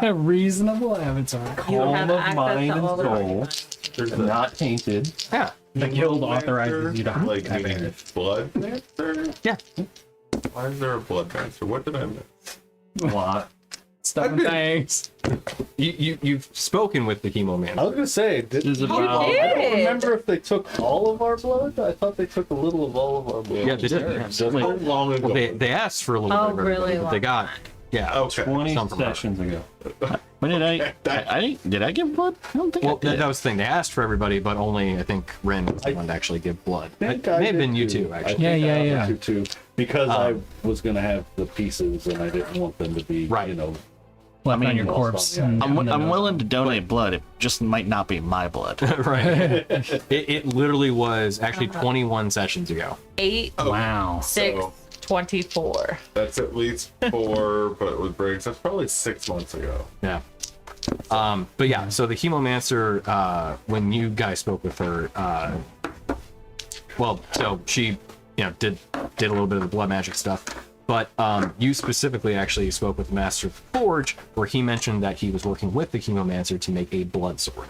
A reasonable avatar. you Calm have of access mind to all and the soul. Pokemon. Not tainted. Yeah. The guild authorizes you to like have meaning it. blood dancer? Yeah. Why is there a blood dancer? What did I miss? Lot. Stuff and things. You've spoken with the I Hemomancer. was gonna say, did, Is it You about- I don't did. remember if they took all of our blood. I thought they took a little of all of our blood. Yeah, they did. How long ago? Well, they asked for a little Oh, bit of everybody, really but they long got time. yeah. Okay. 20 some from her. sessions ago. When did I didn't, did I give blood? I don't think Well, I did. that was the thing. They asked for everybody, but only I think Ren was the one to actually give blood. It think may I have did been you too. too, I actually. think Yeah, I yeah, wanted to too, because I Um, was gonna have the pieces and I didn't want them to be, Right. you know. Left on your lost corpse. on- yeah. and- I'm willing to donate blood. It just might not be my blood. Right. It literally was actually 21 sessions ago. 8, Wow. 6, So- 24. That's at least 4, but with breaks, that's probably 6 months ago. Yeah. But yeah, so the Hemomancer, when you guys spoke with her, well, so she, did a little bit of the blood magic stuff, but you specifically actually spoke with the Master of the Forge, where he mentioned that he was working with the Hemomancer to make a blood sword.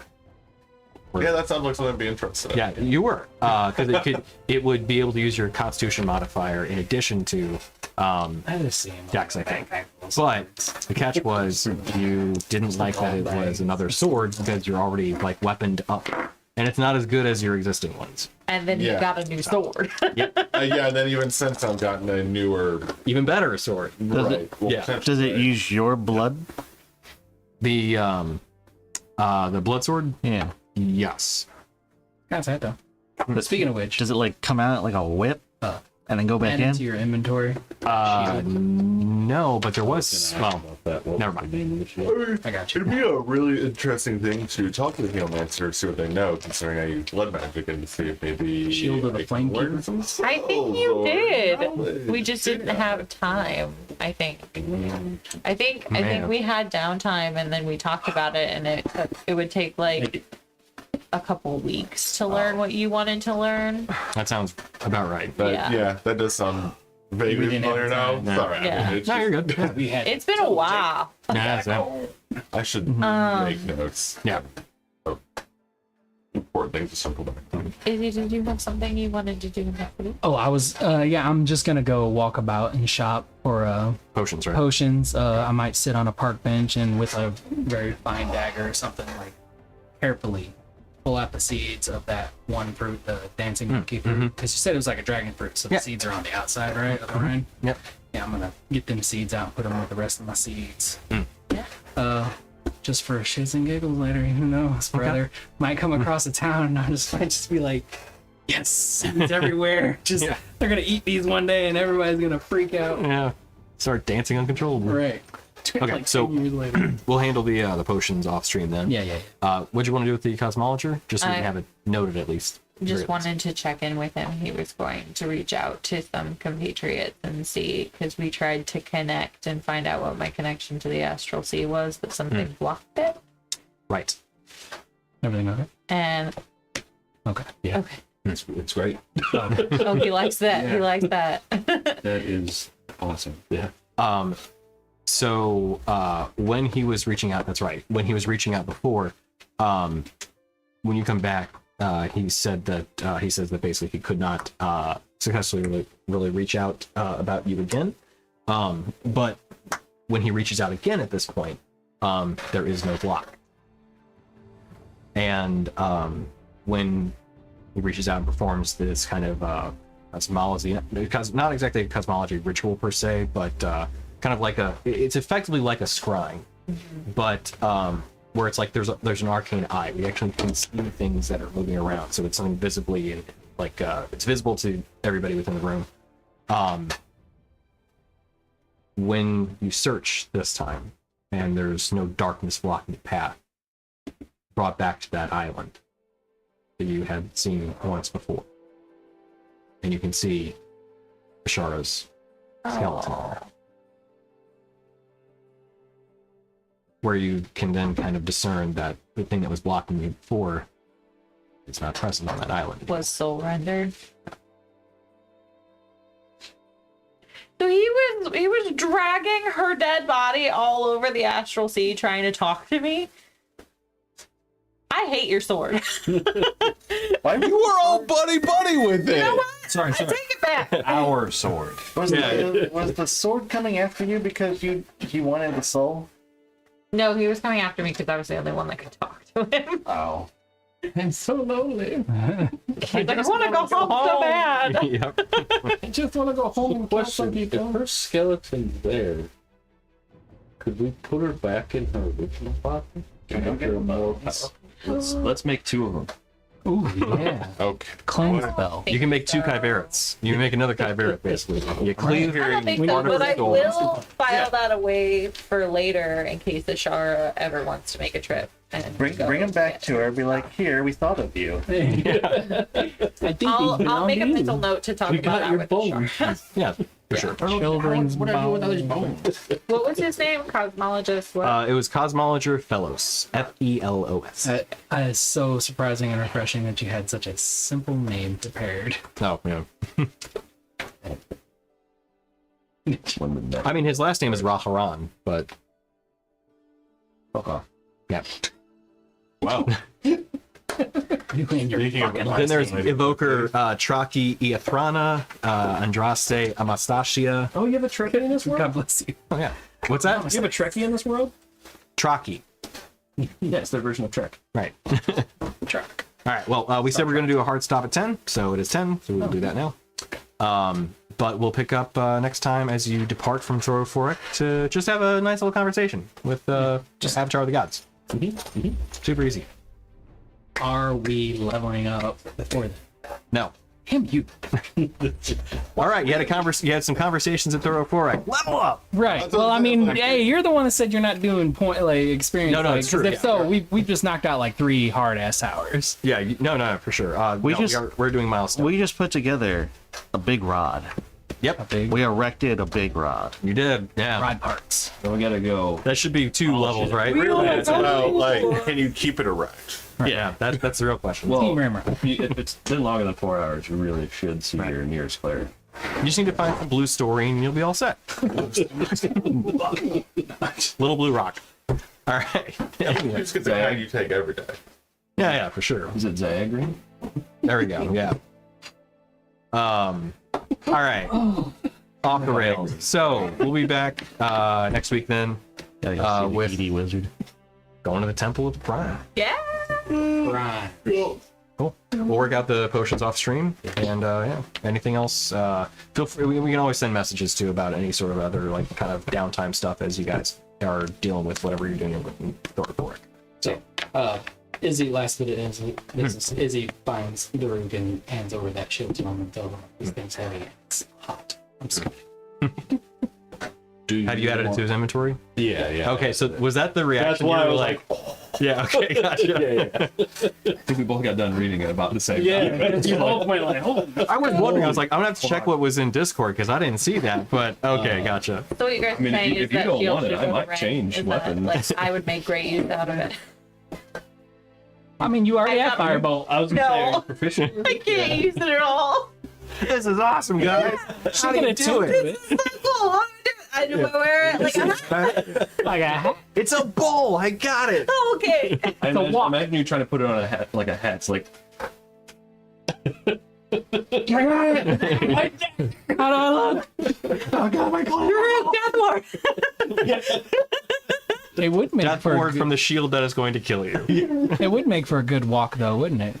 Yeah, that sounds like something I'd be interested in. Yeah, you were, because it would be able to use your Constitution modifier in addition to I just seen Dex, I think. But the catch was you didn't like that it was another sword because you're already like weaponed up, and it's not as good as your existing ones. And then you Yeah. got a new sword. Yeah, and then even since I've gotten a newer, Even better sword. right? Well, yeah. potentially- Does it use your blood? The blood sword. Yeah. Yes. That's it though. But speaking of which, Does it like come out like a whip and then go back add in? into your inventory. No, but there was. Well, About that. What never was mind. the name of the ship? I got you. It'd be a really interesting thing to talk to the Healmancer, see what they know, considering I use blood magic, and to see if maybe Shield of the I can Flame learn Keeper? some I think you spells or did. knowledge. We just didn't have time. I think. I think Man. we had downtime, and then we talked about it, and it would take like a couple weeks to learn what you wanted to learn. that sounds about right. But Yeah. yeah, that does sound vaguely We didn't have familiar now. time. Sorry, I Yeah. mean, it's No, just- you're good. Yeah. We had It's been a while. Yeah, so- I should make notes. yeah. Important things to circle back. Izzy, did you have something you wanted to do next week? Oh, I was I'm just gonna go walk about and shop for Potions, right? potions. I might sit on a park bench and with a very fine dagger or something, like carefully pull out the seeds of that one fruit, the dancing monkey fruit. Because you said it was like a dragon fruit, so Yeah. the seeds are on the outside, right? Of the rind? Yep. Yeah, I'm gonna get them seeds out and put them with the rest of my seeds. Yeah. Just for shits and giggles later, who knows, brother? Might come across a town and might just be like, yes, seeds everywhere. Just Yeah. they're gonna eat these one day and everybody's gonna freak out. Yeah. Start dancing uncontrollably. Right. Okay, Like so 10 years later. we'll handle the potions off stream then. Yeah. What'd you want to do with the cosmologer? Just so we I- can have it noted at least. Just Very least. wanted to check in with him. He was going to reach out to some compatriots and see, because we tried to connect and find out what my connection to the astral sea was, but something blocked it. Right. Everything okay? And Okay. okay, It's great. oh, he likes that. He likes that. That is awesome. Yeah. So when he was reaching out, that's right. When he was reaching out before, when you come back, he said that he says that basically he could not successfully really reach out about you again. But when he reaches out again at this point, there is no block. And when he reaches out and performs this kind of cosmology, not exactly a cosmology ritual per se, but kind of like it's effectively like a scrying, but where it's like there's an arcane eye. We actually can see things that are moving around, so it's something visibly and like it's visible to everybody within the room. When you search this time, and there's no darkness blocking the path, brought back to that island that you had seen once before, and you can see Ashara's skeleton there. Where you can then kind of discern that the thing that was blocking you before is not present on that island. Was soul rendered. So he was dragging her dead body all over the astral sea trying to talk to me. I hate your sword. You were all buddy with it. You know what? Sorry, I take it back. Our sword. Was, was the sword coming after you because you wanted the soul? No, he was coming after me because I was the only one that could talk to him. Oh. I'm so lonely. He's like, I want to go home so bad. Yep. I just want to go home and kill some Question: people. if her skeleton's there, could we put her back in her original body? Make her more powerful? Let's make two of them. Ooh, yeah. Okay. Clone spell. You can make two Kyberets. You can make another Kyberret, basically. You cleave I don't think so, but I will file that away for later in case Ashara ever wants to make a trip. And Bring go him back get to her. Be like, here, we thought of you. I think I'll make a mental note to talk We about got that your with bones. Ashara. Yeah, for sure. Children's bones. What was his name? Cosmologist? What? It was Cosmologer Fellows. Felos. It's so surprising and refreshing that you had such a simple name prepared. Oh, yeah. When the next I mean, his last name is Raharan, but fuck off. yeah. Wow. You and your Speaking of fucking Then there's Evoker Traki Iathrana, Andraste Amastasia. Oh, you have a Trekkie in this world? God bless you. Oh, yeah. What's that? You have a Trekkie in this world? Traki. Yes, their version of Trek. Right. Trek. All right. Well, we said we are going to do a hard stop at 10, so it is 10, so we'll do that now. but we'll pick up next time as you depart from Thoroforic to just have a nice little conversation with just Avatar of the Gods. Super easy. Are we leveling up before then? No. Him, you. All right, you had some conversations at Thoroforic. Level up. Right. That's Well, what I I'm mean, saying. hey, you're the one that said you're not doing experience. No, it's true, If yeah. so, we just knocked out like 3 hard ass hours. Yeah, no, for sure. We're doing milestones. We just put together a big rod. Yep, We erected a big rod. you did. Yeah, Ride parts. So we gotta go. that should be 2 levels, right? Well, like, can you keep it erect? Yeah, that's the real question. Well, Team Rimmer. if it's been longer than 4 hours, you really should see your nearest cleric. You just need to find the blue story and you'll be all set. Little blue rock. All right. Just get the kind you take every day. Yeah, for sure. Is it Zagrean? There we go. Yeah. All right. Off the rails. So we'll be back next week then. With ED wizard. going to the Temple of the Prime. Yeah. Right. Cool. We'll work out the potions off stream, and yeah. Anything else? Feel free. We can always send messages too about any sort of other like kind of downtime stuff as you guys are dealing with whatever you're doing with Thoroforic. So, Izzy, last bit of Izzy business. Izzy finds the root and hands over that shield to him and tells him this thing's heavy. It's hot. I'm sorry. Have you added it to his inventory? Yeah. Okay, so was that the reaction? That's why You I were was like, yeah. Okay, gotcha. I think we both got done reading it about the same time. You both went like, oh. I was wondering. I was like, I'm gonna have to check what was in Discord because I didn't see that. But okay, gotcha. So what you guys I mean, saying if is you that don't shield want it, should I go might red, change is that, weapons. like, I would make great use out of it. I mean, you already I have got- Firebolt. I was No, Proficient. I can't use it at all. This is awesome, guys. How do you do it? So cool. What do I do? I wear it like Like a hat. It's a bowl. I got it. oh, okay. I a walk. imagine you trying to put it on a hat, like a hat. It's like, How do I look? It would make Death for a ward good, from the shield that is going to kill you. it would make for a good walk though, wouldn't it?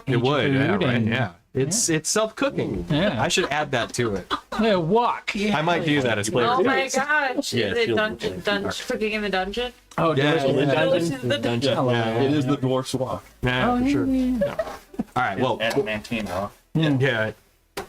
It would. Yeah, food right. and- Yeah. It's self cooking. Yeah. I should add that to it. Yeah, walk. I might do that as flavor. Oh my gosh. Yeah, Is it shield dungeon cooking in the dungeon? Oh, Yeah, delicious. yeah. Delicious in the dungeon. it is the dwarf's walk. Yeah, for sure. Yeah. All right. Well. Adamantine. Yeah.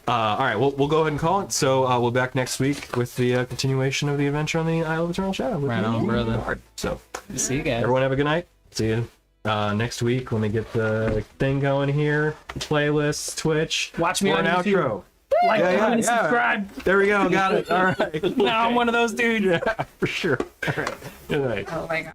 All right. We'll go ahead and call it. So we'll be back next week with the continuation of the adventure on the Isle of Eternal Shadow. with Right me. on, brother. So See you guys. everyone have a good night. See you next week when we get the thing going here. Playlists, Twitch. Watch me for on an YouTube. outro. Like, Yeah, comment, and yeah. subscribe. There we go. Got it. All right. Now I'm one of those dudes. Yeah, for sure. All right. Good night. Oh my god.